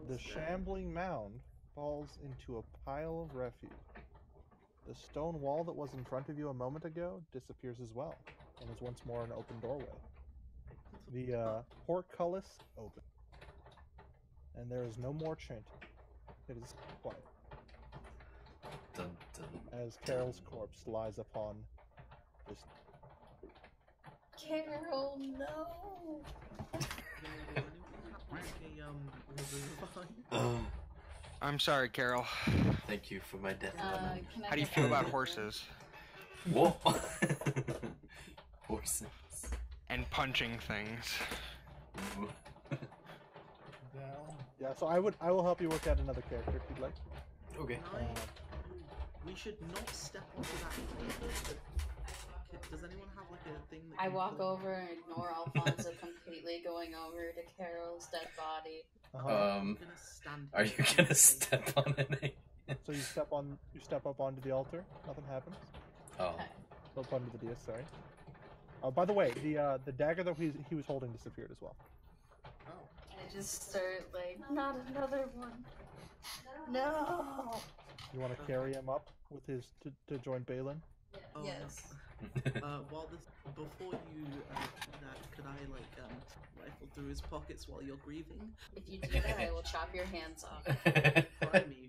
The shambling mound falls into a pile of refuse. The stone wall that was in front of you a moment ago disappears as well, and is once more an open doorway. The portcullis open, and there is no more chanting. It is quiet Dun, dun. as Carol's corpse lies upon this. Carol, no. I'm sorry, Carol. Thank you for my death lemon. Can I How do you get feel that about over? horses Whoa. Horses. and punching things? Ooh. Yeah, so I will help you work out another character if you'd like. Okay. We should not step onto that table. Does anyone have like a thing that I can walk pull- over and ignore Alfonso completely, going over to Carol's dead body. I'm gonna stand Are you here. gonna step on it? So you step up onto the altar. Nothing happens. Oh. Step onto the dais. Sorry. By the way, the dagger that he was holding disappeared as well. Oh. I just start like, not another one. No. You want to carry him up with his to join Balin? Oh, Yes. While this, before you do that, could I like rifle through his pockets while you're grieving? If you do that, I will chop your hands off. Try me.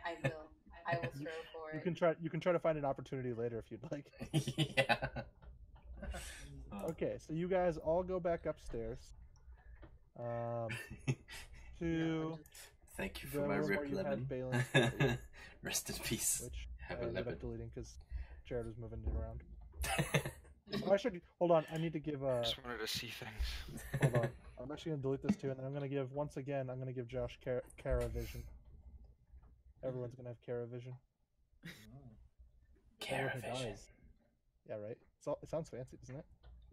I will. I will throw for it. You can try to find an opportunity later if you'd like. Yeah. Okay, so you guys all go back upstairs. To Thank you the for my room where rip you had lemon. Balin's body, Rest in peace. which Have I a ended lemon. up deleting because Jared was moving it around. Oh, I should hold on. I need to give Just wanted to see things. hold on. I'm actually gonna delete this too, and then I'm gonna give once again. I'm gonna give Josh Kara vision. Everyone's gonna have Kara vision. Kara Who vision. dies. Yeah, right. It sounds fancy, doesn't it?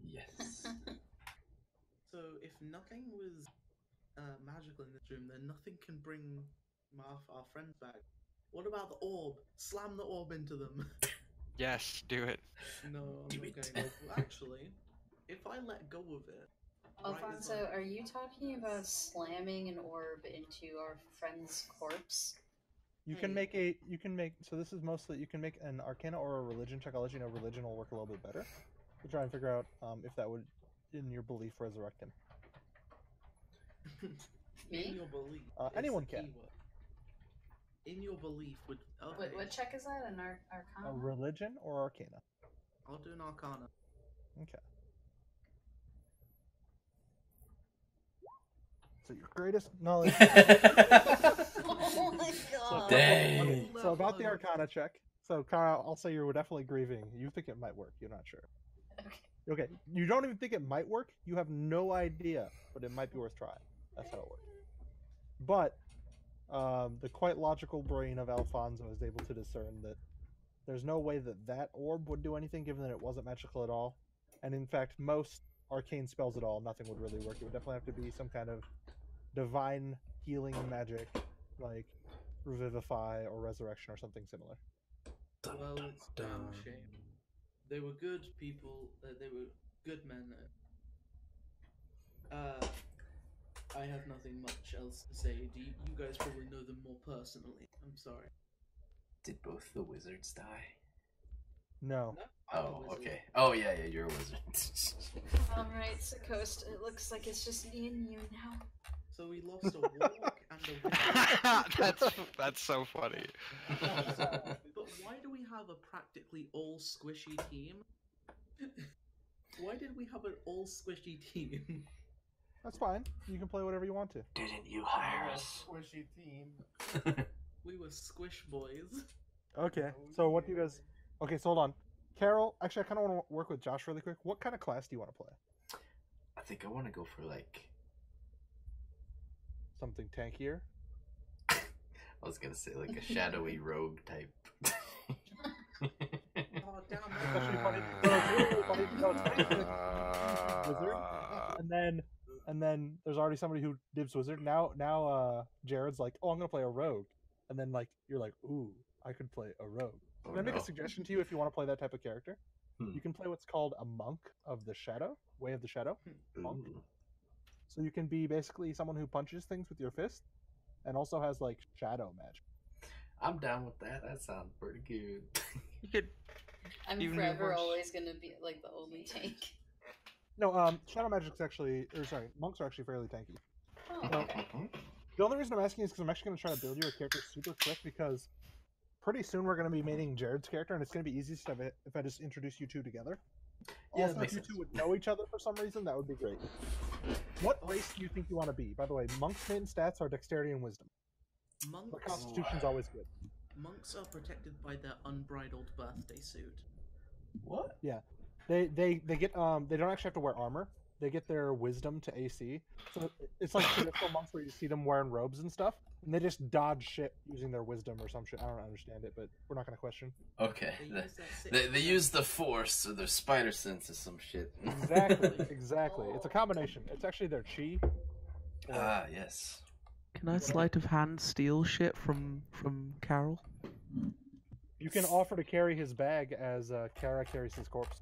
Yes. So if nothing was magical in this room, then nothing can bring our friends back. What about the orb? Slam the orb into them. Yes, do it. No, I'm Do not it. going to. Well, actually, if I let go of it, right as Alfonso, are you talking about slamming an orb into our friend's corpse? You can make so this is mostly you can make an Arcana or a Religion check. I'll let you know religion will work a little bit better to try and figure out if that would, in your belief, resurrect him. in Me? your belief, is anyone the can. keyword. In your belief would. Okay, What check is that? An A Arcana? Religion or Arcana. I'll do an Arcana. Okay. So your greatest knowledge. Oh my god. Dang. So about the Arcana check. So Kara, I'll say you're definitely grieving. You think it might work. You're not sure. Okay. Okay. You don't even think it might work. You have no idea, but it might be worth trying. That's how it works. But the quite logical brain of Alfonso is able to discern that there's no way that orb would do anything, given that it wasn't magical at all. And in fact, most arcane spells at all, nothing would really work. It would definitely have to be some kind of divine healing magic, like revivify or resurrection or something similar. Well, it's a damn shame. They were good people. They were good men. I have nothing much else to say. You guys probably know them more personally. I'm sorry. Did both the wizards die? No. No, I'm a Oh, wizard. okay. Oh, yeah, you're a wizard. Alright, so Coast, it looks like it's just me and you now. So we lost a warlock and a wizard. That's so funny. But why do we have a practically all squishy team? Why did we have an all squishy team? That's fine. You can play whatever you want to. Didn't you hire us? Squishy team. We were squish boys. Okay. Oh, So what do you yeah. guys? Okay, so hold on. Carol, actually, I kind of want to work with Josh really quick. What kind of class do you want to play? I think I want to go for like. Something tankier? I was gonna say like a shadowy rogue type. Oh damn! Especially funny. No, it's really funny. No, it's funny because wizard, and then there's already somebody who dibs wizard. Now, Jared's like, oh, I'm gonna play a rogue, and then like you're like, ooh, I could play a rogue. Oh, Can I make no. a suggestion to you if you want to play that type of character? Hmm. You can play what's called a monk of the shadow, way of the shadow. Monk. Ooh. So you can be basically someone who punches things with your fist, and also has like shadow magic. I'm down with that. That sounds pretty good. You could. I'm Even forever worse. always gonna be like the only tank. No, shadow magic's actually, or sorry, monks are actually fairly tanky. Oh, No. okay. The only reason I'm asking is because I'm actually going to try to build you a character super quick because pretty soon we're going to be mating Jared's character, and it's going to be easiest if I just introduce you two together. Yeah, that Also, makes if you sense. two would know each other for some reason, that would be great. What race do you think you want to be? By the way, monks' main stats are dexterity and wisdom. Monks. But constitution's always good. Monks are protected by their unbridled birthday suit. What? They get they don't actually have to wear armor. They get their wisdom to AC. So it's like traditional monks where you see them wearing robes and stuff, and they just dodge shit using their wisdom or some shit. I don't understand it, but we're not going to question. Okay. They use that They use the force or their spider sense or some shit. Exactly. It's a combination. It's actually their chi. Ah, yes. Can I sleight of hand steal shit from Carol? You can offer to carry his bag as Kara carries his corpse.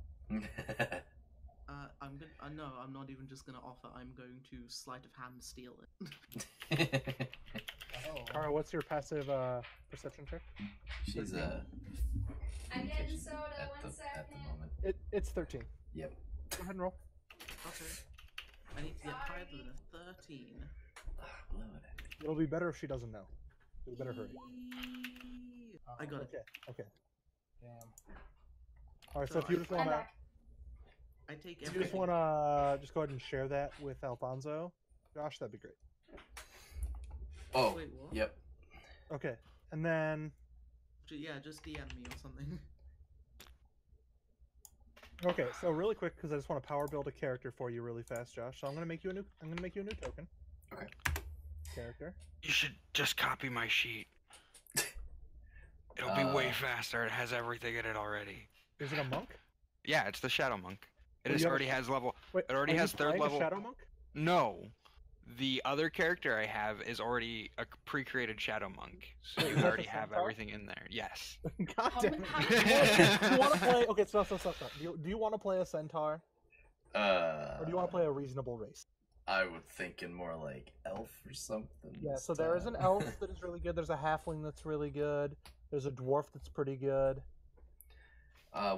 I'm gonna. No, I'm not even just gonna offer. I'm going to sleight of hand steal it. Oh. Kara, what's your passive perception check? She's I'm getting soda. at One the second. moment. It's 13. Yep. Go ahead and roll. Okay. I need to get higher than a 13. Blowing it. It'll be better if she doesn't know. You better hurry. I got it. Okay. Damn. All right. So So if you I- just I'm want to, back. I take if you just everything. want to, just go ahead and share that with Alfonso, Josh, that'd be great. Oh, Wait, what? yep. Okay. And then, Yeah, just DM me or something. okay. So really quick, because I just want to power build a character for you really fast, Josh. So I'm gonna make you a new token. Okay. Character. You should just copy my sheet. It'll be way faster. It has everything in it already. Is it a monk? Yeah, it's the Shadow Monk. It Well, is you have a already has level. Wait, It already are you has third playing a level. shadow monk? No, the other character I have is already a pre-created Shadow Monk, so Wait, you is that already the have centaur? everything in there. Yes. God How damn many- it. how Do you want to play? Okay, stop. Do you want to play a centaur, or do you want to play a reasonable race? I would think in more like elf or something. Yeah. this So there is an time. elf that is really good. There's a halfling that's really good. There's a dwarf that's pretty good.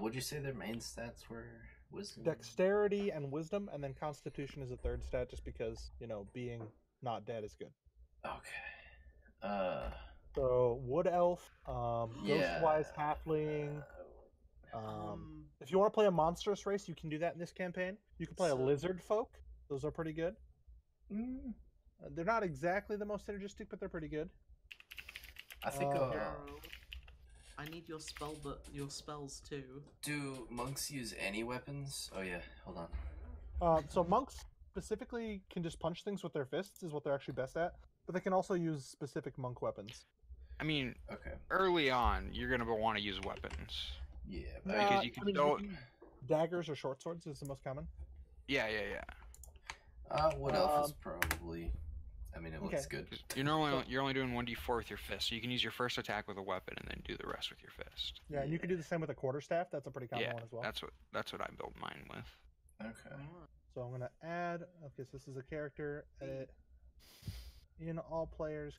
Would you say their main stats were wisdom? Dexterity and wisdom, and then constitution is a third stat, just because being not dead is good. Okay. So wood elf, Yeah. ghostwise halfling. If you want to play a monstrous race, you can do that in this campaign. You can play a So- lizard folk. Those are pretty good. Mm, They're not exactly the most synergistic, but they're pretty good. I think. Carol, I need your spells too. Do monks use any weapons? Oh yeah. Hold on. So monks specifically can just punch things with their fists, is what they're actually best at. But they can also use specific monk weapons. I mean, Okay. early on, you're gonna want to use weapons. Yeah. Because you can go- daggers or short swords is the most common. Yeah. Wood elf is probably. I mean, it looks Okay. good. 'Cause you're only doing 1d4 with your fist, so you can use your first attack with a weapon and then do the rest with your fist. Yeah, and you can do the same with a quarterstaff. That's a pretty common Yeah, one as well. that's what I build mine with. Okay. So I'm gonna add. Okay, so this is a character edit. In all players'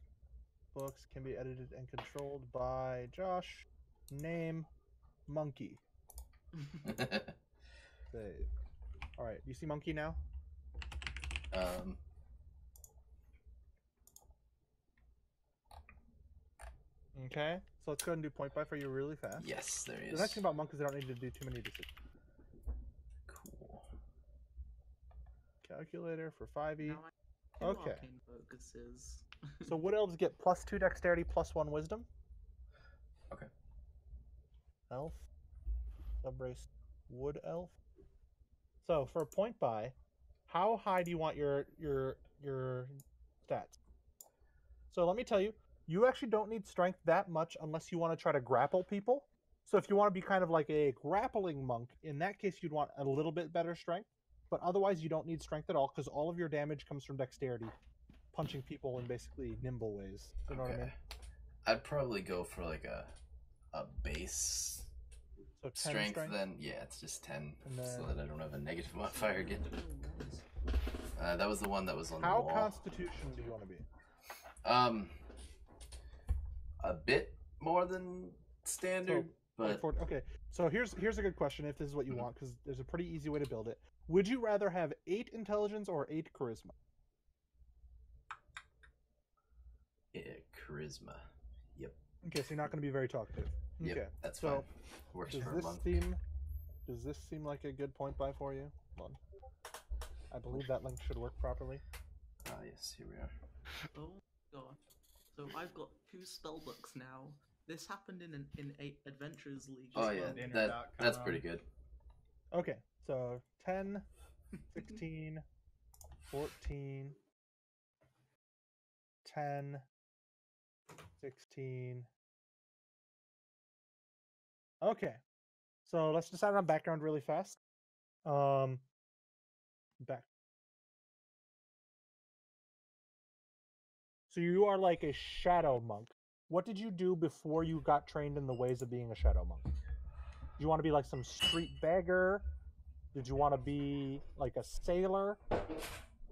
books can be edited and controlled by Josh. Name Monkey. Save. All right, you see Monkey now? Okay, so let's go ahead and do point by for you really fast. Yes, there is. The nice thing about monk is they don't need to do too many decisions. Cool. calculator for 5e. Now I have 2 Okay. arcane focuses. So wood elves get +2 dexterity, +1 wisdom. Okay. Elf. Subrace wood elf. So for a point buy, how high do you want your stats? So let me tell you, you actually don't need strength that much unless you want to try to grapple people. So if you want to be kind of like a grappling monk, in that case you'd want a little bit better strength. But otherwise you don't need strength at all because all of your damage comes from dexterity, punching people in basically nimble ways. You know what I mean? I'd probably go for like a base So 10 strength. Then yeah, it's just 10, And so then- that I don't have a negative modifier again. That was the one that was on the How wall. constitution do you want to be? A bit more than standard, but Okay, so here's a good question if this is what you want, because there's a pretty easy way to build it. Would you rather have 8 intelligence or 8 charisma? yeah, charisma. Yep. Okay, so you're not going to be very talkative. Yep, Okay, that's so fine. Works does for a this monk. seem like a good point buy for you? Hold on. I believe that link should work properly. Ah, yes, here we are. Oh god. So I've got 2 spell books now. This happened in a Adventurers League. Oh as yeah, well. Dinner.com. that's pretty good. Okay, so 10, 16, 14, 10, 16. Okay, so let's decide on background really fast. Back. So you are like a shadow monk. What did you do before you got trained in the ways of being a shadow monk? Did you want to be like some street beggar? Did you want to be like a sailor?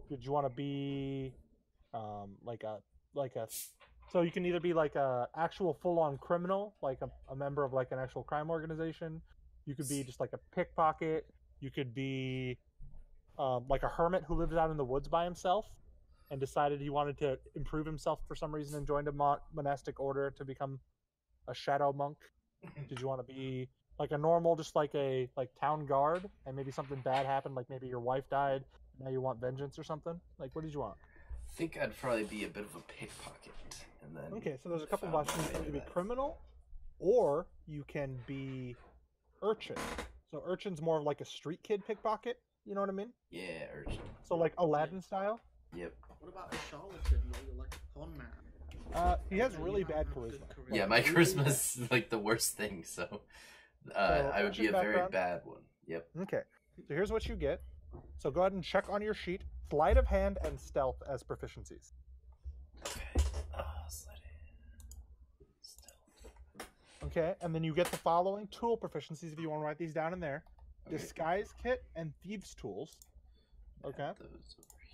Did you want to be like a so you can either be like a actual full-on criminal, like a member of like an actual crime organization. You could be just like a pickpocket. You could be like a hermit who lives out in the woods by himself and decided he wanted to improve himself for some reason and joined a monastic order to become a shadow monk. Did you want to be like a normal, just like a town guard, and maybe something bad happened, like maybe your wife died, and now you want vengeance or something? Like, what did you want? I think I'd probably be a bit of a pickpocket, and then. Okay, so there's a couple of found options. my You can way either be back. criminal, or you can be urchin. So urchin's more of like a street kid pickpocket. You know what I mean? Yeah, urchin. So like Aladdin style. Yep. What about a charlatan where you're like a con man? He has Where you really don't bad have good charisma. Yeah, my charisma's like the worst thing, so I would be a urchin very background? bad one. Yep. Okay, so here's what you get. So go ahead and check on your sheet: sleight of hand and stealth as proficiencies. Okay. Slide in. Stealth. Okay, and then you get the following tool proficiencies if you want to write these down in there: Okay. disguise kit and thieves tools. Okay, Add those over here.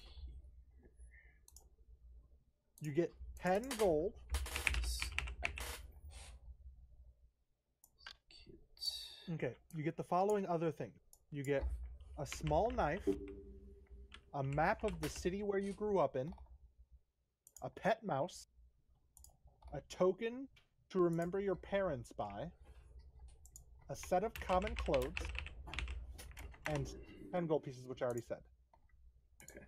you get 10 gold. Kit. Okay, you get the following other things. You get a small knife, a map of the city where you grew up in, a pet mouse, a token to remember your parents by, a set of common clothes, and 10 gold pieces, which I already said. Okay.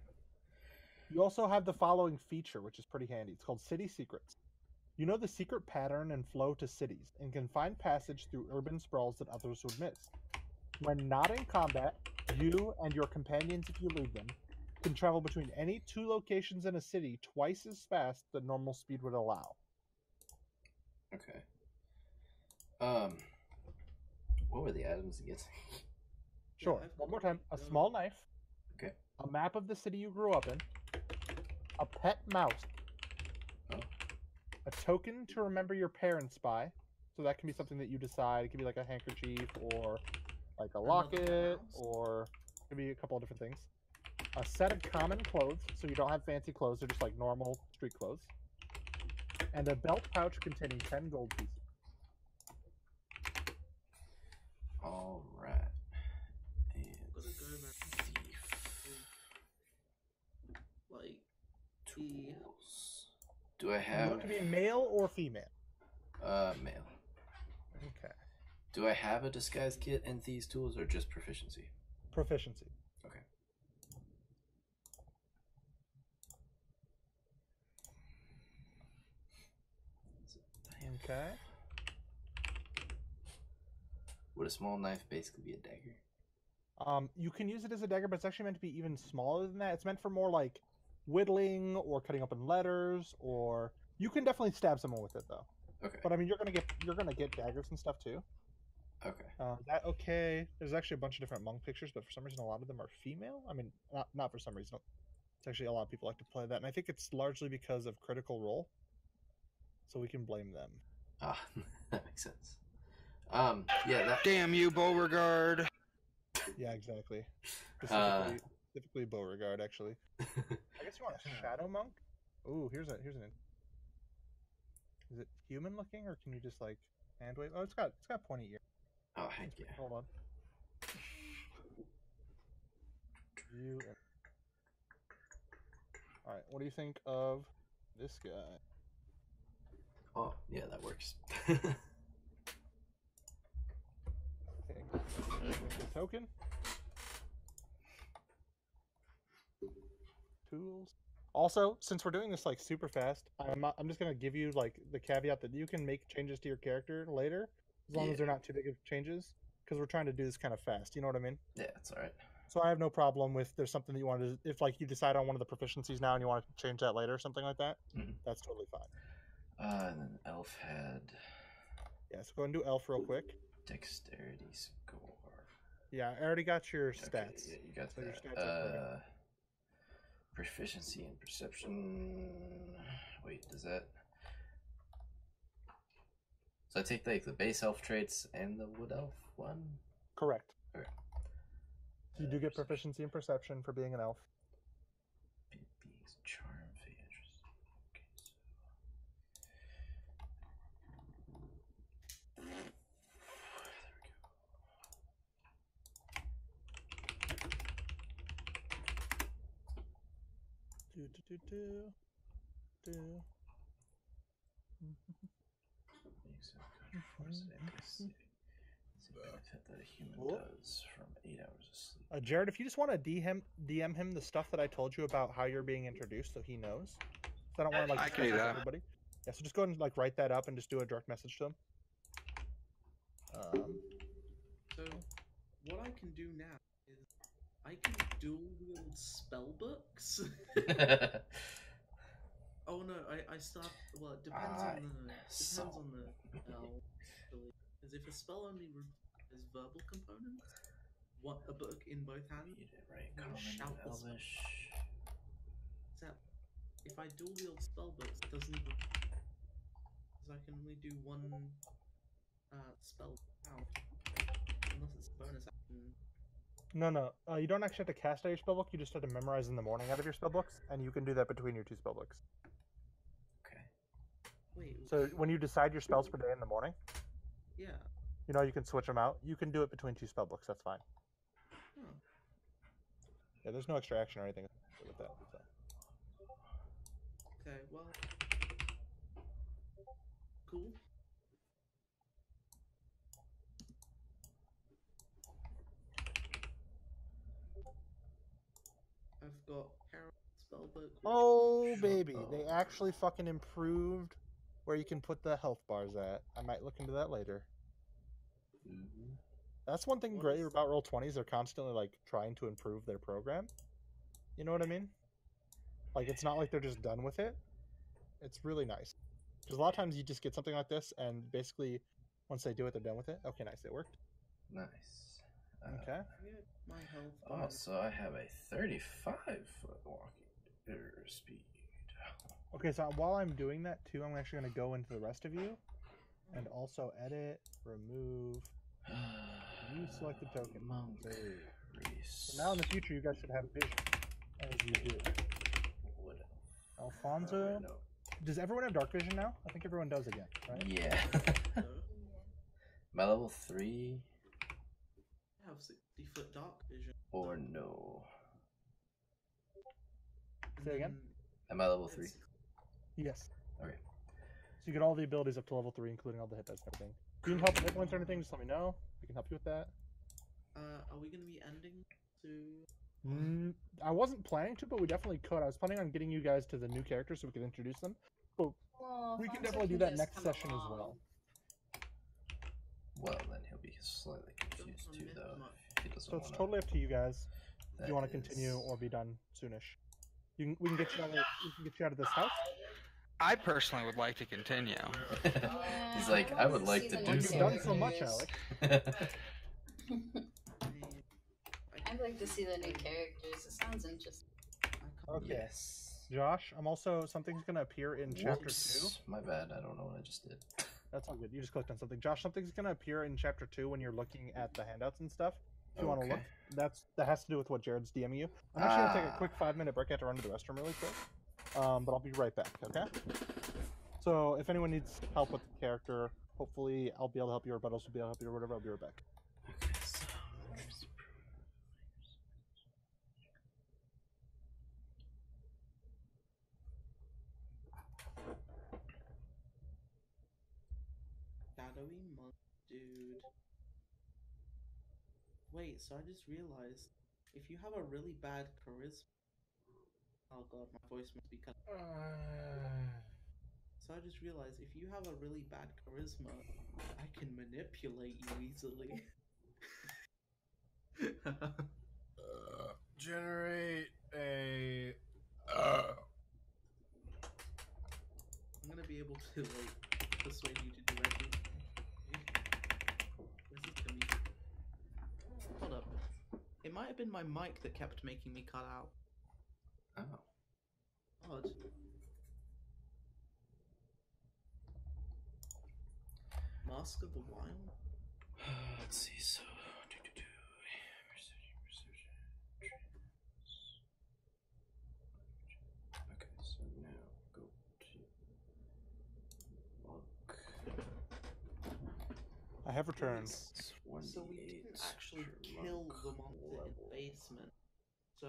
You also have the following feature, which is pretty handy. It's called City Secrets. You know the secret pattern and flow to cities, and can find passage through urban sprawls that others would miss. When not in combat, you and your companions, if you lead them, can travel between any 2 locations in a city twice as fast than normal speed would allow. Okay. What were the items again? Sure. I've One got more time. A it. small knife, Okay. a map of the city you grew up in, a pet mouse, Oh. a token to remember your parents by. So that can be something that you decide. It can be like a handkerchief or like a Another locket, mouse. or it could be a couple of different things. A set of common clothes, so you don't have fancy clothes, they're just like normal street clothes. And a belt pouch containing 10 gold pieces. All right. And Gotta go back. thief Like tools. Do I You have want to be male or female? male? Okay. Do I have a disguise kit and these tools, or just proficiency? Proficiency. Okay. Okay. Would a small knife basically be a dagger? You can use it as a dagger, but it's actually meant to be even smaller than that. It's meant for more like whittling or cutting open letters, or you can definitely stab someone with it though. Okay. But I mean, you're gonna get daggers and stuff too. Okay. Okay. There's actually a bunch of different monk pictures, but for some reason a lot of them are female. I mean, not for some reason. It's actually a lot of people like to play that, and I think it's largely because of Critical Role. So we can blame them. Ah, that makes sense. Yeah. That. Damn you, Beauregard. Yeah, exactly. Specifically Beauregard, actually. I guess you want a shadow monk. Ooh, here's an. Is it human looking, or can you just like hand wave? Oh, it's got pointy ears. Oh heck yeah. Hold on. All right. What do you think of this guy? Oh yeah, that works. Okay. Token. Tools. Also, since we're doing this like super fast, I'm just gonna give you like the caveat that you can make changes to your character later, as long as they're not too big of changes, because we're trying to do this kind of fast. You know what I mean? Yeah, that's all right. So I have no problem with there's something that you want to, if like you decide on one of the proficiencies now and you want to change that later or something like that, that's totally fine. And then elf had. Yeah, so go ahead and do elf real quick. Dexterity score. Yeah, I already got your stats. Okay, yeah, you got So that. your stats are correct. Proficiency and perception. Wait, does that? So I take like the base elf traits and the wood elf one. Correct. Okay. So you do get proficiency in perception for being an elf. Being's charm, interesting. Okay, so. Makes a good benefit that a human does from 8 hours of sleep. Jared, if you just want to DM him the stuff that I told you about how you're being introduced, so he knows. So I don't want to like I can do discuss that. everybody. Yeah, so just go ahead and like write that up and just do a direct message to him. So what I can do now is I can dual wield spell books. Oh no, I start. Well, it depends on the elf. Because if a spell only has verbal components, what a book in both hands. Right, I'm gonna common, shout the spell. elvish. Except if I dual wield spell books, it doesn't even. Because I can only do one spell out, unless it's a bonus action. No. You don't actually have to cast out your spellbook. You just have to memorize in the morning out of your spellbooks, and you can do that between your two spellbooks. Okay. Wait. So when you decide your spells per day in the morning, Yeah. you know you can switch them out. You can do it between two spellbooks. That's fine. Huh. Yeah, there's no extra action or anything with that. So. Okay. Well. Cool. I've got Carol spellbook. Oh baby, they actually fucking improved where you can put the health bars at. I might look into that later. That's one thing great about Roll20s. They're constantly like trying to improve their program. You know what I mean? Like it's not like they're just done with it. It's really nice. Because a lot of times you just get something like this, and basically once they do it, they're done with it. Okay, nice, it worked. Nice. Okay. My health. Oh, so I have a 35-foot walking speed. Okay, so while I'm doing that too, I'm actually going to go into the rest of you, and also edit, remove, use selected token. Monk. So now in the future, you guys should have vision as you do. What Alfonso, no. Does everyone have dark vision now? I think everyone does again, right? Yeah. My level 3. I have 60-foot dark vision. Or no. Say again? Am I level 3? Yes. Okay. So you get all the abilities up to level 3, including all the hit dice and everything. If you need help with hit points or anything, just let me know. We can help you with that. Are we going to be ending to... I wasn't planning to, but we definitely could. I was planning on getting you guys to the new characters so we could introduce them. But Well, We can Alfonso definitely do that just next come session as along. well. Well, then he'll be slightly confused too, though. If he doesn't So it's wanna- totally up to you guys. If That you want to continue is- or be done soonish. We can get you out of we can get you out of this house. I personally would like to continue. He's like, I would like to do You've done so something. much, Alec. I'd like to see the new characters. It sounds interesting. Okay. Yes. Josh, I'm also something's gonna appear in chapter 2. Whoops. My bad. I don't know what I just did. That's all good. You just clicked on something. Josh, something's gonna appear in chapter 2 when you're looking at the handouts and stuff. If you want to look, that has to do with what Jared's DMing you. I'm actually gonna take a quick 5-minute break. I have to run to the restroom really quick, but I'll be right back. Okay. So if anyone needs help with the character, hopefully I'll be able to help you, or Buttles will be able to help you, or whatever. I'll be right back. Okay, so... Shadowy monk, dude. Wait, so I just realized if you have a really bad charisma. Oh god, my voice must be cut. So I just realized if you have a really bad charisma, I can manipulate you easily. Generate a. I'm gonna be able to like persuade you to do everything. Where's this coming? Hold up. It might have been my mic that kept making me cut out. Oh. Odd. Mask of the Wild? Let's see, so... Okay, so now go to... Monk. I have returned. So we didn't actually kill the monster in the basement. So,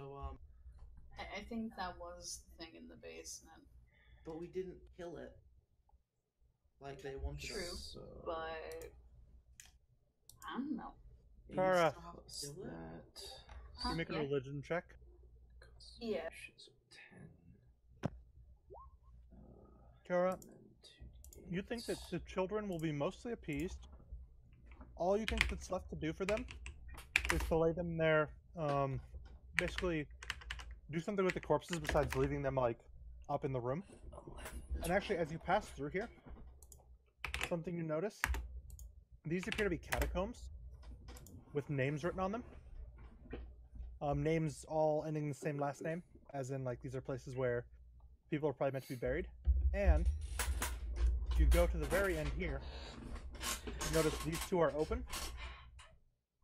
I think that was the thing in the basement. but we didn't kill it. Like they wanted True. us. So... But I don't know. Tara. Plus Kill it? that... Can you make a Yeah. religion check? Yeah. Constitution's 10. Kara, And then 2d8. you think that the children will be mostly appeased. All you think that's left to do for them is to lay them there, basically do something with the corpses besides leaving them, like, up in the room. 11. And actually, as you pass through here, something you notice, these appear to be catacombs with names written on them. Names all ending in the same last name, as in, like, these are places where people are probably meant to be buried. And if you go to the very end here, you notice these two are open,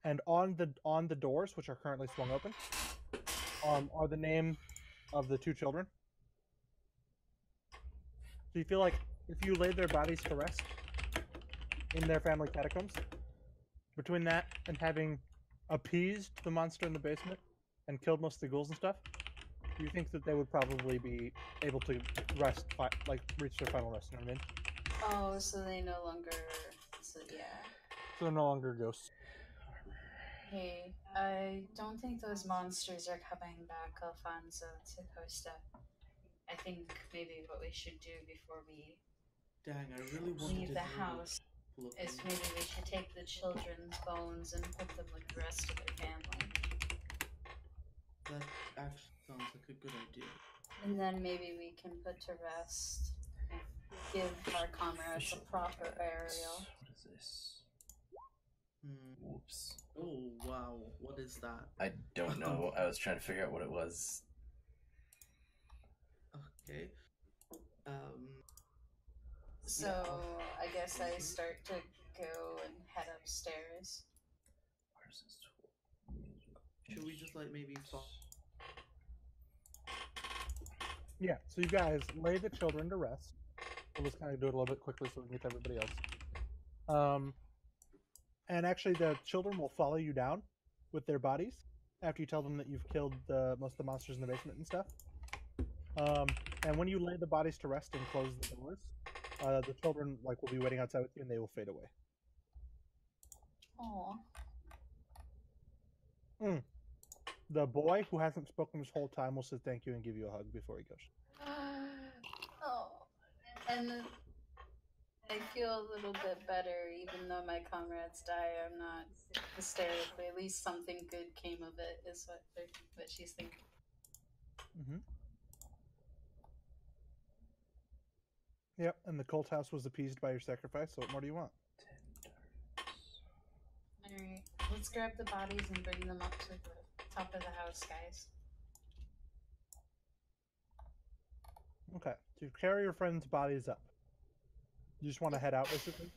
and on the doors, which are currently swung open, are the name of the two children. So you feel like if you laid their bodies to rest in their family catacombs, between that and having appeased the monster in the basement and killed most of the ghouls and stuff, you think that they would probably be able to rest, like reach their final rest. You know what I mean? Oh, so they no longer. So yeah. So they're no longer ghosts. Hey, I don't think those monsters are coming back, Alfonso, to Costa. I think maybe what we should do before we Dang, I really wanted leave to the know house what is maybe we should take the children's bones and put them with the rest of their family. That actually sounds like a good idea. And then maybe we can put to rest and give our comrades a proper burial. What is this? Hmm. Whoops. Oh wow, what is that? I don't know. I was trying to figure out what it was. Okay. So I guess I start to go and head upstairs. Where's this tool? Should we just like maybe talk? Yeah, so you guys lay the children to rest. We'll just kind of do it a little bit quickly so we can get to everybody else. And actually, the children will follow you down with their bodies after you tell them that you've killed most of the monsters in the basement and stuff. And when you lay the bodies to rest and close the doors, the children will be waiting outside with you, and they will fade away. Aww. The boy, who hasn't spoken this whole time, will say thank you and give you a hug before he goes. Oh, And I feel a little bit better, even though my comrades die. I'm not hysterically. At least something good came of it, is what she's thinking. Mm-hmm. Yep, and the cult house was appeased by your sacrifice, so what more do you want? Alright, let's grab the bodies and bring them up to the top of the house, guys. Okay, so you carry your friends' bodies up. You just want to head out, basically?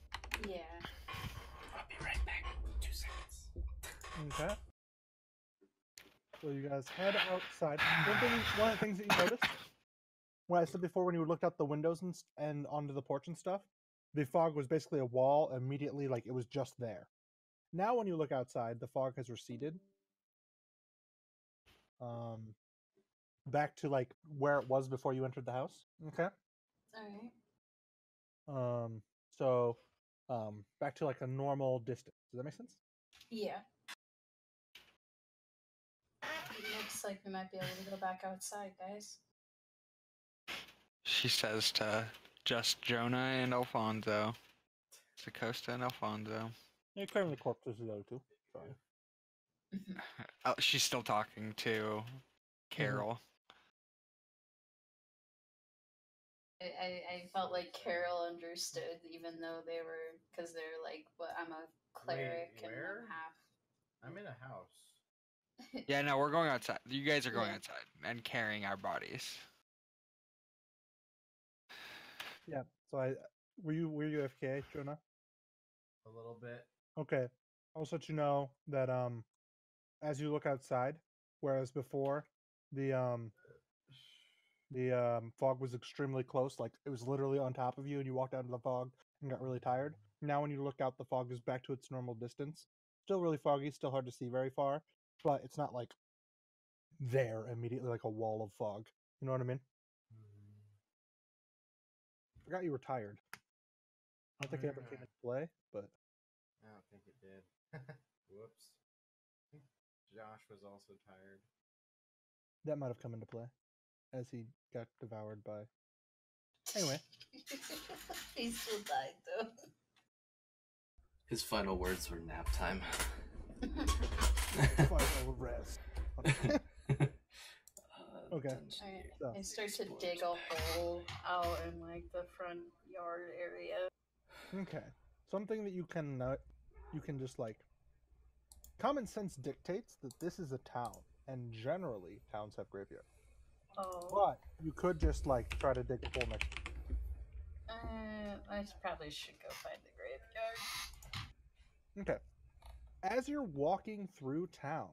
Yeah. I'll be right back. 2 seconds. Okay. So you guys head outside. One of the things that you noticed, when I said before, when you looked out the windows and onto the porch and stuff, the fog was basically a wall immediately, like it was just there. Now when you look outside, the fog has receded. Back to like where it was before you entered the house. Okay. Alright. So back to like a normal distance. Does that make sense? Yeah. It looks like we might be able to go back outside, guys. She says to just Jonah and Alfonso. To Costa and Alfonso. You're carrying the corpses of the other two. Sorry. Oh, she's still talking to Carol. I felt like Carol understood, even though they were, because they're like, "What? I'm a cleric Wait, where? and I'm half." I'm in a house. Yeah, no, we're going outside. You guys are going Yeah. outside and carrying our bodies. Yeah. So were you FK, Jonah? A little bit. Okay. I'll let you know that as you look outside, whereas before the fog was extremely close, like it was literally on top of you, and you walked out into the fog and got really tired. Now when you look out, the fog is back to its normal distance. Still really foggy, still hard to see very far, but it's not like there immediately like a wall of fog. You know what I mean? Forgot you were tired. I don't think it ever came into play, but I don't think it did. Whoops. Josh was also tired. that might have come into play as he got devoured by. Anyway. He still died, though. His final words were nap time. Final rest. Okay. I start to dig a hole out in like the front yard area. Okay. Something that you can just like common sense dictates that this is a town, and generally towns have graveyards. Oh. But you could just like try to dig a hole next. I probably should go find the graveyard. Okay. As you're walking through town,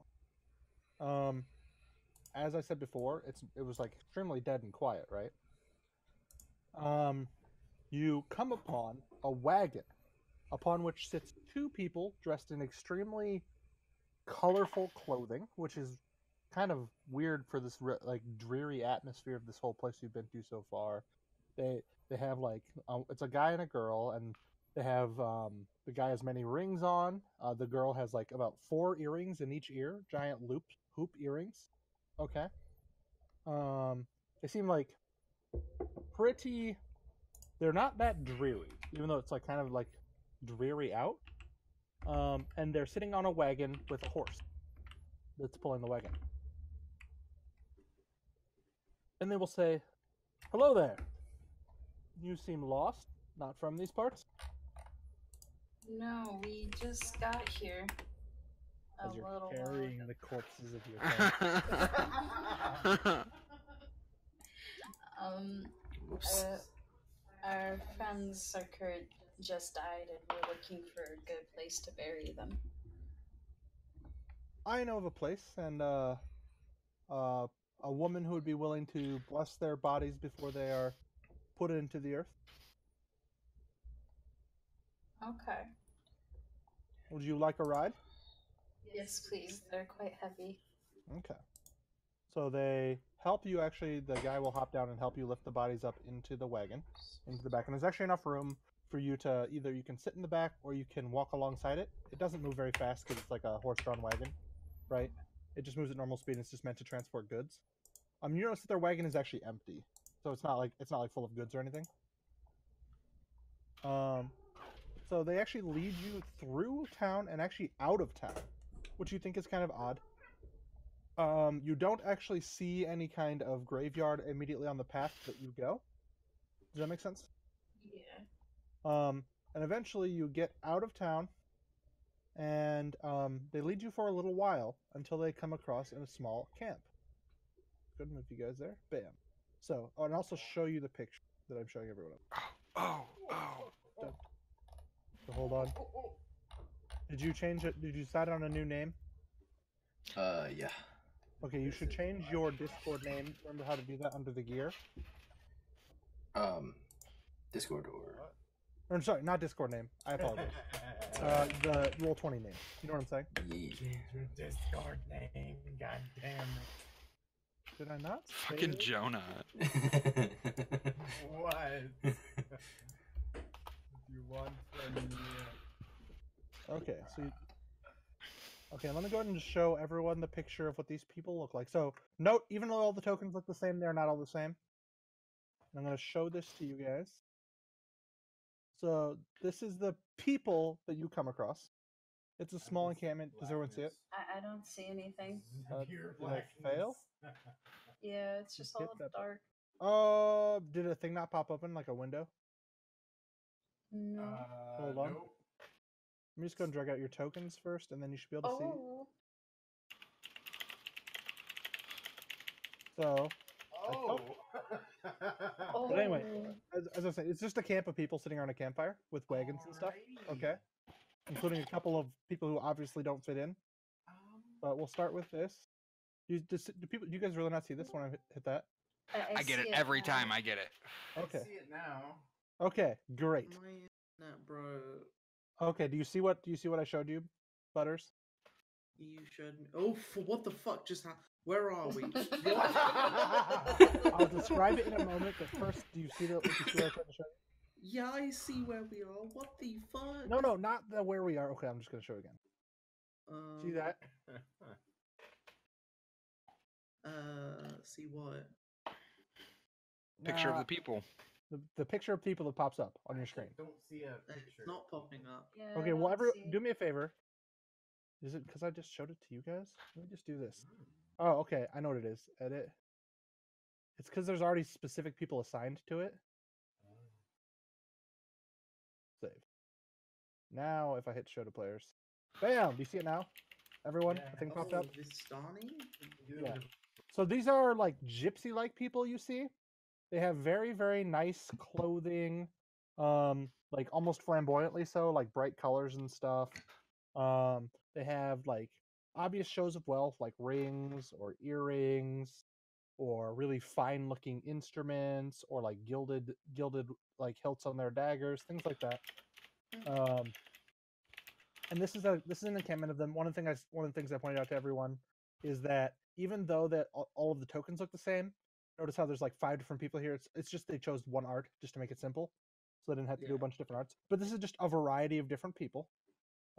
as I said before, it was like extremely dead and quiet, right? You come upon a wagon, upon which sits 2 people dressed in extremely colorful clothing, which is kind of weird for this like dreary atmosphere of this whole place you've been to so far. They have like it's a guy and a girl, and they have the guy has many rings on. The girl has like about 4 earrings in each ear, giant hoop earrings. Okay. They seem like pretty. They're not that dreary, even though it's like kind of like dreary out. And they're sitting on a wagon with a horse that's pulling the wagon. And they will say, "Hello there. You seem lost, not from these parts?" No, we just got here. As you're carrying the corpses of your friends. Our friends just died, and we're looking for a good place to bury them. I know of a place, and a woman who would be willing to bless their bodies before they are put into the earth. Okay. Would you like a ride? Yes, please. They're quite heavy. Okay. So they help you, actually, the guy will hop down and help you lift the bodies up into the wagon, into the back. And there's actually enough room for you to, either you can sit in the back or you can walk alongside it. It doesn't move very fast because it's like a horse-drawn wagon, right? It just moves at normal speed, and it's just meant to transport goods. You notice that their wagon is actually empty. So it's not like full of goods or anything. So they actually lead you through town and actually out of town, which you think is kind of odd. You don't actually see any kind of graveyard immediately on the path that you go. Does that make sense? Yeah. And eventually you get out of town, and they lead you for a little while until they come across in a small camp. Good, move you guys there. Bam. So, and also show you the picture that I'm showing everyone. Oh. So hold on. Did you change it? Did you decide on a new name? Yeah. Okay, you should change your Discord name. Remember how to do that under the gear? Discord or... Or, I'm sorry, not Discord name. I apologize. The Roll20 name. You know what I'm saying? Yeah. Your Discord name, god damn it. Did I not? Fucking Jonah. What? You want from me? Okay, so okay, let me go ahead and just show everyone the picture of what these people look like. So, note, even though all the tokens look the same, they're not all the same. And I'm going to show this to you guys. So, this is the people that you come across. It's a small encampment. Does everyone see it? I don't see anything. Pure Did I fail? Yeah, it's just all Get that- dark. Oh, did a thing not pop open, like a window? No. Hold on. Nope. Let me just go and drag out your tokens first, and then you should be able to see. Oh. So, Oh. Oh. But anyway, as I said, it's just a camp of people sitting around a campfire with wagons and stuff. Okay, including a couple of people who obviously don't fit in. But we'll start with this. Do you guys really not see this when I hit that? I get see it every now. time. I get it. Okay. I see it now. Okay, great. My internet, bro. Okay, do you see what I showed you, Butters? You showed me. Oh, what the fuck just happened? Where are we? I'll describe it in a moment, but first, do you see what I tried to show you? Yeah, I see where we are. What the fuck? No, not the where we are. Okay, I'm just gonna show you again. See that? See what? Picture of Nah, the people. the picture of people that pops up on your screen. Don't see a It's picture. not popping up. Yeah, Okay, I well, don't see it. do me a favor. Is it because I just showed it to you guys? Let me just do this. Oh, okay, I know what it is. Edit. It's because there's already specific people assigned to it. Save. Now, if I hit show to players, bam! Do you see it now? Everyone, Yeah. the thing popped up. Vistani? Yeah. So these are like gypsy-like people you see. They have very, very nice clothing, like almost flamboyantly so, like bright colors and stuff. They have like obvious shows of wealth, like rings or earrings, or really fine-looking instruments, or like gilded like hilts on their daggers, things like that. And this is an encampment of them. One of the things I pointed out to everyone is that even though that all of the tokens look the same, notice how there's like 5 different people here. It's just they chose one art just to make it simple, so they didn't have to do a bunch of different arts. But this is just a variety of different people,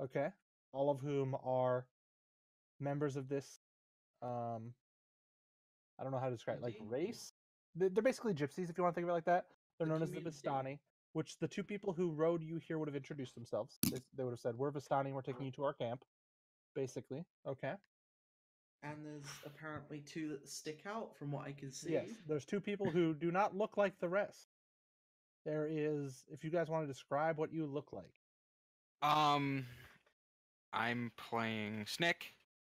okay, all of whom are members of this. I don't know how to describe it, like race. They're basically gypsies, if you want to think of it like that. They're known as the Vistani, which the 2 people who rode you here would have introduced themselves. They would have said, "We're Vistani. We're taking you to our camp." Basically, okay. And there's apparently 2 that stick out from what I can see. Yes, there's 2 people who do not look like the rest. There is, if you guys want to describe what you look like. I'm playing Snick.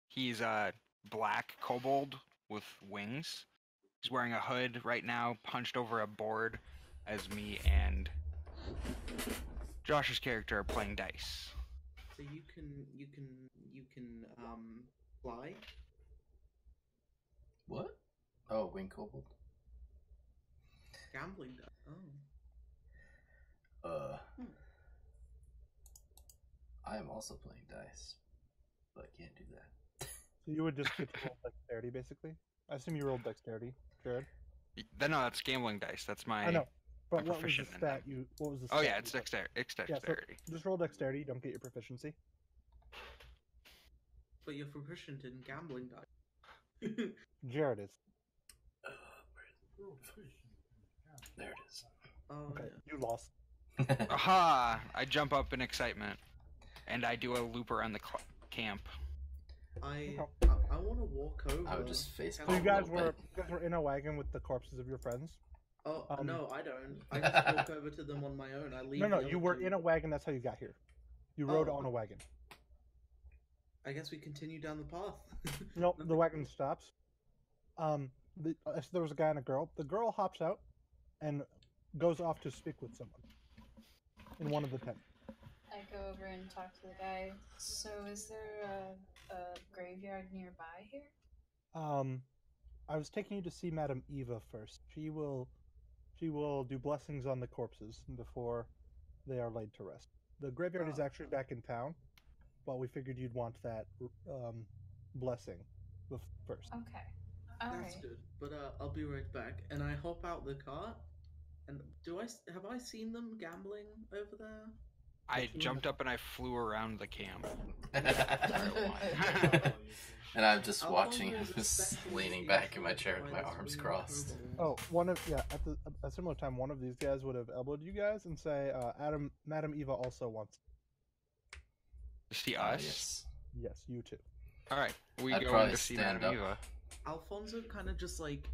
He's a black kobold with wings. He's wearing a hood right now, punched over a board, as me and Josh's character are playing dice. So you can fly. What? Oh, wing kobold. Gambling. Oh. I am also playing dice, but I can't do that. So you would just get to roll dexterity, basically. I assume you rolled dexterity, Jared. No, that's gambling dice. That's my. I know, but I'm what was the proficient in stat them. you? What was the? Oh stat yeah, you it's got? dexterity. It's Yeah, so dexterity. just roll dexterity. You don't get your proficiency. But you're proficient in gambling dice. Jared is. There it is. Oh, Okay, yeah. you lost. Aha! I jump up in excitement, and I do a loop around the camp. I want to walk over. I would just face Can So I- you a guys little were bit. in a wagon with the corpses of your friends. Oh Um, no, I don't. I just walk over to them on my own. I leave. No, the you other were two. in a wagon. That's how you got here. You rode Oh. on a wagon. I guess we continue down the path. Nope, the wagon stops. So there was a guy and a girl. The girl hops out and goes off to speak with someone in one of the tents. I go over and talk to the guy. So, is there a graveyard nearby here? I was taking you to see Madame Eva first. She will do blessings on the corpses before they are laid to rest. The graveyard is actually back in town, but we figured you'd want that blessing first. Okay. That's good. But I'll be right back. And I hop out the cart. And have I seen them gambling over there? I jumped up and I flew around the camp. And I'm just How watching long him, is a just special leaning back in my chair with by my this arms winged crossed. kobold? Oh, at a similar time, one of these guys would have elbowed you guys and say, Madame Eva also wants. To see us? Yes. Yes, you too. Alright, we I'd go probably to see stand Madame up. Eva. Alfonso kind of just like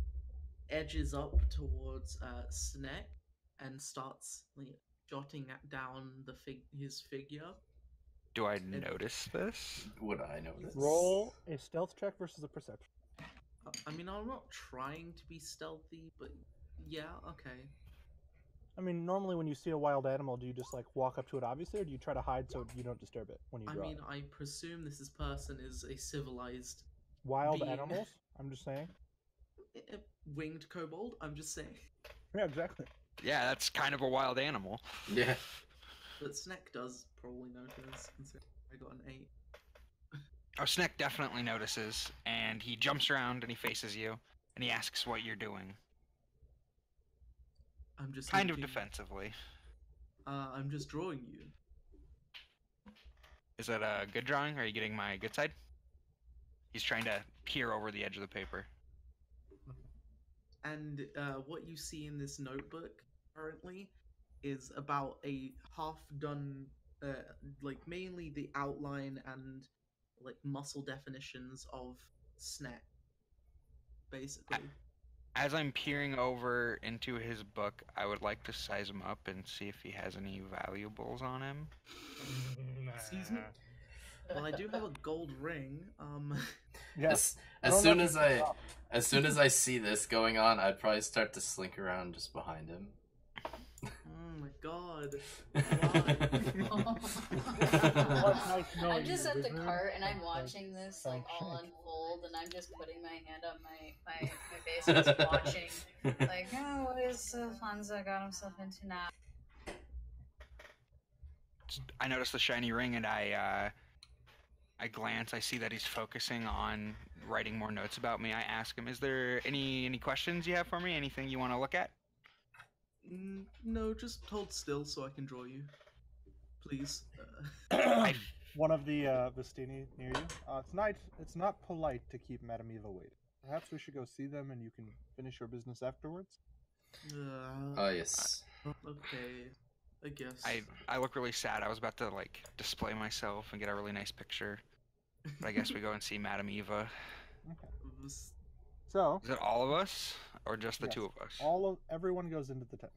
edges up towards Sneck and starts like jotting down his figure. Do I notice this? Would I know this? Roll a stealth check versus a perception. I mean, I'm not trying to be stealthy, but yeah, okay. I mean, normally when you see a wild animal, do you just like walk up to it obviously, or do you try to hide so you don't disturb it when you I draw mean, it? I presume this person is a civilized Wild being. animals? I'm just saying. Winged kobold. I'm just saying. Yeah, exactly. Yeah, that's kind of a wild animal. Yeah. But Sneck does probably notice, considering I got an 8. Oh, Sneck definitely notices, and he jumps around and he faces you, and he asks what you're doing. I'm just Kind of looking- defensively. I'm just drawing you. Is that a good drawing? Are you getting my good side? He's trying to peer over the edge of the paper. And what you see in this notebook currently is about a half-done, like mainly the outline and like muscle definitions of Sneck, basically. As I'm peering over into his book, I would like to size him up and see if he has any valuables on him. Excuse me? Well, I do have a gold ring. Yes. As soon as I see this going on, I'd probably start to slink around just behind him. Oh my god. I'm just at the cart and I'm watching this like all unfold, and I'm just putting my hand on my face and just watching. Like, oh, what is Alfonso got himself into now? I notice the shiny ring and I glance. I see that he's focusing on writing more notes about me. I ask him, "Is there any questions you have for me? Anything you want to look at?" No, just hold still so I can draw you. Please. One of the Vestini near you. It's night. It's not polite to keep Madame Eva waiting. Perhaps we should go see them, and you can finish your business afterwards. Yes. Okay. I guess. I look really sad. I was about to like display myself and get a really nice picture, but I guess we go and see Madame Eva. Okay. So Is it all of us or just the Yes. two of us? everyone goes into the tent,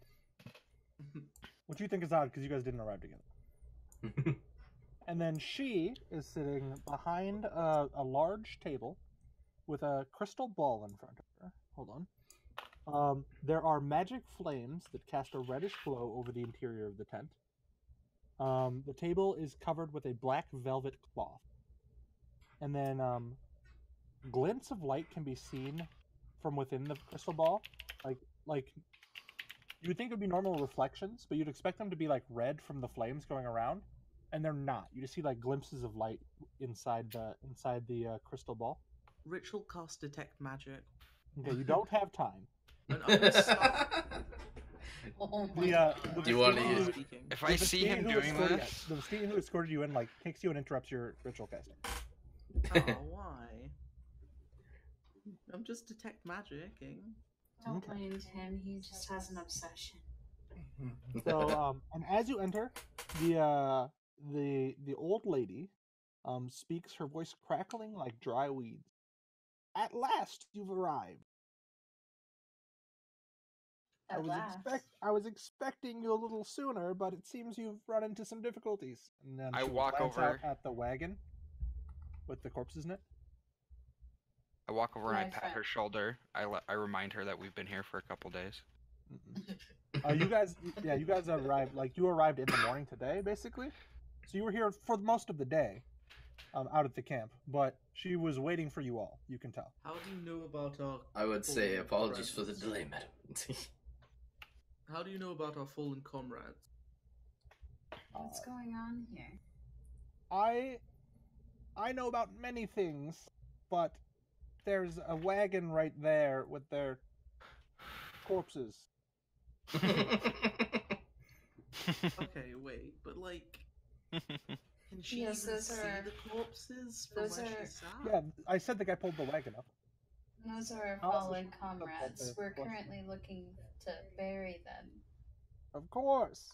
which you think is odd because you guys didn't arrive together. And then she is sitting behind a large table with a crystal ball in front of her. Hold on. There are magic flames that cast a reddish glow over the interior of the tent. The table is covered with a black velvet cloth. And then glints of light can be seen from within the crystal ball. Like you would think it would be normal reflections, but you'd expect them to be like red from the flames going around, and they're not. You just see like glimpses of light inside the crystal ball. Ritual cast detect magic. Okay, you don't have time. And I'm gonna stop. Oh my The god. Do you want to While use? speaking. If I the see him Vestini doing this, the Vestini who escorted you in like takes you and interrupts your ritual casting. Oh, why? I'm just detect magicking. Don't Okay. mind him, he just has an obsession. So, and as you enter, the old lady speaks, her voice crackling like dry weeds. At last, you've arrived. At last. I was expecting you a little sooner, but it seems you've run into some difficulties. And then I she'll walk glance over- out at the wagon with the corpses in it. I walk over and I My pat friend. her shoulder. I remind her that we've been here for a couple days. You guys arrived, like, you arrived in the morning today, basically. So you were here for most of the day, out at the camp. But she was waiting for you all, you can tell. How do you know about our? I would say fallen apologies for the comrades? delay, madam. How do you know about our fallen comrades? What's going on here? I know about many things, but there's a wagon right there with their corpses. Okay, wait, but like, can she Yes, even those see are- the corpses from those where are- she sat? Yeah, I said the guy pulled the wagon up. Those are our Also, fallen she- comrades. We're what- currently looking to bury them. Of course.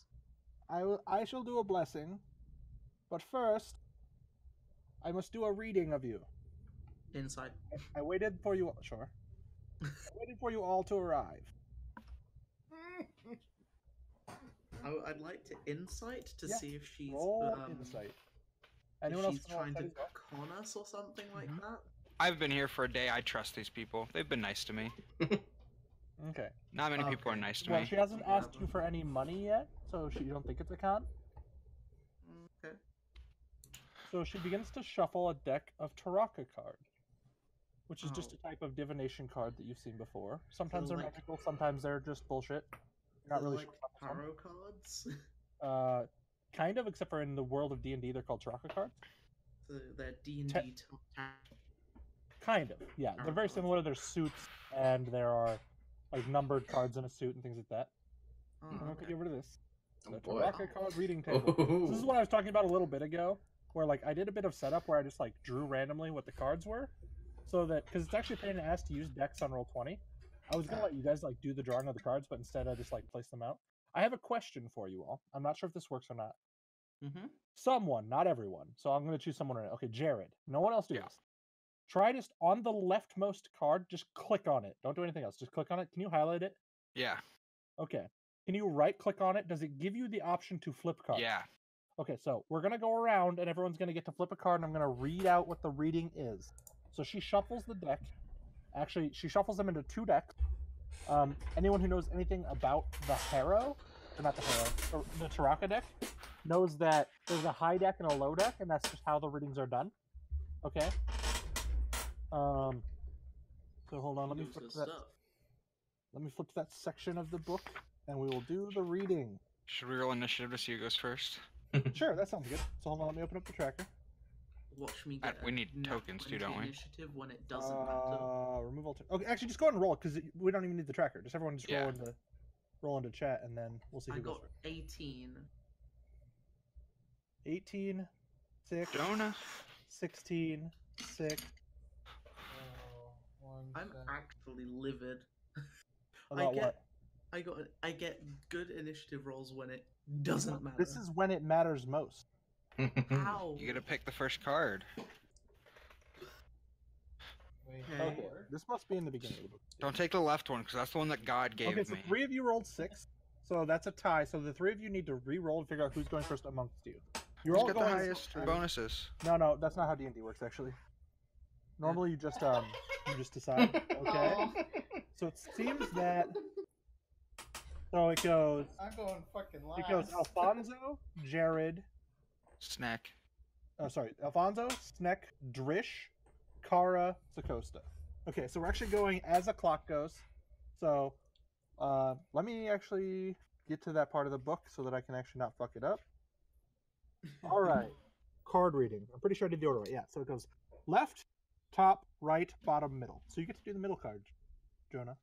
I shall do a blessing. But first, I must do a reading of you. Inside. I waited for you. Sure. I waited for you all to arrive. I'd like to insight to Yeah, see if she's Roll insight. Anyone if else she's can roll trying to insight as well? con us or something like Mhm. that. I've been here for a day. I trust these people. They've been nice to me. Okay. Not many people are Okay. nice to Well, me. she hasn't asked you Whatever. for any money yet, so you don't think it's a con. Okay. So she begins to shuffle a deck of Taraka cards, which is just Oh. a type of divination card that you've seen before. Sometimes So, they're like- magical, sometimes they're just bullshit. You're not They're really like sure about this one. tarot cards. Kind of, except for in the world of D&D, they're called Taraka cards. So they're D&D Kind of, yeah. They're very similar. There's suits, and there are like numbered cards in a suit and things like that. I'm gonna okay. get rid of this. Oh, The boy. Taraka card reading table. Ooh. This is what I was talking about a little bit ago, where like I did a bit of setup where I just like drew randomly what the cards were, so that because it's actually a pain in the ass to use decks on Roll20. I was gonna let you guys like do the drawing of the cards, but instead I just like place them out. I have a question for you all. I'm not sure if this works or not. Mm-hmm. Someone, not everyone. So I'm gonna choose someone right now. Okay, Jared. No one else do Yeah. this. Try just on the leftmost card, just click on it. Don't do anything else. Just click on it. Can you highlight it? Yeah. Okay. Can you right click on it? Does it give you the option to flip cards? Yeah. Okay, so we're gonna go around and everyone's gonna get to flip a card and I'm gonna read out what the reading is. So she shuffles the deck. Actually, she shuffles them into two decks. Anyone who knows anything about the Harrow, or not the Harrow, or the Taraka deck, knows that there's a high deck and a low deck, and that's just how the readings are done. Okay. So hold on, let me flip to that. Let me flip to that section of the book, and we will do the reading. Should we roll initiative to see who goes first? Sure, that sounds good. So hold on, let me open up the tracker. Watch me Uh, get. we a need nat tokens too, 20 don't we? Initiative when it doesn't matter. Remove all. Okay, actually, just go ahead and roll it because we don't even need the tracker. Just everyone just Yeah. roll into chat, and then we'll see I who goes got first. 18. 18, 6, Jonah. 16, 6. I'm actually livid. About get- what? I get good initiative rolls when it doesn't matter. This is when it matters most. How? You gotta pick the first card. Okay, this must be in the beginning of the book. Don't take the left one because that's the one that God gave Okay, so me. 3 of you rolled 6, so that's a tie. So the 3 of you need to re-roll and figure out who's going first amongst you. You're Who's all got the going. highest bonuses? No, that's not how D&D works actually. Normally you just decide. Okay. Oh. So it seems that. So it goes. I'm going fucking last. It goes Alfonso, Jared. Snack. Oh, sorry, Alfonso, Sneck, Drish, Kara, Sakosta. Okay, so we're actually going as the clock goes. So, let me actually get to that part of the book so that I can actually not fuck it up. All right, card reading. I'm pretty sure I did the order right. Yeah, so it goes left, top, right, bottom, middle. So you get to do the middle card, Jonah.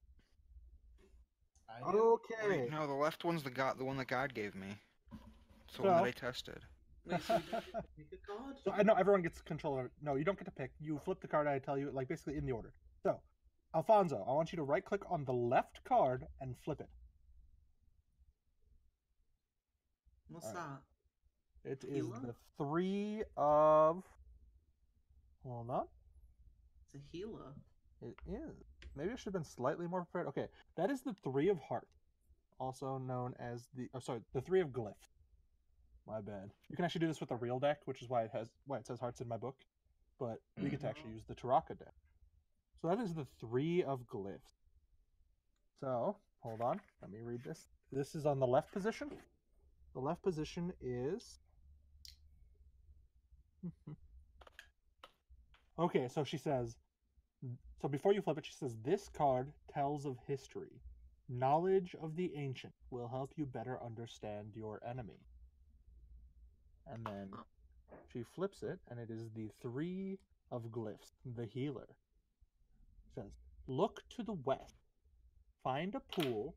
I do. Okay. Wait, no, the left one's the one that God gave me. It's the So- one that I tested. Wait, so you don't get to pick a card? So I know everyone gets control of. No, you don't get to pick. You flip the card. I tell you, like basically in the order. So, Alfonso, I want you to right click on the left card and flip it. What's Alright. that? It is Healer? the 3 of... Hold on. It's a healer. It is. Maybe I should have been slightly more prepared. Okay, that is the 3 of Hearts, also known as the... Oh, sorry, the 3 of Glyph. My bad. You can actually do this with the real deck, which is why it says Hearts in my book. But we get to actually use the Taraka deck. So that is the 3 of Glyphs. So, hold on. Let me read this. This is on the left position. The left position is... Okay, so she says... So before you flip it, she says, this card tells of history. Knowledge of the ancient will help you better understand your enemy. And then she flips it, and it is the 3 of Glyphs, the healer. It says, look to the west. Find a pool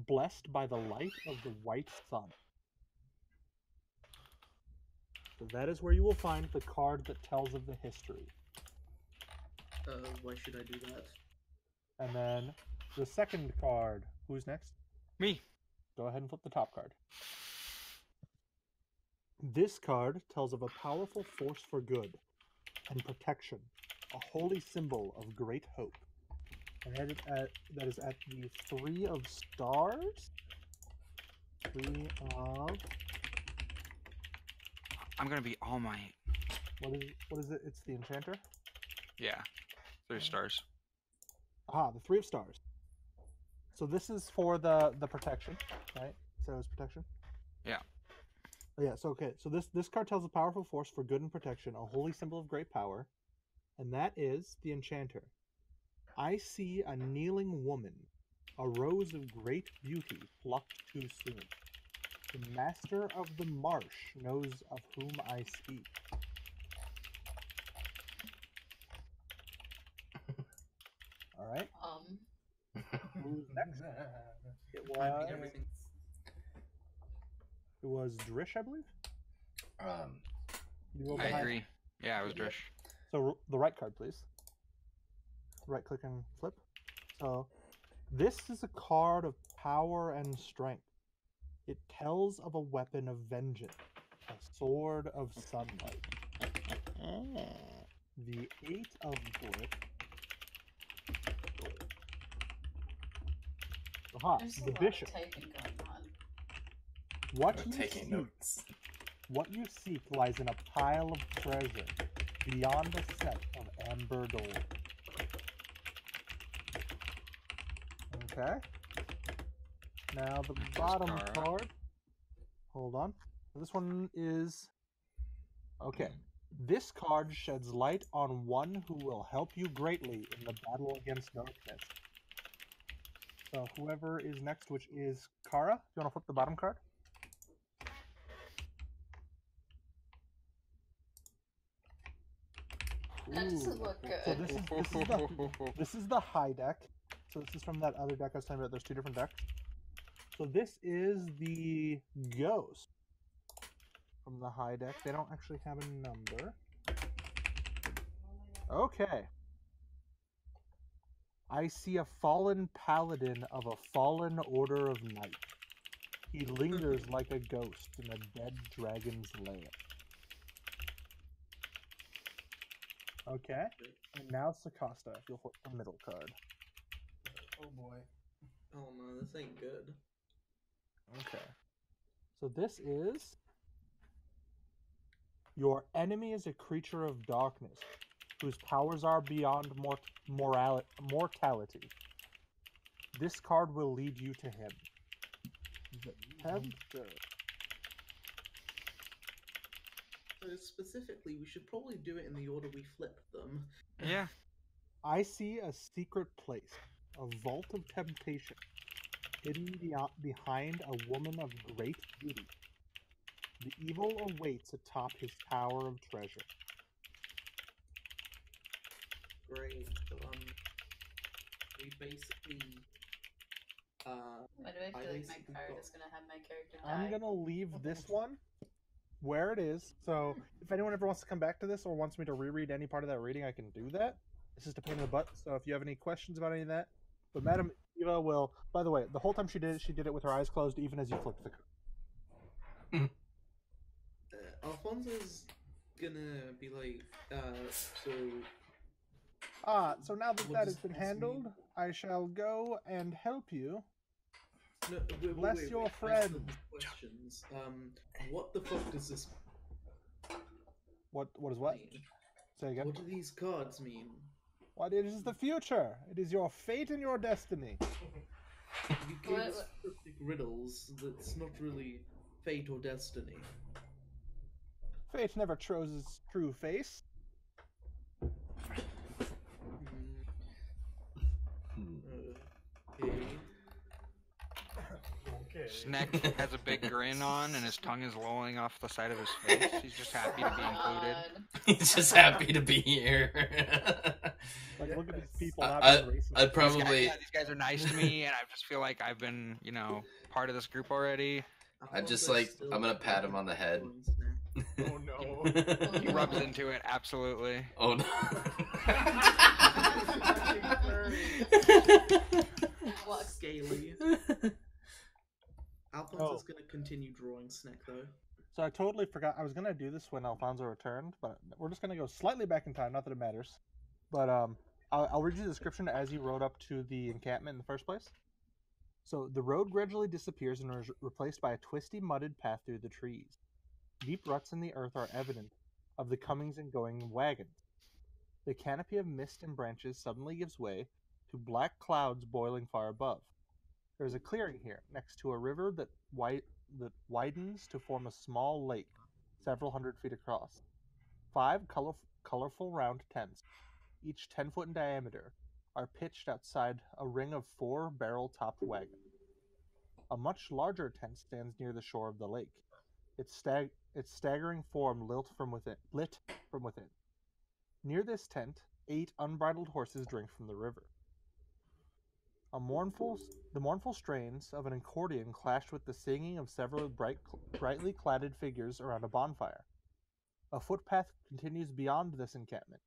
blessed by the light of the white sun. So that is where you will find the card that tells of the history. Why should I do that? And then the second card. Who's next? Me. Go ahead and flip the top card. This card tells of a powerful force for good and protection, a holy symbol of great hope. And that is at the 3 of stars. 3 of... I'm gonna be All Might. What is it? It's the enchanter? Yeah. 3 stars. Ah, the 3 of stars. So this is for the protection, right? So it's protection? Yeah. Oh, yeah, so okay. So this card tells a powerful force for good and protection, a holy symbol of great power. And that is the enchanter. I see a kneeling woman, a rose of great beauty plucked too soon. The master of the marsh knows of whom I speak. All right. Who's next? It I was. beat everything. It was Drish, I believe. You go I behind. agree. Yeah, it was Drish. So the right card, please. Right click and flip. So this is a card of power and strength. It tells of a weapon of vengeance, a sword of sunlight. The 8 of Glyph. Aha, There's a the lot bishop. of typing going on. What you seek lies in a pile of treasure beyond a set of amber door. Okay. Now the bottom card. Hold on. This one is... Okay. This card sheds light on one who will help you greatly in the battle against darkness. So whoever is next, which is Kara, do you want to flip the bottom card? That doesn't look good. So this is the high deck. So this is from that other deck I was talking about. There's 2 different decks. So this is the ghost from the high deck. They don't actually have a number. Okay. I see a fallen paladin of a fallen order of night. He lingers like a ghost in a dead dragon's lair. Okay. And now Sakasta, if you'll flip the middle card. Oh boy. Oh no, this ain't good. Okay. So this is... Your enemy is a creature of darkness, whose powers are beyond mortality. This card will lead you to him. The Tempter. So specifically, we should probably do it in the order we flipped them. Yeah. I see a secret place, a vault of temptation, hidden behind a woman of great beauty. The evil awaits atop his tower of treasure. Great. We basically. Why do I feel like basically my card got- is gonna have my character die? I'm gonna leave this one where it is. So if anyone ever wants to come back to this or wants me to reread any part of that reading, I can do that. It's just a pain in the butt. So if you have any questions about any of that, but Madam Eva will. By the way, the whole time she did it with her eyes closed, even as you flipped the card. Alfonso's gonna be like, so So now that What that does has been this handled, mean? I shall go and help you. no, Bless your I still friend. have questions. What the fuck does this What is what? mean? Say again. What do these cards mean? What it is the future. It is your fate and your destiny. You gave us cryptic riddles that's not really fate or destiny. Fate never shows its true face. Okay. Okay. Snack has a big grin on, and his tongue is lolling off the side of his face. He's just happy to be included. He's just happy to be here. Like, look at these people not I- being racist. I'd probably. These guys are nice to me, and I just feel like I've been, part of this group already. I'm just like, I'm gonna pat him on the head. Oh no. He rubs into it, absolutely. Oh no. What? Scaly. Alfonso's gonna continue drawing Snack though. So I totally forgot. I was gonna do this when Alfonso returned, but we're just gonna go slightly back in time. Not that it matters, but I'll read you the description as he rode up to the encampment in the first place. So the road gradually disappears and is replaced by a twisty, mudded path through the trees. Deep ruts in the earth are evident of the comings and going of wagons. The canopy of mist and branches suddenly gives way to black clouds boiling far above. There is a clearing here, next to a river that widens to form a small lake, several hundred feet across. 5 colorful round tents, each 10 foot in diameter, are pitched outside a ring of 4 barrel-topped wagons. A much larger tent stands near the shore of the lake, its staggering form lit from within. Near this tent, 8 unbridled horses drink from the river. The mournful strains of an accordion clash with the singing of several brightly cladded figures around a bonfire. A footpath continues beyond this encampment,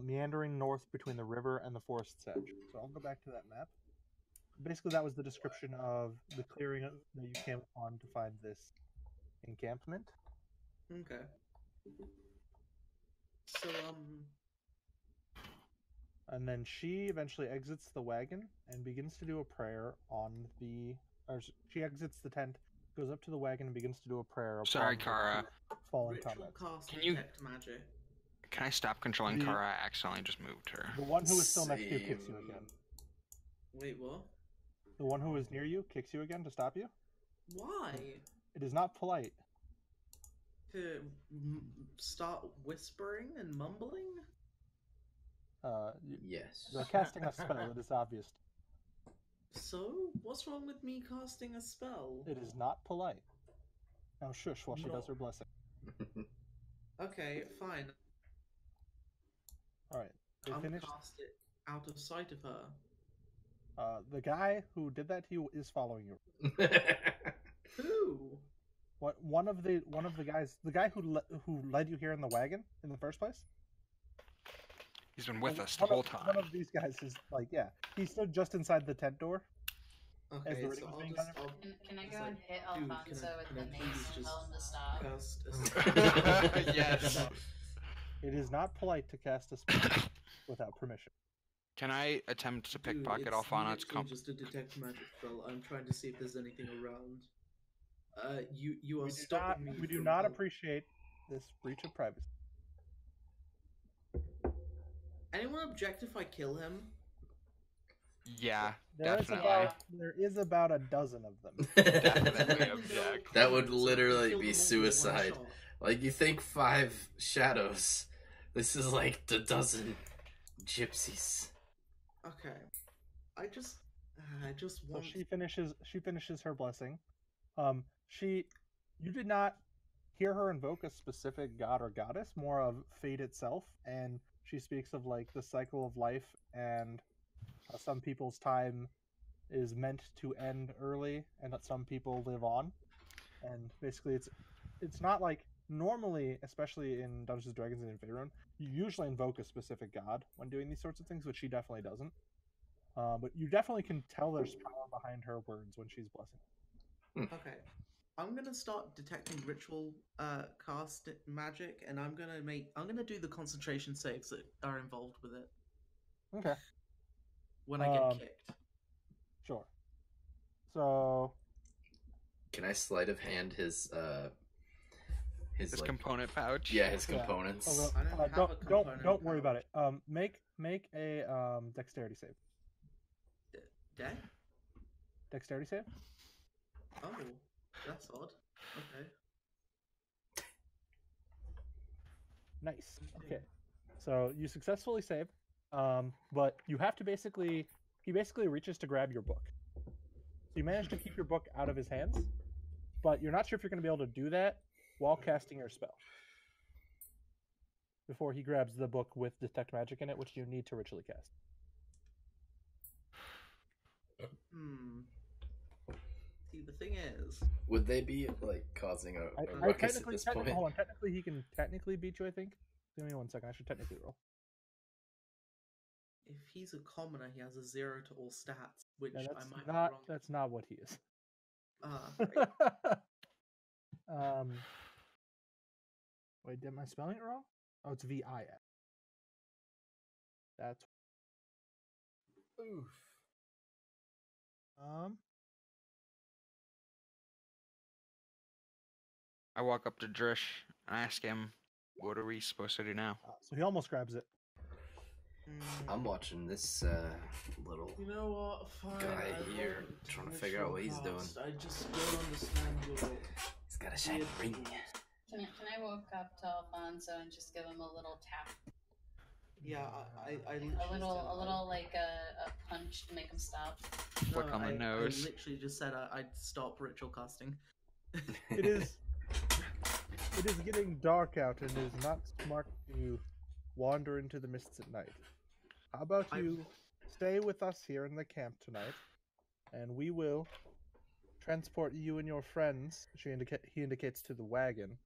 meandering north between the river and the forest's edge. So I'll go back to that map. Basically, that was the description of the clearing that you came upon to find this encampment. Okay. So And then she eventually exits the wagon and begins to do a prayer on the. Or she exits the tent, goes up to the wagon, and begins to do a prayer. Sorry, upon Kara. the fallen ritual comrades. cast Can you- detect magic. Can I stop controlling The- Kara? I accidentally just moved her. The one who is still next to you kicks you Same. again. Wait, what? The one who is near you kicks you again to stop you. Why? It is not polite. To start whispering and mumbling? Yes. You're casting a spell. It is obvious. So, what's wrong with me casting a spell? It is not polite. Now shush while she No. does her blessing. Okay, fine. All right. They I'll finished. cast it out of sight of her. The guy who did that to you is following you. Who? What? One of the guys, the guy who led you here in the wagon in the first place. He's been with us the whole time. One of these guys is like, yeah, he stood just inside the tent door. Okay, the so reading was I'll being just. done? Can I it's go like, and hit dude, Alfonso with can the I mace please and just tell him to stop? cast a Yes. It is not polite to cast a spell without permission. Can I attempt to Dude, pickpocket it's Alphonse? literally just a detect magic spell. I'm trying to see if there's anything around. You are stopping me. We do from not help- appreciate this breach of privacy. Anyone object if I kill him? Yeah, There is about a dozen of them. definitely object. That would So I can literally kill be them all in one suicide. shot. Like, you think 5 shadows. This is like the dozen gypsies. Okay. I just So want. she finishes her blessing. You did not hear her invoke a specific god or goddess, more of fate itself, and she speaks of like the cycle of life and some people's time is meant to end early and that some people live on. And basically it's not like normally, especially in Dungeons and Dragons and in Faerun, you usually invoke a specific god when doing these sorts of things, which she definitely doesn't. But you definitely can tell there's power behind her words when she's blessing. Okay. I'm gonna start detecting ritual cast magic, and I'm gonna do the concentration saves that are involved with it Okay, when I get Um, kicked. sure. So Can I sleight of hand his His like component pouch. yeah his Yeah. components? although, I don't have a don't component don't worry about pouch. it. Make a dexterity save. Dead? Dexterity save. Oh, that's odd. Okay. Nice. Okay. So you successfully save, but you have to basically he basically reaches to grab your book. So you manage to keep your book out of his hands, but you're not sure if you're going to be able to do that while casting your spell. Before he grabs the book with detect magic in it, which you need to ritually cast. See, the thing is, Would they be like causing a I ruckus at this technically, point? hold on. Technically, he can technically beat you. I think. Give me 1 second. I should technically roll. if he's a commoner, he has a 0 to all stats, which Yeah, I that's might not be wrong. that's not what he is. Right. Wait, did my spelling it wrong? Oh, it's VIS. That's Oof. I walk up to Drish and ask him, "What are we supposed to do now?" so he almost grabs it. I'm watching this little You know what? Fine. guy I here won't trying to figure out what he's doing. cast. I just don't understand your. He's got a shiny ring. Can I walk up to Alfonso and just give him a little tap? Yeah, I literally A little, said, a little like a punch to make him stop. Flick on the I nose. literally just said I'd stop ritual casting. It is getting dark out, and it is not smart to wander into the mists at night. How about you stay with us here in the camp tonight, and we will transport you and your friends, he indicates to the wagon,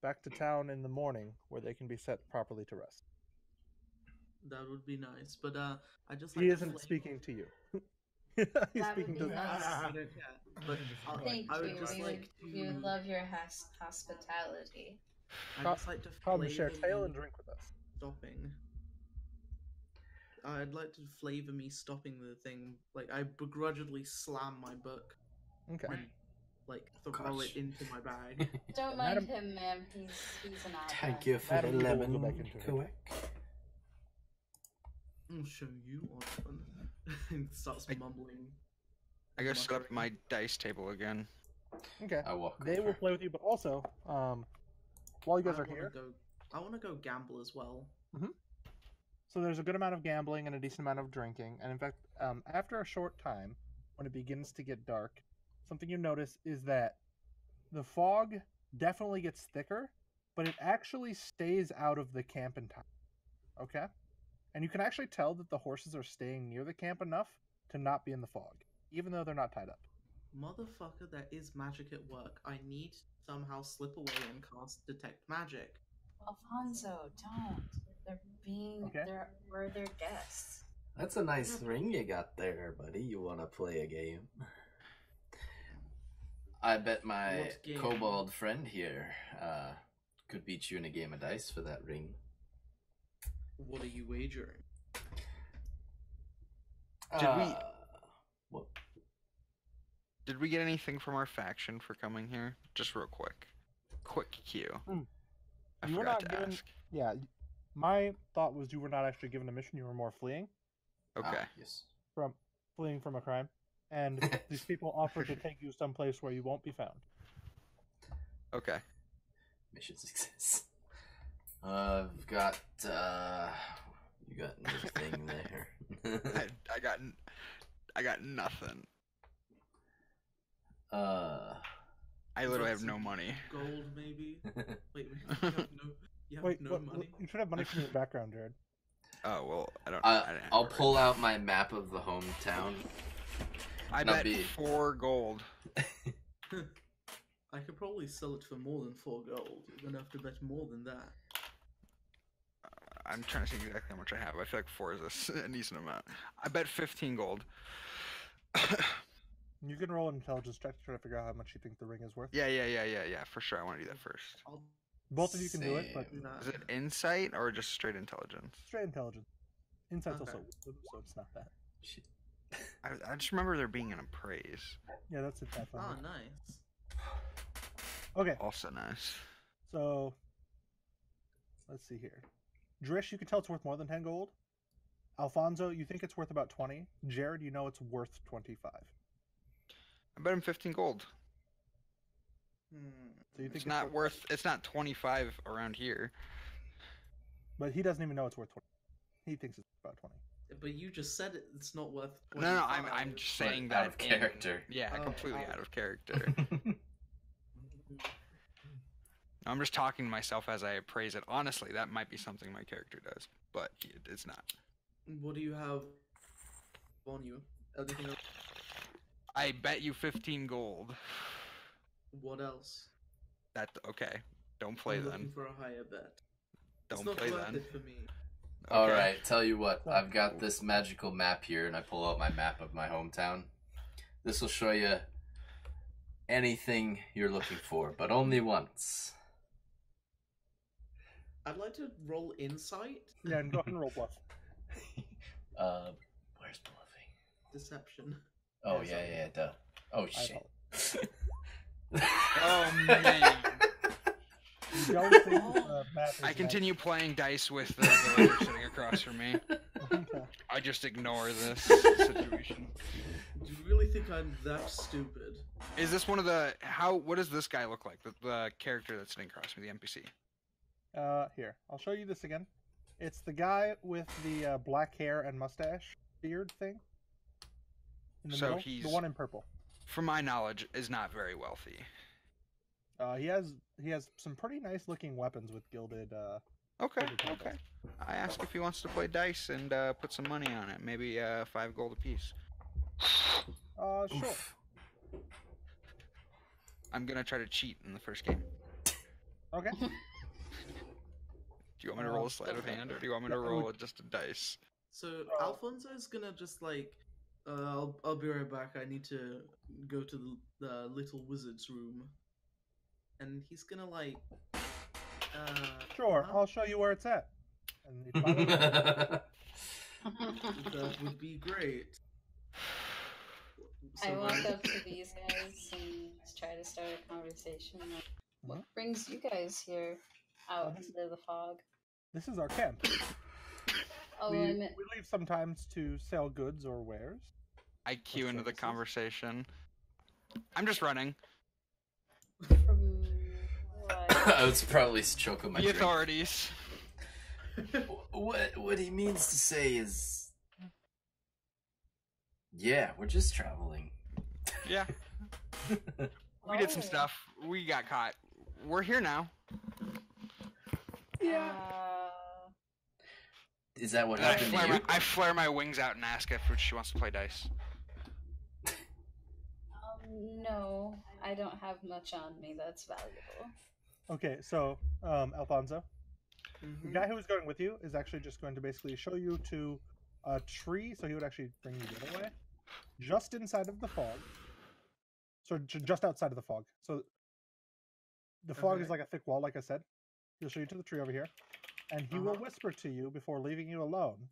back to town in the morning, where they can be set properly to rest. That would be nice, but I just He like to isn't flavor- speaking to you. He's That speaking would to be nice. I don't care, but Thank I you. would just like to. We would love your hospitality. I just like to Come share flavor tail me and drink with us. stopping. I'd like to flavor me stopping the thing. Like I begrudgingly slam my book Okay. and like throw Gosh. it into my bag. Don't Madam- mind him, ma'am. He's an odd Thank one. you for the Madam, you will go lemon, back into her. correct? I'll show you often. And starts mumbling. I go set up my dice table again. Okay. I walk They over. will play with you, but also, while you guys I are wanna here, I want to go gamble as well. so there's a good amount of gambling and a decent amount of drinking. And in fact, after a short time, when it begins to get dark, something you notice is that the fog definitely gets thicker, but it actually stays out of the camp in time. Okay? And you can actually tell that the horses are staying near the camp enough to not be in the fog, even though they're not tied up. Motherfucker, there is magic at work. I need to somehow slip away and cast detect magic. Alfonso, don't. Okay. We're their guests. That's a nice ring you got there, buddy. You want to play a game? I bet my What game? kobold friend here could beat you in a game of dice for that ring. What are you wagering? What? Did we get anything from our faction for coming here? Just real quick. Quick cue. I You were forgot not to given- ask. Yeah, my thought was you were not actually given a mission, you were more fleeing Okay. Yes. from a crime. And these people offer to take you someplace where you won't be found. Okay. Mission success. I've got you got anything there? I got nothing. I Is literally that have no some money. Gold, maybe? Wait, you have Wait, no what, money? you should have money from your background, Jared. Oh well, I don't. I didn't have I'll it pull right. out my map of the hometown. I not bet be- 4 gold. I could probably sell it for more than 4 gold. You're gonna have to bet more than that. I'm trying to see exactly how much I have. I feel like 4 is a decent amount. I bet 15 gold. You can roll an intelligence check to try to figure out how much you think the ring is worth. Yeah. For sure, I want to do that first. Both of you can do it, but Same. Is it insight or just straight intelligence? straight intelligence. Insight's Okay. also wisdom, so it's not that. Shit. I just remember there being an appraise. Yeah, that's it. Definitely. Oh, nice. Okay, Also nice. so let's see here. Drish, you can tell it's worth more than 10 gold. Alfonso, you think it's worth about 20. Jared, you know it's worth 25. I bet him 15 gold. So you think It's not worth. It's not 25 around here. But he doesn't even know it's worth 20. He thinks it's about 20. But you just said it's not worth. No, I'm 25. just But saying out that of character. Yeah, Oh, completely oh. out of character. I'm just talking to myself as I appraise it. Honestly, that might be something my character does, but it's not. What do you have on you? Anything else? I bet you 15 gold. What else? That okay? Don't play I'm then. looking for a higher bet. Don't It's not play worth then. it for me. Okay. Alright, tell you what, I've got this magical map here, and I pull out my map of my hometown. This will show you anything you're looking for, but only once. I'd like to roll insight. Yeah, and go ahead and roll bluff. Where's bluffing? Deception. Oh, Yeah, yeah, duh. Oh, I shit. Oh man! You don't think map is I continue magic. playing dice with the villager sitting across from me. Okay. I just ignore this situation. Do you really think I'm that stupid? Is this one of the What does this guy look like? The character that's sitting across from me, the NPC. Here, I'll show you this again. It's the guy with the black hair and mustache beard thing. In the So middle, he's- the one in purple. From my knowledge, is not very wealthy. He has some pretty nice looking weapons with gilded. Okay, Gilded handles. okay. I ask if he wants to play dice and put some money on it. Maybe 5 gold apiece. Sure. Oof. I'm gonna try to cheat in the first game. Okay. Do you want me to roll a sleight of hand, or do you want me to Yeah, roll just a dice? So Alfonso's gonna just like, I'll be right back. I need to go to the little wizard's room, and he's gonna like, Sure, huh? I'll show you where it's at. And you follow me. That would be great. I So walk then- up to these guys and try to start a conversation. Like, what brings you guys here out this- into the fog? This is our camp. Oh, we, I meant we leave sometimes to sell goods or wares. I cue into the services? conversation. I'm just running. from what? I would probably choke on my The drink. authorities. What he means to say is, yeah, we're just traveling. Yeah, we did some Oh. stuff. We got caught. We're here now. Is that what And I happened to flare, you? I flare my wings out and ask if she wants to play dice. No, I don't have much on me that's valuable. Okay, so Alfonso, the Mhm. guy who's going with you is actually just going to basically show you to a tree, so he would actually bring you the other way, just inside of the fog. So just outside of the fog. So the fog is Okay. like a thick wall, like I said. He'll show you to the tree over here, and he will whisper to you before leaving you alone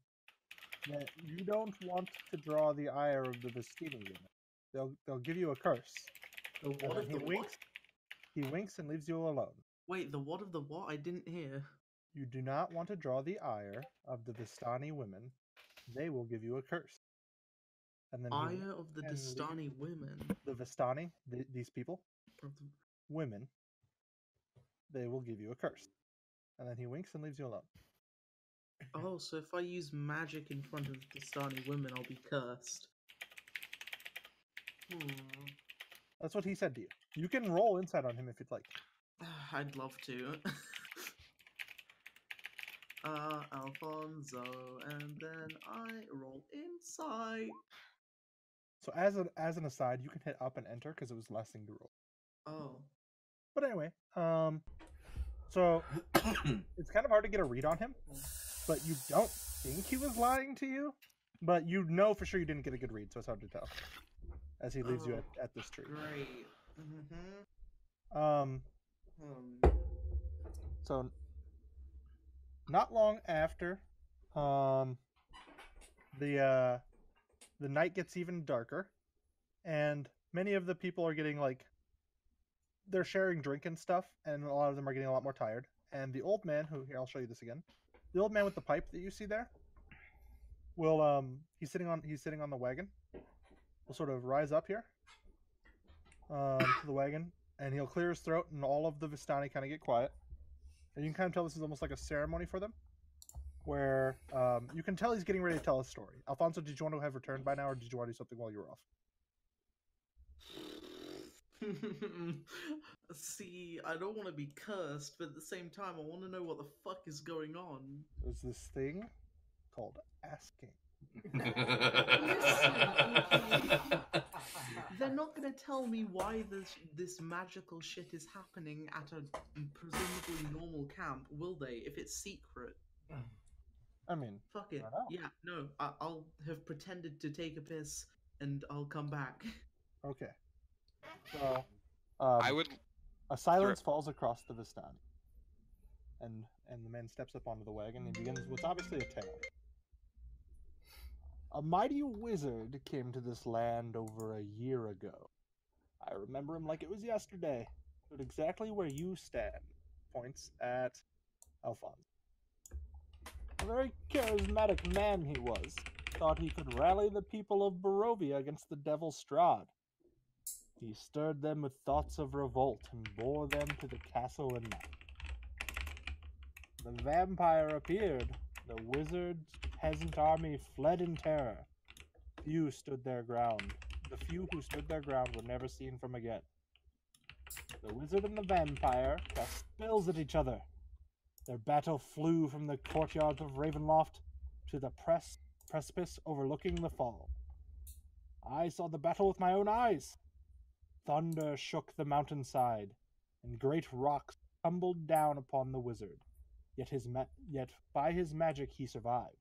that you don't want to draw the ire of the Vestini women. They'll give you a curse. The And what then of he the winks. what? He winks and leaves you alone. Wait, the what of the what? I didn't hear. You do not want to draw the ire of the Vistani women. They will give you a curse. And then he Ire of the and leave- Dastani women. the Vistani, these people, Of the- women, they will give you a curse. And then he winks and leaves you alone. Oh, so if I use magic in front of Dastani women, I'll be cursed. That's what he said to you. You can roll insight on him if you'd like. I'd love to. Alfonso, and then I roll insight. So as an aside, you can hit up and enter because it was the last thing to roll. Oh. But anyway, so it's kind of hard to get a read on him, but you don't think he was lying to you, but you know for sure you didn't get a good read, so it's hard to tell. as he leaves you at this tree. Great. Mm-hmm. So not long after, the night gets even darker, and many of the people are getting they're sharing drink and stuff, and a lot of them are getting a lot more tired. And the old man, who here I'll show you this again, the old man with the pipe that you see there, will he's sitting on the wagon. Will sort of rise up here to the wagon, and he'll clear his throat, and all of the Vistani kind of get quiet. And you can kind of tell this is almost like a ceremony for them, where you can tell he's getting ready to tell a story. Alfonso, did you want to have returned by now, or did you want to do something while you were off? See, I don't want to be cursed, but at the same time, I want to know what the fuck is going on. There's this thing called asking. They're not going to tell me why this magical shit is happening at a presumably normal camp, will they? If it's secret. I mean, fuck it. I don't know. Yeah, no, I'll have pretended to take a piss and I'll come back. Okay. So, I would. a silence falls across the Vistani, and the man steps up onto the wagon and begins what's obviously a tale. A mighty wizard came to this land over a year ago. I remember him like it was yesterday, but exactly where you stand. Points at Alphonse. A very charismatic man he was. Thought he could rally the people of Barovia against the devil Strahd. He stirred them with thoughts of revolt and bore them to the castle in night. The vampire appeared. The wizard's peasant army fled in terror. Few stood their ground. The few who stood their ground were never seen from again. The wizard and the vampire cast spells at each other. Their battle flew from the courtyards of Ravenloft to the precipice overlooking the fall. I saw the battle with my own eyes. Thunder shook the mountainside, and great rocks tumbled down upon the wizard. Yet by his magic he survived.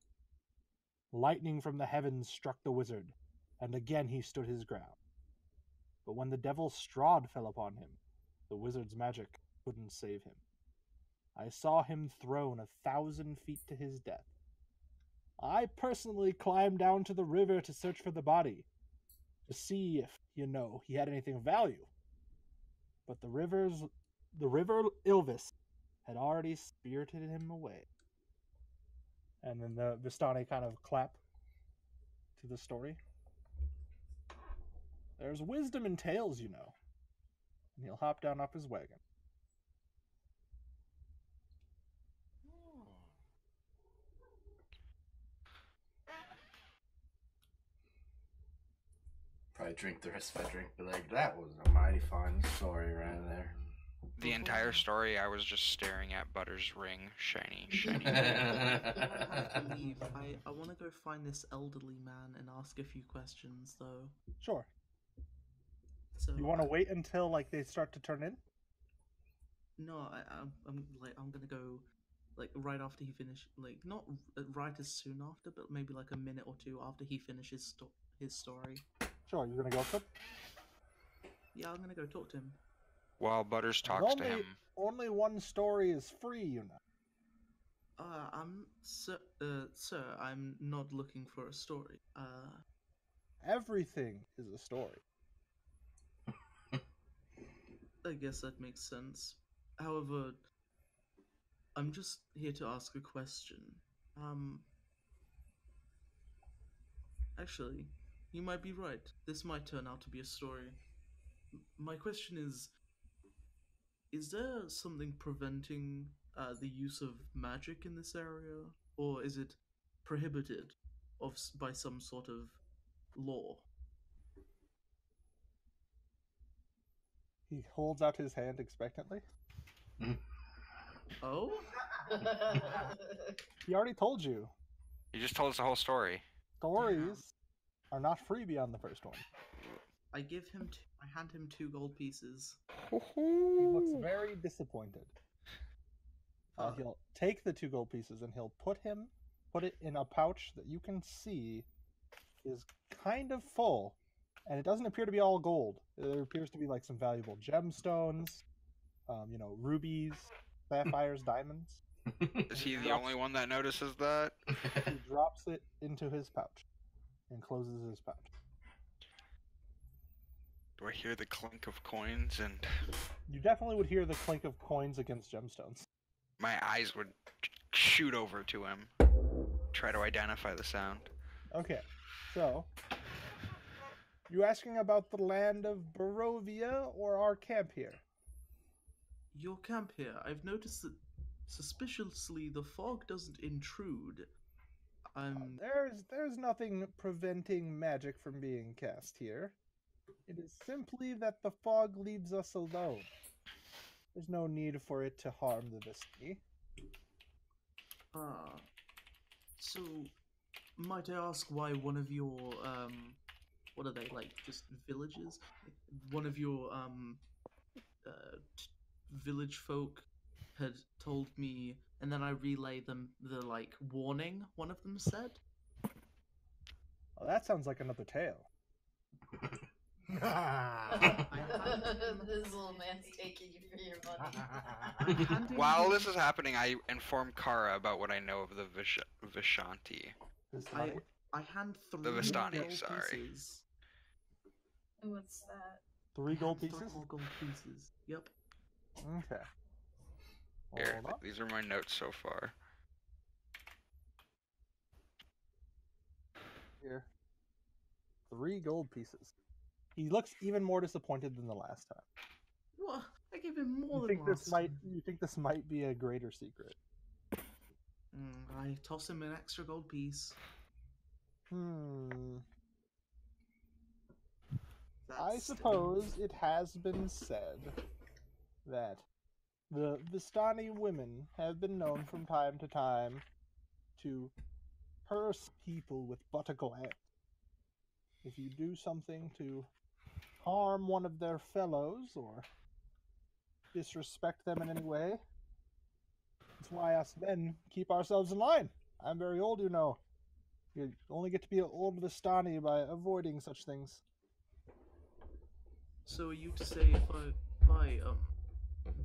Lightning from the heavens struck the wizard, and again he stood his ground. But when the devil Strahd fell upon him, the wizard's magic couldn't save him. I saw him thrown 1,000 feet to his death. I personally climbed down to the river to search for the body, to see if, he had anything of value. But the river Ilvis had already spirited him away. And then the Vistani kind of clap to the story. There's wisdom in tales, And he'll hop down off his wagon. Probably drink the rest of my drink, but that was a mighty fun story right there. The entire story, I was just staring at Butter's ring, shiny, shiny. I want to go find this elderly man and ask a few questions, though. Sure. So You want to wait until they start to turn in? No, I'm gonna go right after he finishes, not right as soon after, but maybe a minute or two after he finishes his story. Sure, you're gonna go with him? Yeah, I'm gonna go talk to him. While Butters talks to him. Only one story is free, Sir, I'm not looking for a story. Everything is a story. I guess that makes sense. However, I'm just here to ask a question. Actually, you might be right. This might turn out to be a story. My question is there something preventing the use of magic in this area? Or is it prohibited by some sort of law? He holds out his hand expectantly. Oh? He already told you. He just told us the whole story. Stories are not free beyond the first one. I hand him 2 gold pieces. He looks very disappointed. He'll take the 2 gold pieces and he'll put it in a pouch that you can see is kind of full And it doesn't appear to be all gold. There appears to be like some valuable gemstones, rubies, sapphires, diamonds. Is he the only one that notices that? He drops it into his pouch and closes his pouch. Do I hear the clink of coins? And You definitely would hear the clink of coins against gemstones. my eyes would shoot over to him. Try to identify the sound. Okay, so you asking about the land of Barovia or our camp here? Your camp here. I've noticed that suspiciously the fog doesn't intrude. There's nothing preventing magic from being cast here. It is simply that the fog leaves us alone. There's no need for it to harm the vicinity. So might I ask why one of your what are they, like, just villages? One of your village folk had told me, and then I relay them the like warning one of them said. Oh, that sounds like another tale. This little man's taking you for your money. While this is happening, I inform Kara about what I know of the Vishanti. I hand three The Vistani, gold sorry. pieces. What's that? 3 gold Three pieces? more gold pieces. Yep. Okay. Here, Hold on. these are my notes so far. Here. 3 gold pieces. He looks even more disappointed than the last time. What? I gave him more You than think last this might? time. You think this might be a greater secret? I toss him an extra gold piece. I suppose it has been said that the Vistani women have been known from time to time to curse people with buttical ants. If you do something to harm one of their fellows or disrespect them in any way, that's why us men keep ourselves in line. I'm very old, you know. You only get to be an old Vistani by avoiding such things. So are you to say if I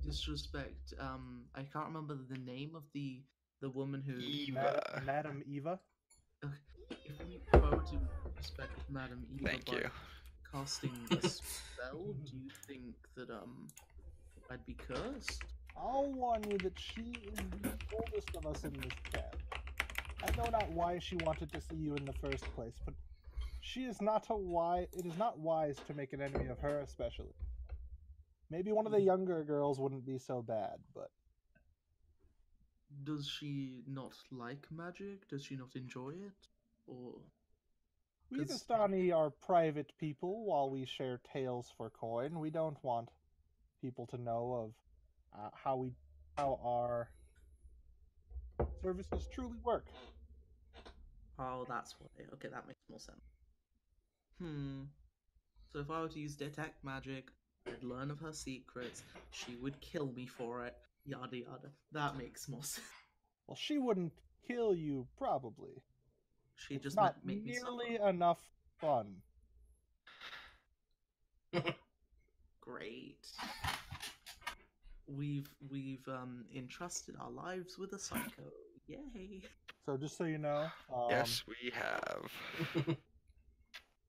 disrespect I can't remember the name of the woman who Eva. Madam Eva? if I were to respect Madam Eva Thank by you. casting a spell, do you think that I'd be cursed? I'll warn you that she is the oldest of us in this camp. I know not why she wanted to see you in the first place, but it is not wise to make an enemy of her, especially. Maybe one of the younger girls wouldn't be so bad, but Does she not like magic? Does she not enjoy it? Or we 'cause- Vistani are private people while we share tales for coin. We don't want people to know of how our services truly work. Oh, that's why. Okay, that makes more sense. So if I were to use detect magic, I'd learn of her secrets. She would kill me for it. Yada yada. That makes more sense. Well, she wouldn't kill you, probably. She It's just not might make me nearly suffer. enough fun. Great. We've entrusted our lives with a psycho. Yay. So just so you know, Yes, we have.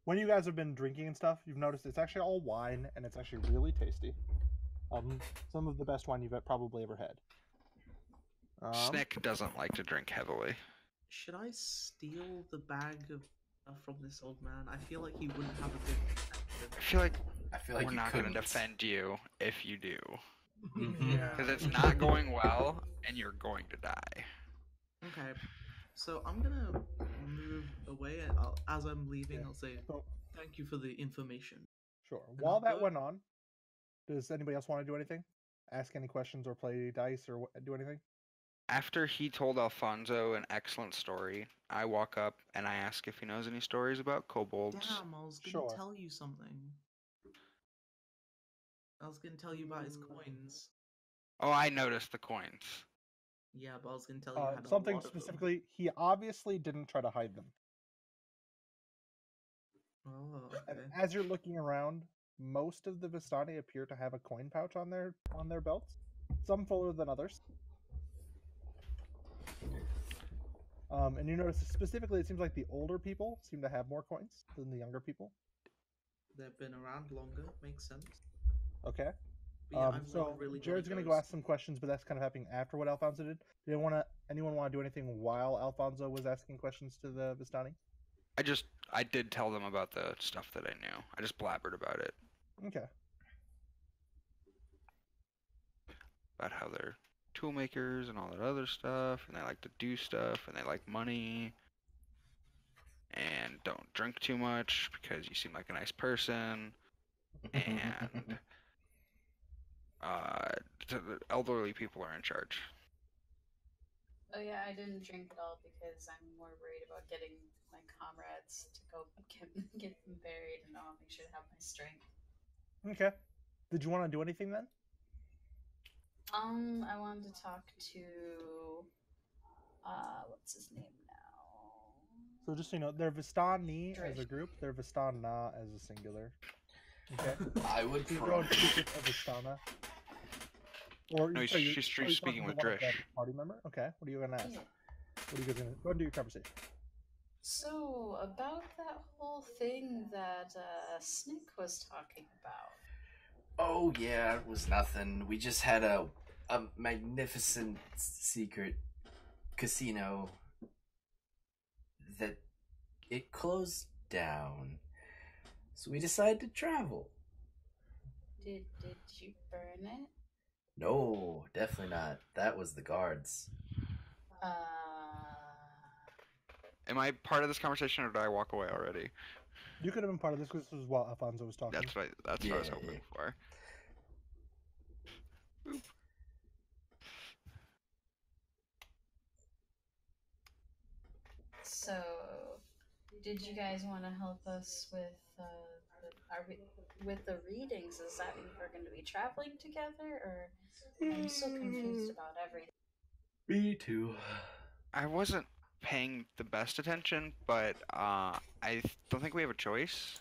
when you guys have been drinking and stuff, you've noticed it's actually all wine, and it's actually really tasty. Some of the best wine you've probably ever had. Snick doesn't like to drink heavily. Should I steal the bag of stuff from this old man? I feel like he wouldn't have a good perspective. I feel like you we're not going to couldn't. defend you if you do. Yeah. Because it's not going well, and you're going to die. Okay, so I'm gonna move away. And as I'm leaving, Yeah. I'll say So, thank you for the information. sure. And While I'll that go- went on, does anybody else want to do anything? Ask any questions or play dice or do anything? After he told Alfonso an excellent story, I walk up and I ask if he knows any stories about kobolds. Damn, I was gonna Sure. tell you something. I was gonna tell you about his coins. Oh, I noticed the coins. Yeah, but I was gonna tell you had Something a lot of them. specifically, he obviously didn't try to hide them. Oh, And okay. as you're looking around, most of the Vistani appear to have a coin pouch on their belts. Some fuller than others. And you notice specifically, it seems like the older people seem to have more coins than the younger people. They've been around longer. Makes sense. Okay. But yeah, I So really Jared's want gonna to go ask some questions, but that's kind of happening after what Alfonso did. Did anyone want to do anything while Alfonso was asking questions to the Vistani? I did tell them about the stuff that I knew. I just blabbered about it, Okay. about how they're tool makers and all that other stuff, and they like to do stuff, and they like money, and don't drink too much because you seem like a nice person, and the elderly people are in charge. Oh yeah, I didn't drink at all because I'm more worried about getting my comrades to go get them buried, and I'll make sure to have my strength. Okay. Did you want to do anything then? I wanted to talk to what's his name now? So just so you know, they're Vistani as a Drish. group. They're Vistana as a singular. Okay. I would So you go pro. and speak with a Vistana. Or No, sorry, she's are you speaking talking with to one of Drish. the party member. Okay. What are you gonna ask? Yeah. What are you guys gonna go and do your conversation? So about that whole thing that Snick was talking about. Oh yeah, it was nothing. We just had a magnificent secret casino that it closed down. So we decided to travel. Did you burn it? No, definitely not. That was the guards. Am I part of this conversation, or did I walk away already? You could have been part of this because this was while Alfonso was talking. That's what I was Yeah. hoping for. Boop. So, did you guys want to help us with with the readings? Does that mean we're going to be traveling together, or I'm so confused about everything? Me too. I wasn't paying the best attention, but I don't think we have a choice.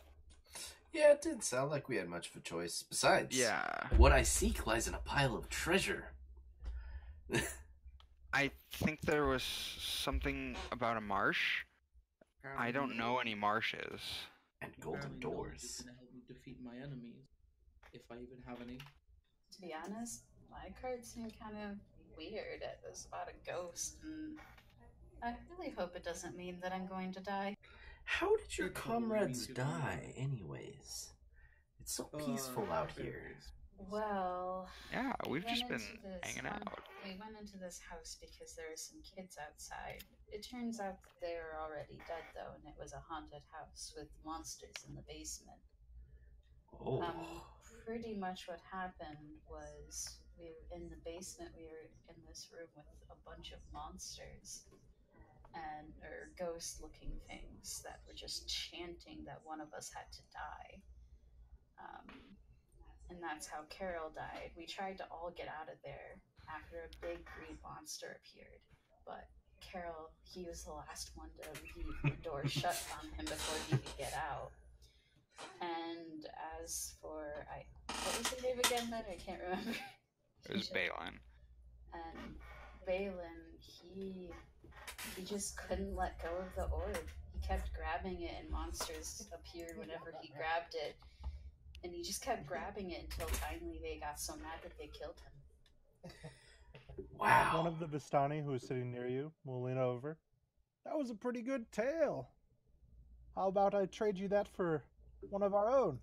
Yeah, it didn't sound like we had much of a choice. Besides, Yeah. what I seek lies in a pile of treasure. I think there was something about a marsh. I don't know any marshes. And golden Apparently knowledge doors. is gonna help me defeat my enemies, if I even have any. To be honest, my cards seem kind of weird. It was about a ghost, and I really hope it doesn't mean that I'm going to die. How did your It totally comrades means you're gonna die, anyways? It's so peaceful out here. Well, Yeah, we've went just been into this hanging haunt- out. We went into this house because there were some kids outside. It turns out that they were already dead, though, and it was a haunted house with monsters in the basement. Oh. Pretty much what happened was we were in the basement. We were in this room with a bunch of monsters or ghost-looking things that were just chanting that one of us had to die. And that's how Carol died. We tried to all get out of there after a big green monster appeared, but Carol, he was the last one to leave. The door shut on him before he could get out. And as for what was her name again? Then I can't remember. It was Balin. And Balin, he just couldn't let go of the orb. He kept grabbing it, and monsters appeared whenever he grabbed it. And he just kept grabbing it until finally they got so mad that they killed him. Wow. One of the Vistani who is sitting near you will lean over. That was a pretty good tale. How about I trade you that for one of our own?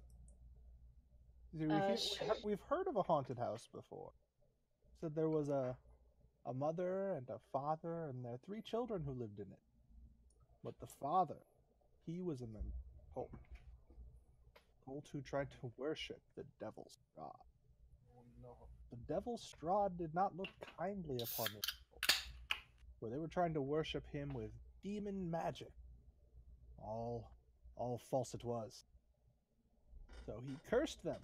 Sure. We've heard of a haunted house before. Said there was a mother and a father and their 3 children who lived in it. But the father, he was a member of the cult. Cult who tried to worship the devil Strahd. Oh no. The devil Strahd did not look kindly upon his people, for they were trying to worship him with demon magic. All false it was. So he cursed them,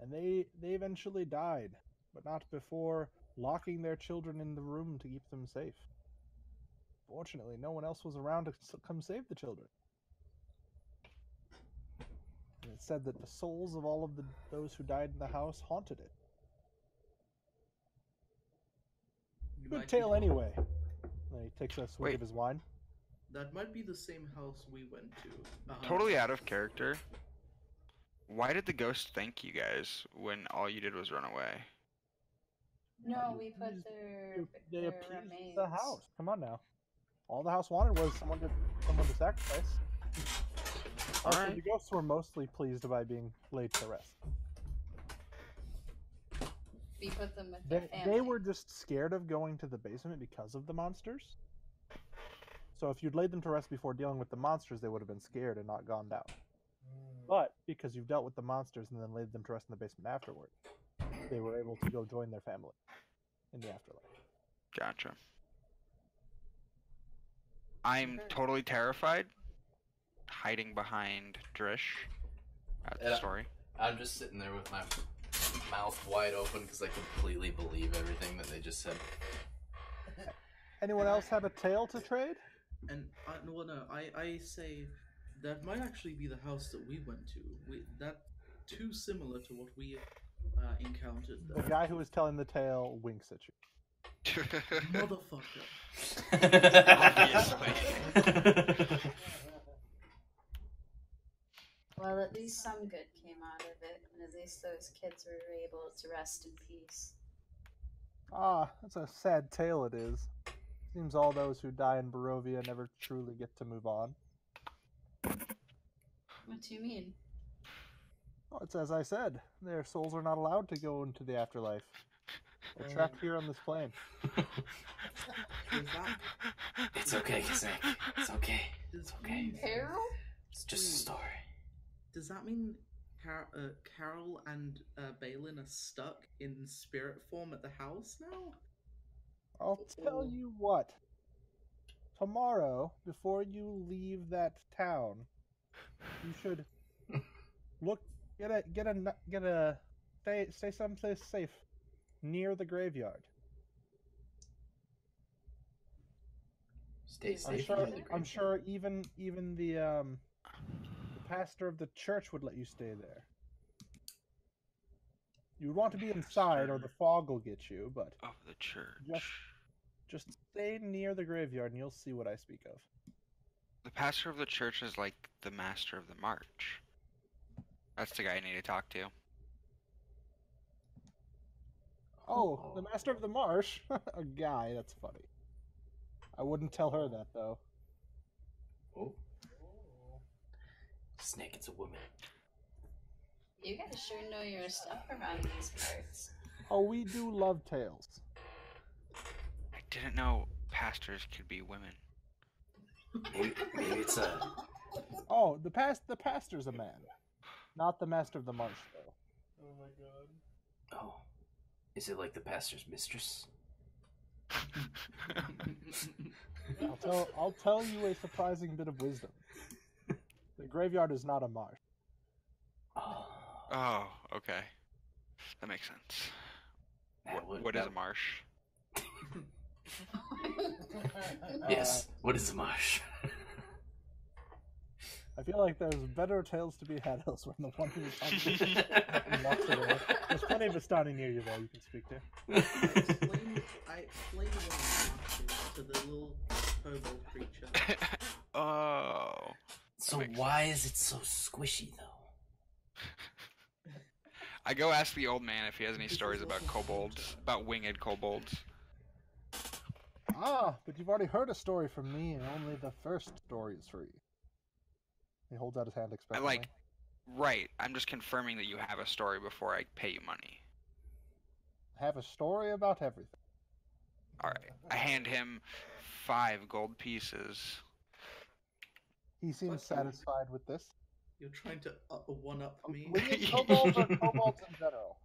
and they eventually died, but not before locking their children in the room to keep them safe. Fortunately, no one else was around to come save the children. it said that the souls of all of those who died in the house haunted it. You Good might be tale wrong. anyway. And he takes a swig Wait. of his wine. That might be the same house we went to. Totally out of character. Why did the ghost thank you guys when all you did was run away? No, we put They their appeased remains. the house. Come on now. All the house wanted was someone to sacrifice. Also, Alright. the ghosts were mostly pleased by being laid to rest. We put them with their family. They were just scared of going to the basement because of the monsters. So if you'd laid them to rest before dealing with the monsters, they would have been scared and not gone down. But because you've dealt with the monsters and then laid them to rest in the basement afterward, they were able to go join their family in the afterlife. Gotcha. I'm totally terrified, hiding behind Drish at the Yeah. story. I'm just sitting there with my mouth wide open because I completely believe everything that they just said. Anyone else have a tale to trade? And I say that might actually be the house that we went to. That too similar to what we encountered. The guy who was telling the tale winks at you. Motherfucker. Obviously. Well, at least some good came out of it, and at least those kids were able to rest in peace. Ah, that's a sad tale it is. Seems all those who die in Barovia never truly get to move on. What do you mean? Well, it's as I said, their souls are not allowed to go into the afterlife. They're trapped here on this plane. Is that, It's okay, Kazak. It's okay. It's okay. Carol? It's just a story. does that mean Carol and Balin are stuck in spirit form at the house now? I'll tell you what. Tomorrow, before you leave that town, you should stay someplace safe near the graveyard. Stay I'm safe. sure. near the I'm graveyard. sure even the pastor of the church would let you stay there. You'd want to be inside, or the fog will get you. But Of the church. just stay near the graveyard, and you'll see what I speak of. The pastor of the church is like the master of the march. That's the guy I need to talk to. Oh, the master of the marsh, a guy. That's funny. I wouldn't tell her that though. Oh. Snake, it's a woman. You guys sure know your stuff around these parts. Oh, we do love tales. I didn't know pastors could be women. Maybe it's a. Oh, the pastor's a man, not the master of the marsh though. Oh my god. Oh. Is it like the pastor's mistress? I'll tell you a surprising bit of wisdom. The graveyard is not a marsh. Oh. Oh, okay. That makes sense. What is a marsh? Yes. What is a marsh? I feel like there's better tales to be had elsewhere than the one who was talking and walks away. There's plenty of Vistani near you, though, you can speak to. I explained what a marsh is to the little kobold creature. Oh. So why is it so squishy, though? I go ask the old man if he has any stories about kobolds, about winged kobolds. Ah, but you've already heard a story from me, and only the first story is free. He holds out his hand expectantly. Right, I'm just confirming that you have a story before I pay you money. I have a story about everything. Alright, I hand him 5 gold pieces. He seems satisfied with this. You're trying to one-up me? Winged kobolds or kobolds in general?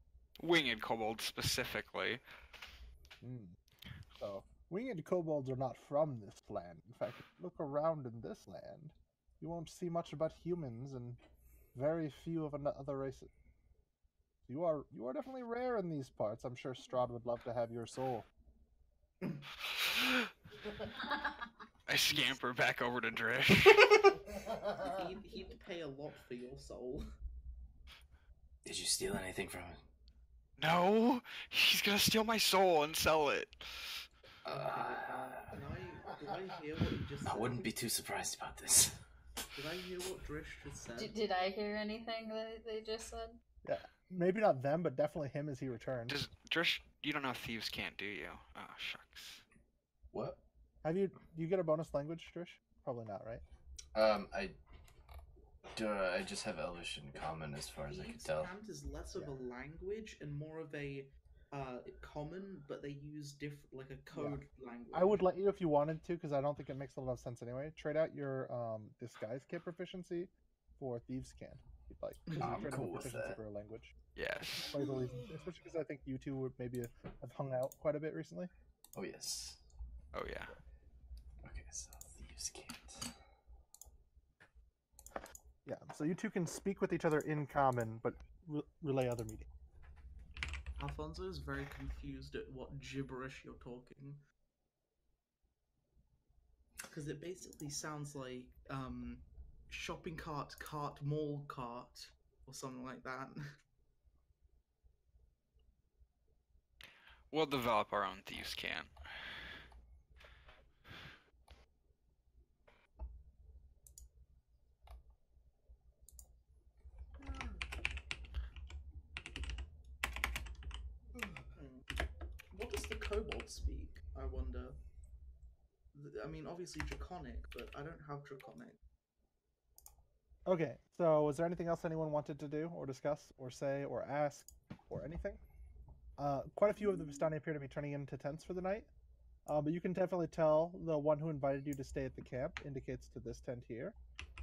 Winged kobolds specifically. So, winged kobolds are not from this land. In fact, if you look around in this land, you won't see much about humans and very few of other races. You are definitely rare in these parts. I'm sure Strahd would love to have your soul. I scamper back over to Drish. He'd pay a lot for your soul. Did you steal anything from him? No, he's gonna steal my soul and sell it. Okay, did I hear what you just said? I wouldn't be too surprised about this. Did I hear what Drish just said? Did I hear anything that they just said? Yeah, maybe not them, but definitely him as he returned. Does Drish? You don't know thieves can't, do you? Oh shucks. What? Do you get a bonus language, Trish? Probably not, right? I just have Elvish in common as far as I can tell. Cant is less of a language and more of a common, but they use like a code language. I would let you if you wanted to, because I don't think it makes a lot of sense anyway. Trade out your disguise kit proficiency for thieves can't. You'd like. I'm cool with that. For a language. Yes. Especially because I think you two would maybe have hung out quite a bit recently. Oh yes. Oh yeah. Okay, so thieves can't. Yeah, so you two can speak with each other in common, but relay other media. Alfonso is very confused at what gibberish you're talking. Because it basically sounds like shopping cart, mall cart, or something like that. We'll develop our own thieves can. What does the kobold speak, I wonder? I mean, obviously Draconic, but I don't have Draconic. Okay, so was there anything else anyone wanted to do, or discuss, or say, or ask, or anything? Quite a few of the Vistani appear to be turning into tents for the night, but you can definitely tell the one who invited you to stay at the camp indicates to this tent here,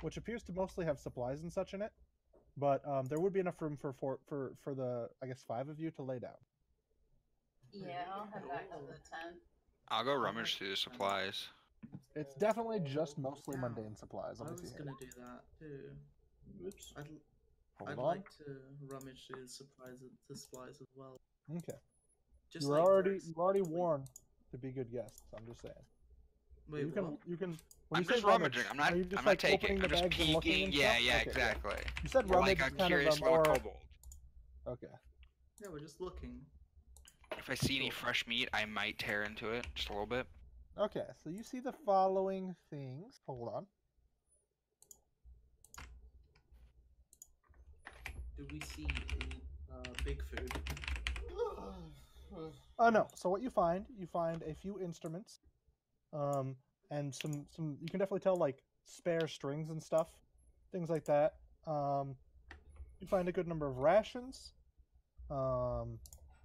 which appears to mostly have supplies and such in it, but there would be enough room for the, I guess, 5 of you to lay down. Yeah, I'll head back to the tent. I'll go rummage through the supplies. It's definitely just mostly mundane supplies. I Let me was see gonna here. do that too. Whoops. I'd Hold on. like to rummage through the supplies as well. Okay. Just You like were very already specifically. warned to be good guests. I'm just saying. Wait, you can what? when I'm you say just rummage, rummaging. are you just I'm like not taking. opening I'm the just bags and looking peeking. and Yeah, stuff? yeah, Okay. exactly. You said You're rummage like a is kind curious of a little more. kobold. Okay. Yeah, we're just looking. If I see any fresh meat, I might tear into it just a little bit. Okay, so you see the following things. Hold on. Do we see big food? No. So what you find a few instruments, and some you can definitely tell like spare strings and stuff, things like that. You find a good number of rations,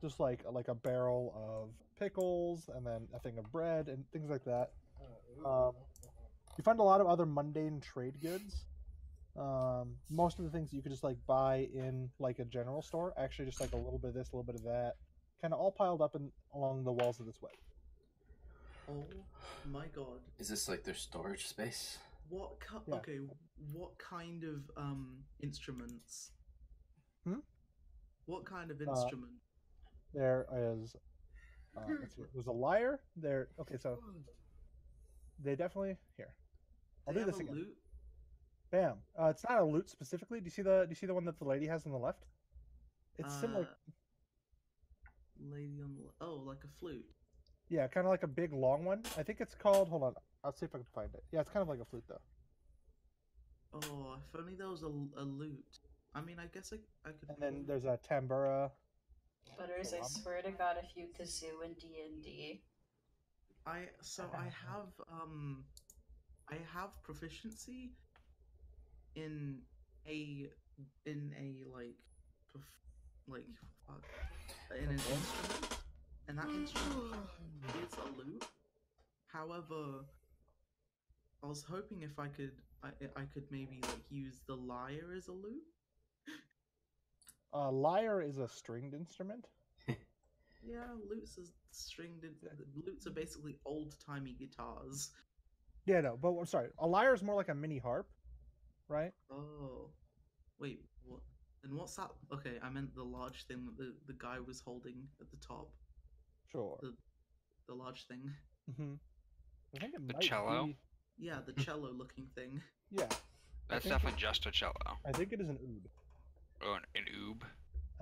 just like a barrel of pickles and then a thing of bread and things like that. You find a lot of other mundane trade goods. Most of the things you could just like buy in like a general store, actually just like a little bit of this, a little bit of that, kind of all piled up along the walls of this way. Oh my god! Is this like their storage space? What Yeah. Okay, what kind of instruments? Hmm? What kind of instrument? There is, let's see, there's a lyre. There. Okay, so they definitely here. I'll They do have this a again. lute? Bam. It's not a lute specifically. Do you see the one that the lady has on the left? It's similar. Lady on the like a flute. Yeah, kind of like a big long one. I think it's called. Hold on. I'll see if I can find it. Yeah, it's kind of like a flute though. Oh, if only there was a lute. I mean, I guess I could. And then there's a tambura. Butters, I swear to God, if you kazoo in D&D. I have proficiency in a in an instrument, and that instrument is a lute. However, I was hoping if I could maybe like use the lyre as a lute. Lyre is a stringed instrument. Yeah, lutes is stringed. Lutes are basically old-timey guitars. Yeah, no, but I'm sorry. A lyre is more like a mini harp, right? Oh, wait, what? And what's that? Okay, I meant the large thing that the guy was holding at the top. Sure. The large thing. Mm-hmm. I think it The might cello? be. Yeah, the cello-looking thing. Yeah. That's think definitely just a cello. I think it is an oud. Oh, an oob.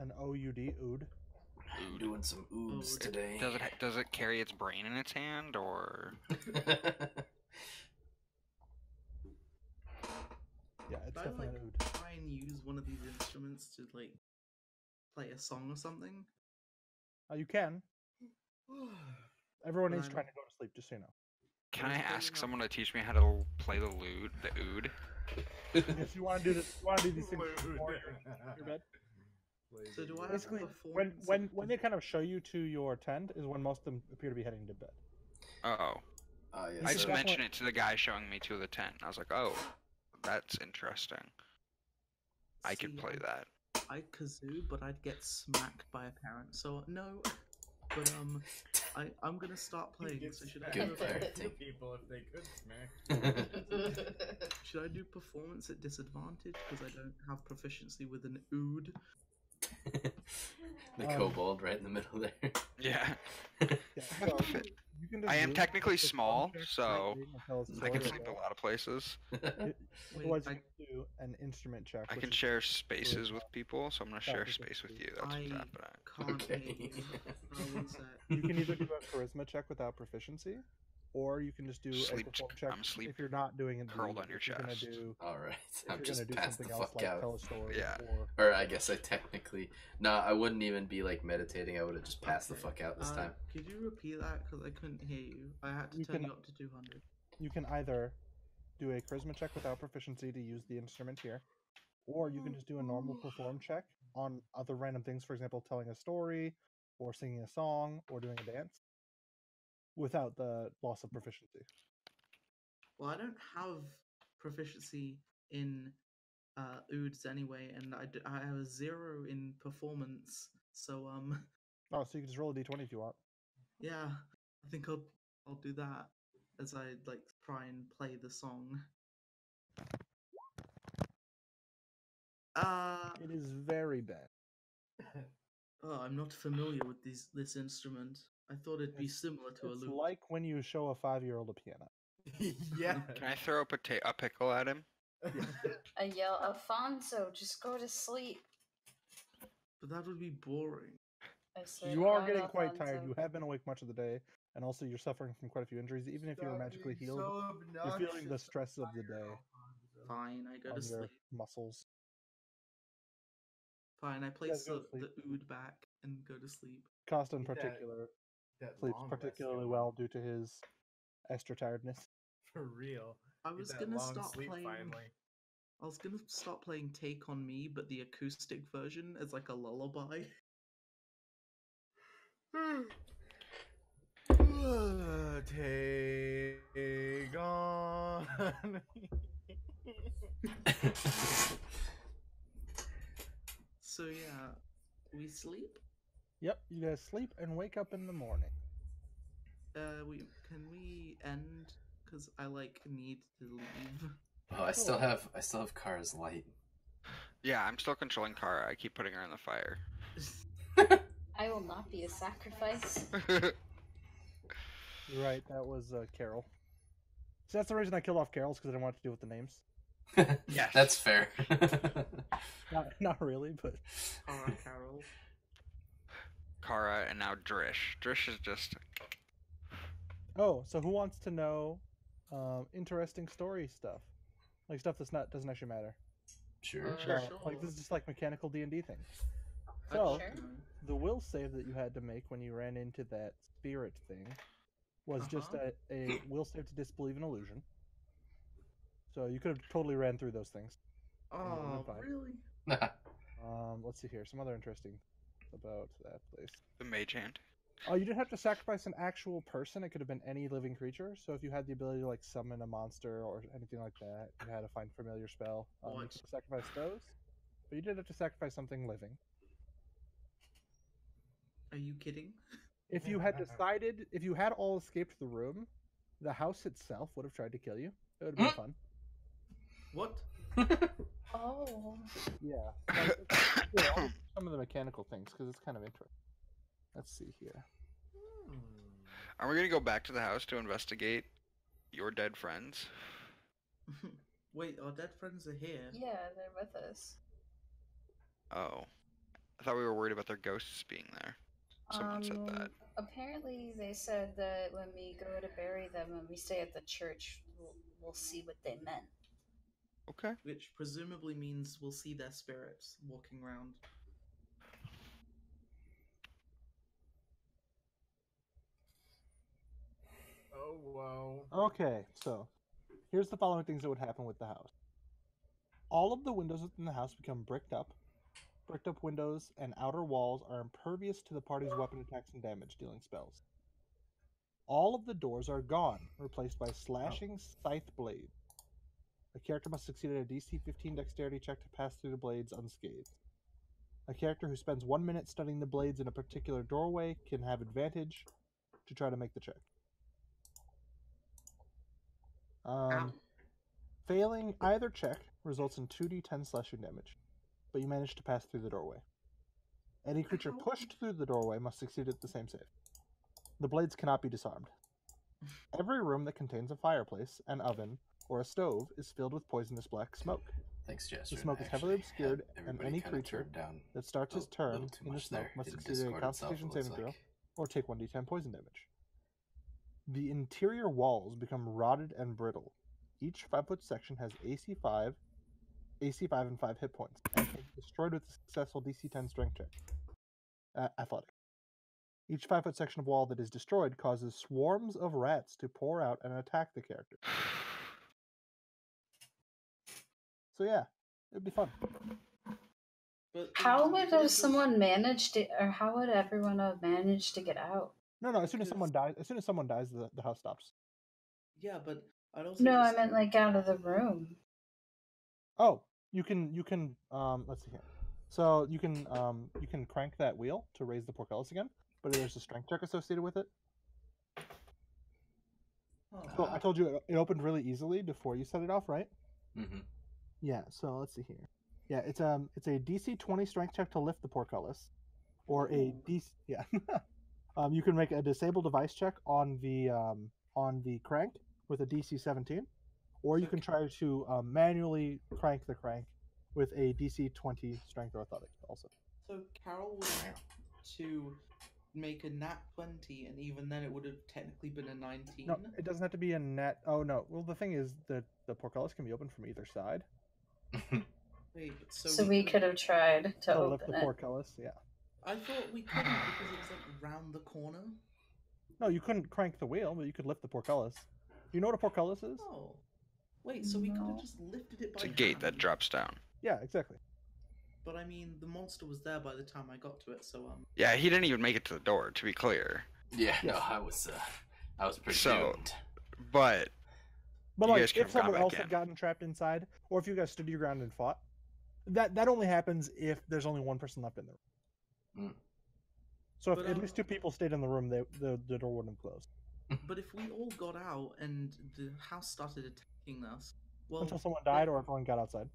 an OUD, ood. I'm doing some oobs Ood. today. Does it carry its brain in its hand, or Yeah, it's Should I definitely like an ood. try and use one of these instruments to like play a song or something? You can. Everyone But is I'm- trying to go to sleep, just so you know. can I was playing ask up- someone to teach me how to play the lute, the oud? If you want to do this, you want to do these things before your bed. So do I have Basically, performance? when they kind of show you to your tent is when most of them appear to be heading to bed. Oh, Oh, yes, I should just sir. mentioned it to the guy showing me to the tent. I was like, oh, that's interesting. I could See, play that. I'd kazoo, but I'd get smacked by a parent. So no. But I'm gonna start playing. So should I Good do, parenting. People if they could smack. should I do performance at disadvantage because I don't have proficiency with an oud? The kobold right in the middle there. Yeah. Yeah, so you can just I am do technically a perform small, check so right until it's I can sorted sleep a out. lot of places. Otherwise, I- you can do an instrument check. I which can is share spaces with people, so I'm gonna share Practice space with with you. That's what's I happening. can't Okay. hear you. One sec. You can either do a charisma check without proficiency, or you can just do Sleep- a perform check I'm sleep if you're not doing it. curled on your if you're gonna chest. do, All right, if I'm you're just gonna do passed the something else fuck like out. tell a story, Yeah. or Or I guess I technically no, I wouldn't even be like meditating. I would have just passed the Okay. fuck out this time. Could you repeat that because I couldn't hear you? I had to You turn can- you up to 200. you can either do a charisma check without proficiency to use the instrument here, or you can just do a normal perform check on other random things, for example, telling a story, or singing a song, or doing a dance, without the loss of proficiency. Well, I don't have proficiency in ouds anyway, and I have a 0 in performance. So Oh, so you can just roll a d20 if you want. yeah, I think I'll do that as I like try and play the song. It is very bad. Oh, I'm not familiar with this instrument. I thought it'd be It's- similar to a It's lute. like when you show a 5-year-old a piano. Yeah. Can I throw a pickle at him? I yell, Alfonso, just go to sleep. But that would be boring. I swear You to are God, getting quite tired. Alfonso. You have been awake much of the day, and also you're suffering from quite a few injuries. Even if you were magically healed, you're feeling the stress of the day Fine, I go to on your sleep. muscles. Fine, I place go the to sleep. oud back and go to sleep. Costa in Get that- particular That sleeps long particularly rest, well due to his extra tiredness. For real. I Get was that gonna long start sleep playing. finally. I was gonna start playing "Take on Me," but the acoustic version as like a lullaby. Take on. So yeah, we sleep. Yep, you guys sleep and wake up in the morning. Can we end? Cause I like need to leave. Oh, I still have Kara's light. Yeah, I'm still controlling Kara. I keep putting her in the fire. I will not be a sacrifice. You're right, that was Carol. So that's the reason I killed off Carol's, because I didn't want to deal with the names. Yes. That's fair. Not really, but Carol. Kara and now Drish. Drish is just oh, so who wants to know interesting story stuff, like stuff doesn't actually matter? Sure. Sure. Like this is just like mechanical D&D things. I'd So love to Sure. know. the will save that you had to make when you ran into that spirit thing was just a will save to disbelieve an illusion. So you could have totally ran through those things. Oh, fine. really? Let's see here. Some other interesting about that place. the mage hand. Oh, you didn't have to sacrifice an actual person. It could have been any living creature. So if you had the ability to like summon a monster or anything like that, you had to find familiar spell. You What? could sacrifice those, but you did have to sacrifice something living. Are you kidding? If you had decided, if you had all escaped the room, the house itself would have tried to kill you. It would have been fun. What? Oh. Yeah. Like, some of the mechanical things, because it's kind of interesting. Let's see here. Are we gonna go back to the house to investigate your dead friends? Wait, our dead friends are here. Yeah, they're with us. Oh. thought we were worried about their ghosts being there. Someone said that. Apparently, they said that when we go to bury them, when we stay at the church, we'll see what they meant. Okay. Which presumably means we'll see their spirits walking around. Oh, whoa. Okay, so here's the following things that would happen with the house. All of the windows within the house become bricked up. Bricked up windows and outer walls are impervious to the party's weapon attacks and damage dealing spells. All of the doors are gone, replaced by slashing scythe blades. A character must succeed at a DC 15 dexterity check to pass through the blades unscathed. A character who spends 1 minute studying the blades in a particular doorway can have advantage to try to make the check. Failing either check results in 2d10 slashing damage, but you manage to pass through the doorway. Any creature pushed through the doorway must succeed at the same save. The blades cannot be disarmed. Every room that contains a fireplace, an oven, or a stove is filled with poisonous black smoke. Thanks, Jester. The smoke is heavily obscured, and any creature that starts his turn in the smoke must succeed at a Constitution saving throw or take 1d10 poison damage. The interior walls become rotted and brittle. Each 5-foot section has AC 5 and 5 hit points, and can be destroyed with a successful DC 10 strength check. Athletic. Each 5-foot section of wall that is destroyed causes swarms of rats to pour out and attack the character. So yeah, it'd be fun. But How would someone manage to, or how would everyone have managed to get out? No, as soon as someone dies, the house stops. Yeah, but I'd also No, I just- meant like out of the room. Oh, you can let's see here. So you can crank that wheel to raise the portcullis again, but there's a strength check associated with it. So I told you it opened really easily before you set it off, right? Mm-hmm. Yeah, so let's see here. Yeah, it's a DC 20 strength check to lift the portcullis, or a DC. Yeah, you can make a disable device check on the crank with a DC 17, or you can try to manually crank the crank with a DC 20 strength or athletic also. So Carol would have to make a nat 20, and even then it would have technically been a 19. No, it doesn't have to be a net. Oh no. Well, the thing is that the portcullis can be opened from either side. Wait, So we could have tried to lift open the it. portcullis. Yeah. I thought we couldn't because it was like round the corner. No, you couldn't crank the wheel, but you could lift the portcullis. You know what a portcullis is? Oh. Wait, so we could have just lifted it by It's a gate that hand. drops down. Yeah, exactly. But I mean, the monster was there by the time I got to it, so Yeah, he didn't even make it to the door, to be clear. Yeah, Yes. no, I was pretty So- doomed. But But You like, guys could if have gone someone back else in. had gotten trapped inside, or if you guys stood your ground and fought, that only happens if there's only one person left in the room. Mm. So if But, at least 2 people stayed in the room, the door wouldn't have closed but if we all got out and the house started attacking us, well, until someone died or everyone got outside.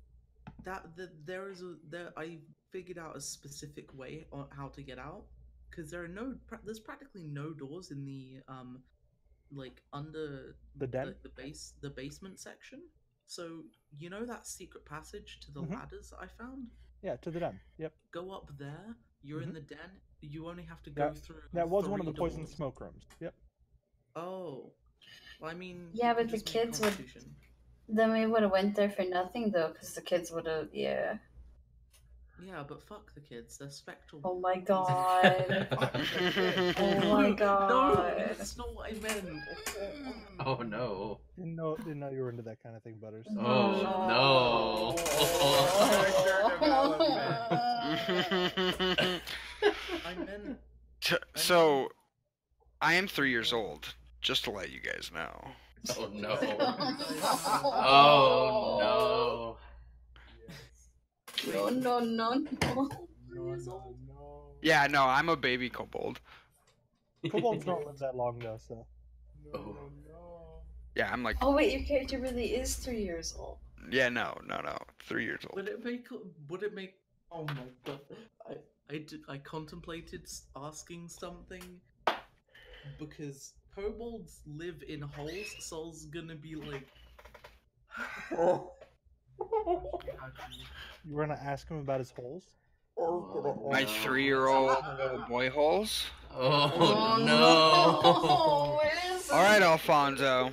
I figured out a specific way on how to get out, because there's practically no doors in the like under The den? the basement section. So you know that secret passage to the Mhm. ladders I found? Yeah, to the den. Yep. Go up there. You're in the den. You only have to go That- through. That was one of the 3 poison doors. smoke rooms. Yep. Oh, well, I mean. Yeah, you but can the just make kids would- Constitution. Then we would have went there for nothing though, because the kids would have. Yeah. Yeah, but fuck the kids. They're spectral. Oh my god. Oh my No, god. that's not what I meant. Oh no. Didn't know you were into that kind of thing, Butters. Oh I meant. So, I am 3 years old, just to let you guys know. Oh no. Oh No, no, no, no. No. Yeah, no, I'm a baby kobold. Kobolds don't live that long though, so. Oh. Yeah, I'm like, Oh wait, your character really is 3 years old. yeah, no, 3 years old. Would it make? Oh my god! I contemplated asking something because kobolds live in holes, so I was gonna be like, You were gonna ask him about his holes? no. My 3-year-old boy holes. Oh, no. no! What is All right, Alfonso.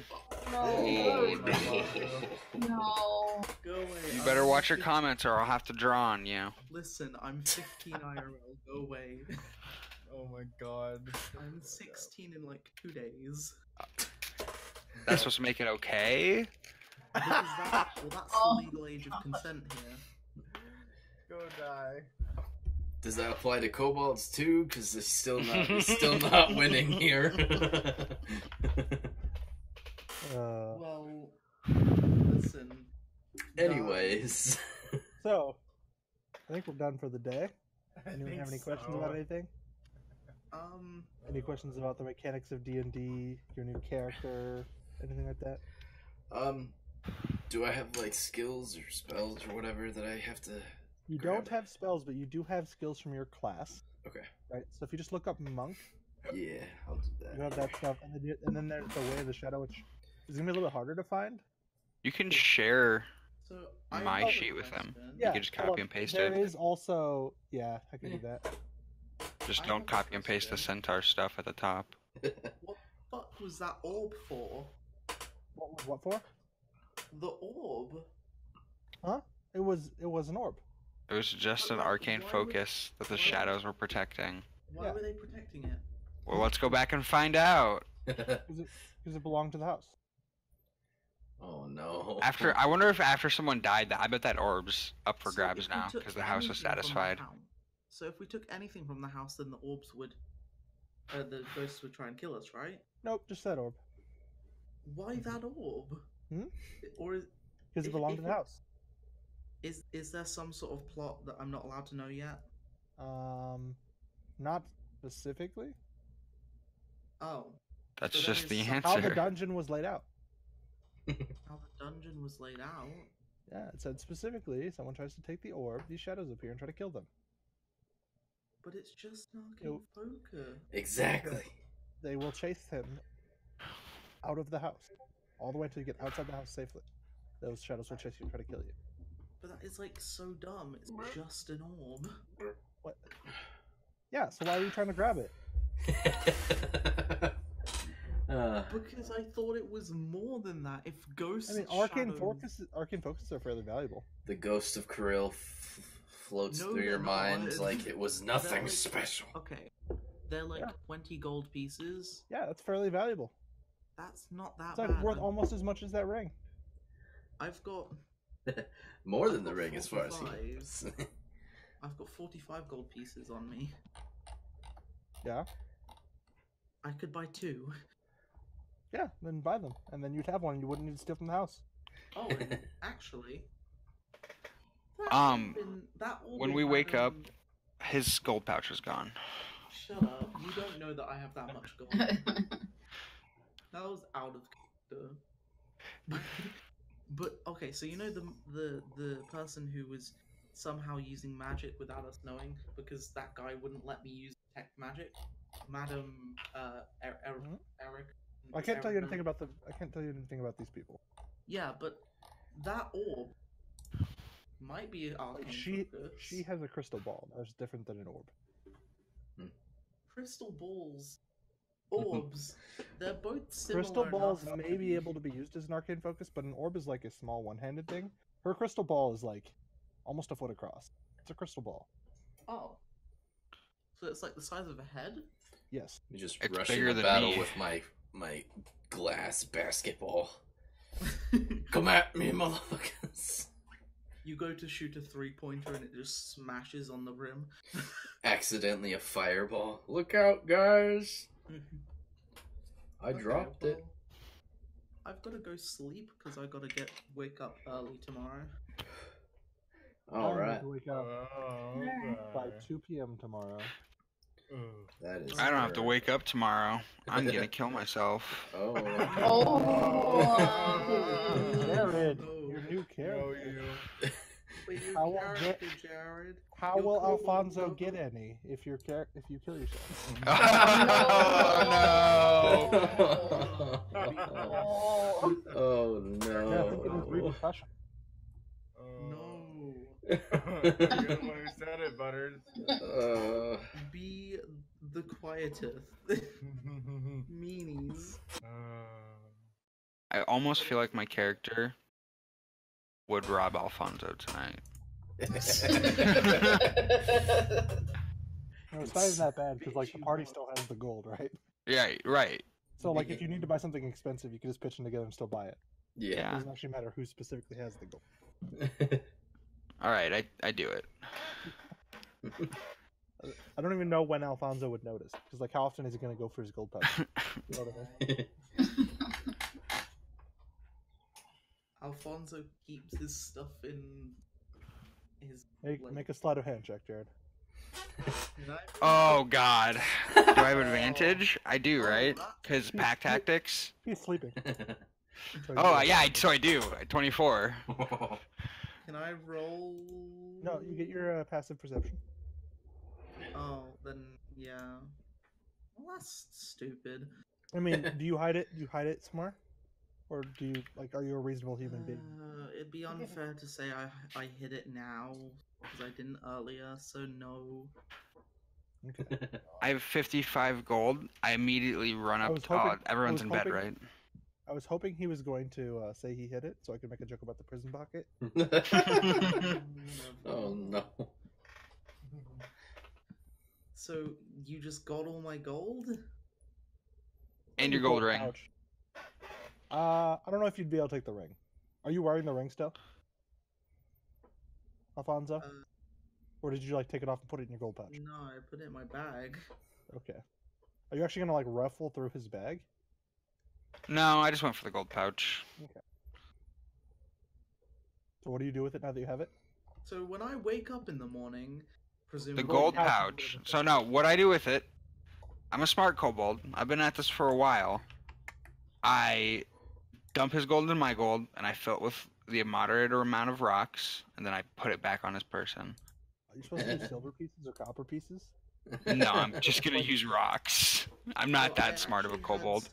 No. No. Go away. You I'm better only watch your 15 comments, or I'll have to draw on you. Listen, I'm 15 IRL. Go away. Oh my god. I'm 16 in like 2 days. That's supposed to make it okay? Because that's the legal age of consent here. Go die. Does that apply to kobolds too? Because he's still not winning here. Well, listen. Anyways. So, I think we're done for the day. Anyone have any questions about anything? Any questions about the mechanics of D&D, your new character, anything like that? Do I have like skills or spells or whatever that I have to? You don't have spells, but you do have skills from your class. Okay. Right. So if you just look up monk, Yeah, I'll do you that. have that stuff, and then there's the way of the shadow, which is gonna be a little bit harder to find. You can share So I my have a sheet with them. question. Yeah, can just well, copy and paste there it. is also, yeah, I can do that. Just I don't have a copy and paste the question. centaur stuff at the top. What the fuck was that orb for? What for? The orb? Huh? It was an orb. It was just an Why arcane would- focus that the why- shadows were protecting. Why Yeah. were they protecting it? Well, let's go back and find out. Because it belonged to the house. Oh no. I wonder if after someone died, I bet that orb's up for So grabs if we now took because the house was anything from the satisfied. house- So if we took anything from the house, then the orbs would, the ghosts would try and kill us, right? Nope, just that orb. Why that orb? Hmm? Or Because it If- belonged if to the it- house. is there some sort of plot that I'm not allowed to know yet? Not specifically. Oh, That's So that just is the some- How the answer. dungeon was laid out. how the dungeon was laid out. Yeah, it said specifically, someone tries to take the orb, these shadows appear and try to kill them. But it's just an arcane Nope. poker. Exactly. They will chase him out of the house, all the way until you get outside the house safely. Those shadows will chase you and try to kill you. But that is like so dumb. It's just an orb. What? Yeah, so why are you trying to grab it? Because I thought it was more than that. If ghosts, I mean, arcane focuses are fairly valuable. The ghost of Kirill floats No, through your they're not. mind like it was nothing like- special. Okay, they're like Yeah. 20 gold pieces. Yeah, that's fairly valuable. That's not that It's like bad. worth almost as much as that ring. I've got More than I've the got ring, as far as he 45. knows. I've got 45 gold pieces on me. Yeah? I could buy 2. Yeah, then buy them. And then you'd have one and you wouldn't need to steal from the house. Oh, and actually, that that orb When in we wake up, Adam- his gold pouch is gone. Shut up! You don't know that I have that much gold. That was out of character. But okay, so you know the person who was somehow using magic without us knowing because that guy wouldn't let me use detect magic, Madam Eric. I can't tell you anything Eric- about I can't tell you anything about these people. Yeah, but that orb might be an arcane focus. She has a crystal ball. That's different than an orb. Crystal balls, orbs. They're both similar. Crystal balls enough may be able to be used as an arcane focus, but an orb is like a small one-handed thing. Her crystal ball is like almost a foot across. It's a crystal ball. Oh, so it's like the size of a head. Yes. You just It's rush bigger into than battle me. with my glass basketball. Come at me, motherfuckers! You go to shoot a 3-pointer and it just smashes on the rim. Accidentally a fireball. Look out, guys! I Okay, dropped it. well, I've got to go sleep because I got to wake up early tomorrow. All I right, have to wake up by 2 p.m. tomorrow. that is. I don't have to correct. wake up tomorrow. I'm gonna kill myself. Oh. Jared, No. your new character. Wait, your How will character, Jared. How Your will kobold Alfonso kobold. get any if you kill yourself? Oh Yeah, I think it is no! repercussion. No. You're the one who said it, Butters. Be the quietest. Meanies. I almost feel like my character would rob Alfonso tonight. No, it's not even that bad because like the party still has the gold, right? Yeah, right. So like if you need to buy something expensive, you can just pitch them together and still buy it. It Yeah. doesn't actually matter who specifically has the gold. All right, I do it. I don't even know when Alfonso would notice because like how often is he going to go for his gold pouch? You know what I mean? Alfonso keeps his stuff in his. Make a sleight of hand check, Jared. Oh God, do I have advantage? I do, right? Because pack tactics. He's sleeping. Oh yeah, so I do. 24. Can I roll? No, you get your passive perception. Oh, then yeah. Well, that's stupid. I mean, do you hide it? Do you hide it somewhere, or do you like? Are you a reasonable human being? It'd be unfair to say I hid it now because I didn't earlier. So no. Okay. I have 55 gold. I immediately run I up. was hoping- Everyone's I in was bed, hoping- right? I was hoping he was going to say he hid it, so I could make a joke about the prison pocket. Oh no. So you just got all my gold? And your gold ring. Pouch. I don't know if you'd be able to take the ring. Are you wearing the ring still, Alfonso? Or did you like take it off and put it in your gold pouch? No, I put it in my bag. Okay. Are you actually gonna like ruffle through his bag? No, I just went for the gold pouch. Okay. So what do you do with it now that you have it? So when I wake up in the morning, The presumably gold pouch. So no, what I do with it, I'm a smart kobold. I've been at this for a while. I dump his gold in my gold, and I fill it with the moderate amount of rocks, and then I put it back on his person. Are you supposed to use silver pieces or copper pieces? No, I'm just gonna use rocks. I'm not that smart of a kobold.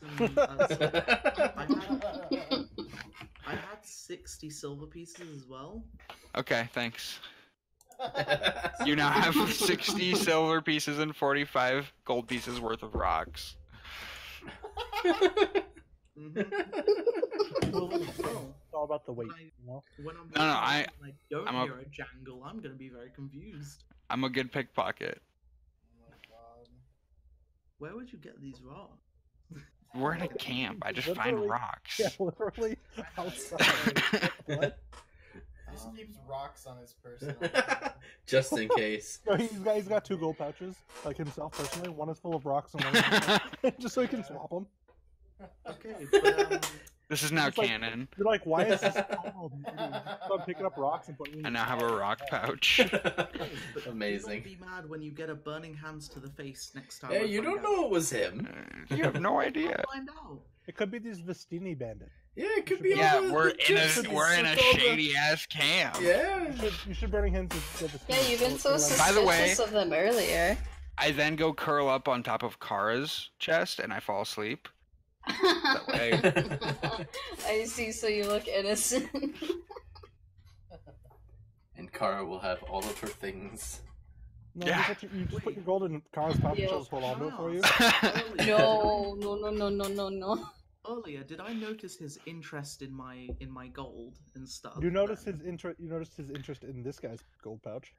I had 60 silver pieces as well. Okay, thanks. You now have 60 silver pieces and 45 gold pieces worth of rocks. It's all about the weight, When I- you know? When I'm No, no, waking up and I don't I'm a- hear a jangle, I'm gonna be very confused. I'm a good pickpocket. Oh my god. Where would you get these rocks? We're in a camp. I just find Literally- rocks. Yeah, literally outside. What? He just keeps rocks on his person. Just in case. No, he's got two gold pouches, like himself personally. One is full of rocks and one is just so he can swap them. Okay, but This is now It's like- canon. You're like, why is this gold? So I'm picking up rocks and putting them I in now have a rock pouch. but Amazing. Don't be mad when you get a burning hands to the face next time. Hey, I you find don't out. know it was him. You have no idea. I'll find out. It could be these Vestini bandit. Yeah, it could be. Yeah, all the we're in gypsies a with all the- shady ass camp. Yeah. You should burning hands with the Yeah, you've been so By the suspicious way- of them earlier. I then go curl up on top of Kara's chest and I fall asleep. way. I see, so you look innocent. And Kara will have all of her things. No, Yeah. you just put your gold in Kara's pouch and Yeah. she'll just hold on to it for you. No. Earlier, did I notice his interest in my gold and stuff? You noticed then? his interest. You noticed his interest in this guy's gold pouch.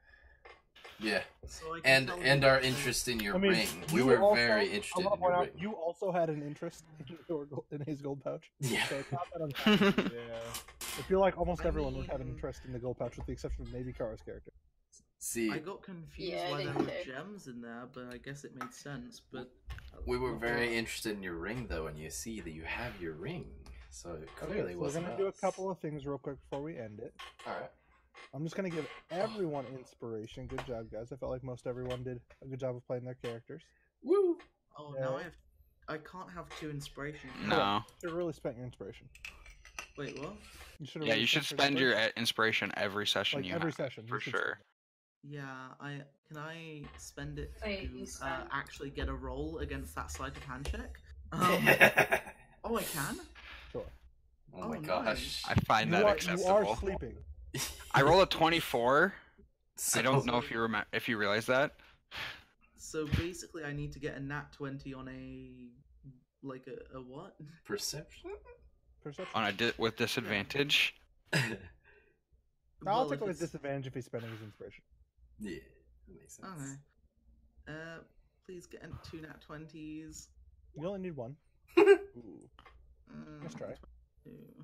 Yeah. So I can And tell our you- interest in your I mean, ring. We you were also- very I interested want to in point your out, ring. you also had an interest in his gold pouch. Yeah. So it's not that uncommon. Yeah. I feel like almost I everyone would have an mean- interest in the gold pouch, with the exception of maybe Kara's character. See, I got confused Yeah, I why there didn't were care. gems in there, but I guess it made sense. But we were very interested in your ring, though, and you see that you have your ring. So it clearly So we're wasn't gonna do a us. couple of things real quick before we end it. Alright. I'm just gonna give everyone inspiration. Good job, guys. I felt like most everyone did a good job of playing their characters. Woo! oh, Yeah. now I can't have 2 inspiration. No. You should have really spent your inspiration. Wait, what? You should Yeah, you should spend your inspiration every session like you every have. session For you should sure. Yeah, can I spend it Wait, you to spend- actually get a roll against that sleight of hand check? Oh, I can. Sure. Oh my Oh, gosh. nice. I find You that are acceptable. sleeping. I roll a 24 So, I don't know if you realize that. So basically, I need to get a nat 20 on a what? Perception? Perception. On with disadvantage. I'll Well, take if away it's... disadvantage if he's spending his inspiration. Yeah, that makes sense. Okay. Please get 2 nat 20s. You only need one. Uh, Let's try. 22.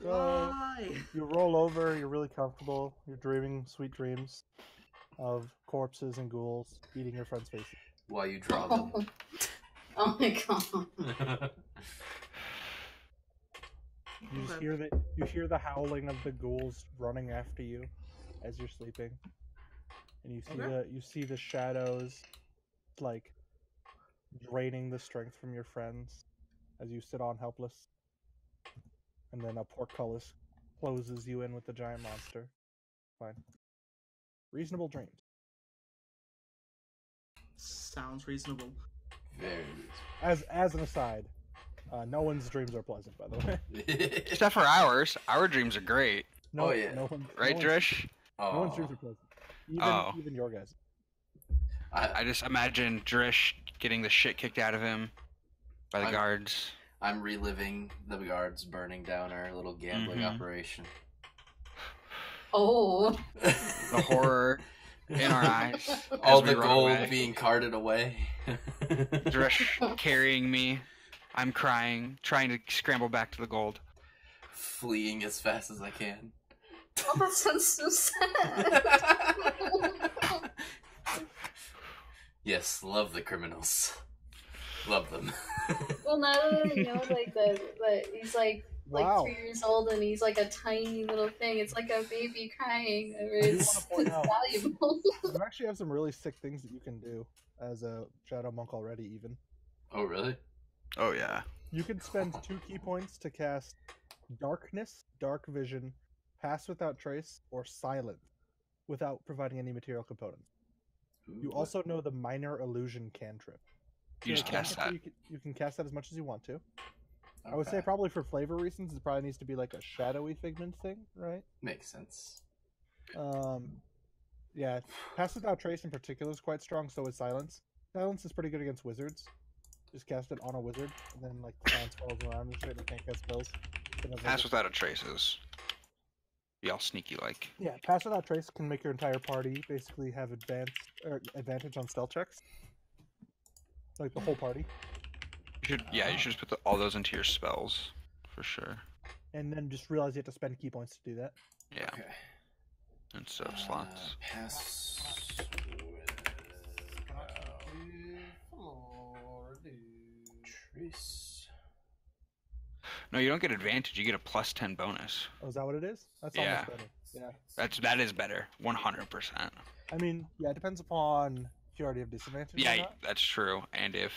So, Why? you roll over, you're really comfortable, you're dreaming sweet dreams of corpses and ghouls eating your friends' faces. While you draw them. Oh my god. You just hear the howling of the ghouls running after you as you're sleeping. And you see the shadows like draining the strength from your friends as you sit on helpless. And then a portcullis closes you in with the giant monster. Fine. Reasonable dreams. Sounds reasonable. Very reasonable. As an aside, no one's dreams are pleasant, by the way. Except for ours. Our dreams are great. No, Oh, yeah. no one, Right, no one's, Drish? no one's dreams are pleasant. Even your guys. I just imagine Drish getting the shit kicked out of him by the guards. I'm reliving the guards burning down our little gambling operation. Oh. The horror in our eyes. All as we the run gold away. being carted away. Drish carrying me. I'm crying, trying to scramble back to the gold. Fleeing as fast as I can. Oh, that sounds so sad. Yes, love the criminals. Love them. Well, now that I know, like, that he's like Wow. 3 years old and he's like a tiny little thing. It's like a baby crying. It's point out- valuable. You actually have some really sick things that you can do as a Shadow Monk already, even. Oh, really? Oh, yeah. You can spend 2 key points to cast Darkness, Dark Vision, Pass Without Trace, or Silence without providing any material components. You also know the Minor Illusion cantrip. You just cast that. You can cast that as much as you want to. Okay. I would say probably for flavor reasons, it probably needs to be like a shadowy figment thing, right? Makes sense. Yeah, Pass Without Trace in particular is quite strong, so is Silence. Silence is pretty good against wizards. Just cast it on a wizard, and then like the sound spells around and shit, and you can't cast spells. Pass without a traces. Be all sneaky like. Yeah, Pass Without Trace can make your entire party basically have advantage on stealth checks. Like the whole party. You should just put all those into your spells, for sure. And then just realize you have to spend key points to do that. Yeah. Okay. Instead of slots. Pass. Trace. No, you don't get advantage. You get a +10 bonus. Oh, is that what it is? That's Yeah. almost better. Yeah. That is better. 100%. I mean, yeah, it depends upon if you already have disadvantage or Yeah, not. that's true. And if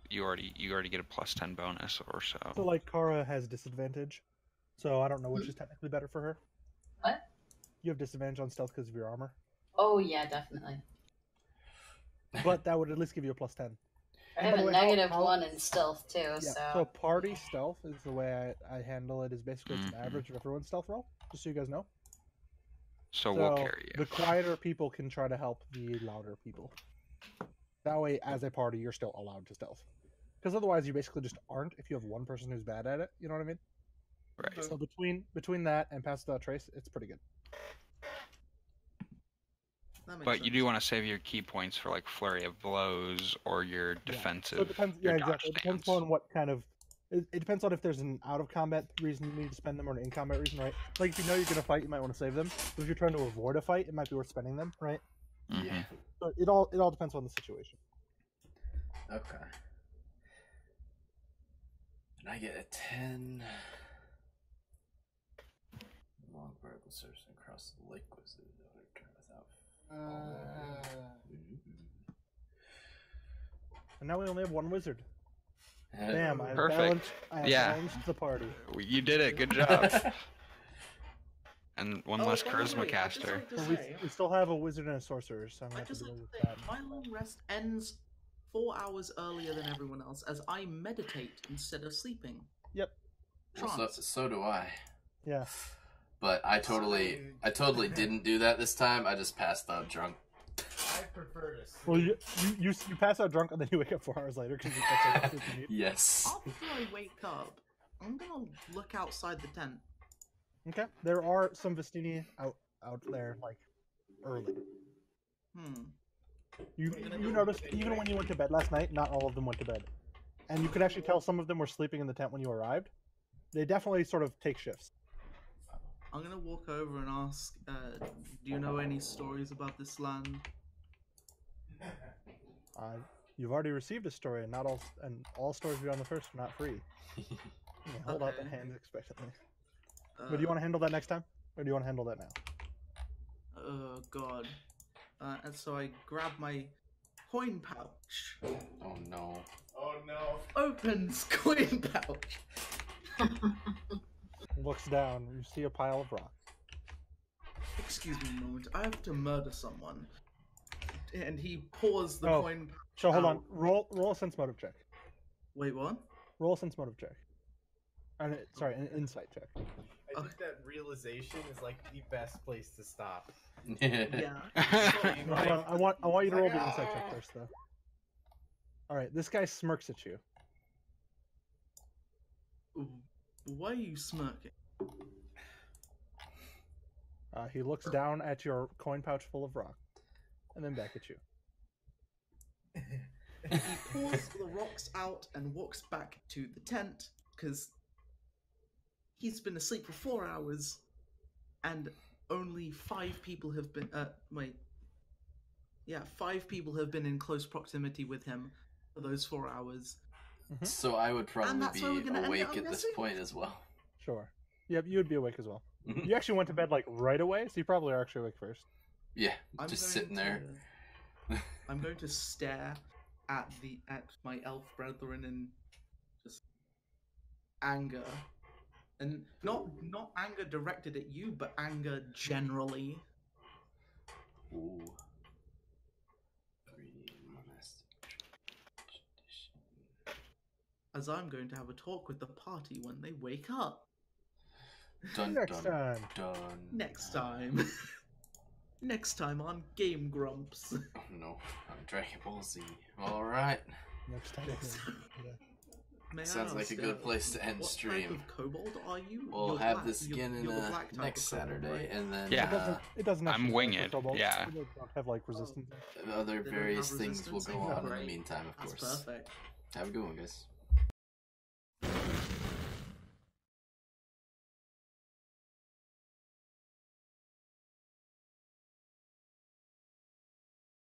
you already get a +10 bonus or so. So like Kara has disadvantage. So I don't know which is technically better for her. What? You have disadvantage on stealth because of your armor. Oh, yeah, definitely. But that would at least give you a +10. I And have by a the way, negative how- 1 in stealth, too, Yeah. so... So party stealth is the way I handle it. Is basically it's an Mhm. average of everyone's stealth roll. Just so you guys know. So So we'll carry you. the quieter people can try to help the louder people. That way, as a party, you're still allowed to stealth. Because otherwise, you basically just aren't if you have one person who's bad at it. You know what I mean? Right. So between that and Pass Without Trace, it's pretty good. That makes But you sense. do want to save your key points for like flurry of blows or your defensive. So it depends. your Yeah, dodge exactly. It depends stance. on what kind of. It depends on if there's an out of combat reason you need to spend them or an in combat reason, right? Like if you know you're gonna fight, you might want to save them. But if you're trying to avoid a fight, it might be worth spending them, right? Mhm. Yeah. So it all depends on the situation. Okay. And I get a 10. Long vertical surge across the lake was it another turn without. And now we only have one wizard. Uh, Damn, I have Perfect. balanced the party. You did it. Good job. And one less by the way, charisma I'd just caster. like to So say- we still have a wizard and a sorcerer, so I'm gonna I have to just deal like with to say, that. my long rest ends 4 hours earlier than everyone else, as I meditate instead of sleeping. Yep. Well, Trance. so do I. Yeah. but I totally didn't do that this time. I just passed out drunk. I prefer to sleep. Well, you pass out drunk and then you wake up 4 hours later because that's what you need. Yes. After I wake up, I'm gonna look outside the tent. Okay. There are some Vestini out there, like, early. You noticed, even when you went to bed last night, not all of them went to bed. And you could actually tell some of them were sleeping in the tent when you arrived. They definitely sort of take shifts. I'm gonna walk over and ask, do you know any stories about this land? You've already received a story, and all stories beyond the first are not free. Hold out the Okay. hand expectantly. But do you want to handle that next time, or do you want to handle that now? Oh god. And so I grab my coin pouch. Oh no. Oh no. Opens coin pouch. Looks down, you see a pile of rocks. Excuse me a moment. I have to murder someone. And he pours the Oh. coin pouch. So hold on, out. roll a sense motive check. Wait, what? Roll a sense motive check. Sorry, an insight check. I think that realization is like the best place to stop. Yeah. Hold on, I want you to roll the insight check first, though. All right, this guy smirks at you. Why are you smirking? He looks down at your coin pouch full of rock, and then back at you. He pours the rocks out and walks back to the tent because he's been asleep for 4 hours, and only 5 people have been. 5 people have been in close proximity with him for those 4 hours. So I would probably that's where we're be gonna end awake up at this guessing? point as well. Sure. Yep, you would be awake as well. You actually went to bed like right away, so you probably are actually awake first. Yeah, I'm just going sitting there. I'm going to stare at my elf brethren in just anger, and not anger directed at you, but anger generally. Ooh. As I'm going to have a talk with the party when they wake up. Dun, Next dun, time. dun. Next time. Next time on Game Grumps. Oh no, I'm Dragon Ball Z. Alright. Next time. Yeah. May I Sounds like a ask, good place to end what stream. type of kobold are you? We'll You're have black. this again You're in the black type next of kobold, Saturday, right? and then Yeah. It doesn't I'm actually winging work it, for kobolds. yeah. They don't have like resistance. other They don't various have things will resistance? go on in the Great. meantime, of That's course. perfect. Have a good one, guys.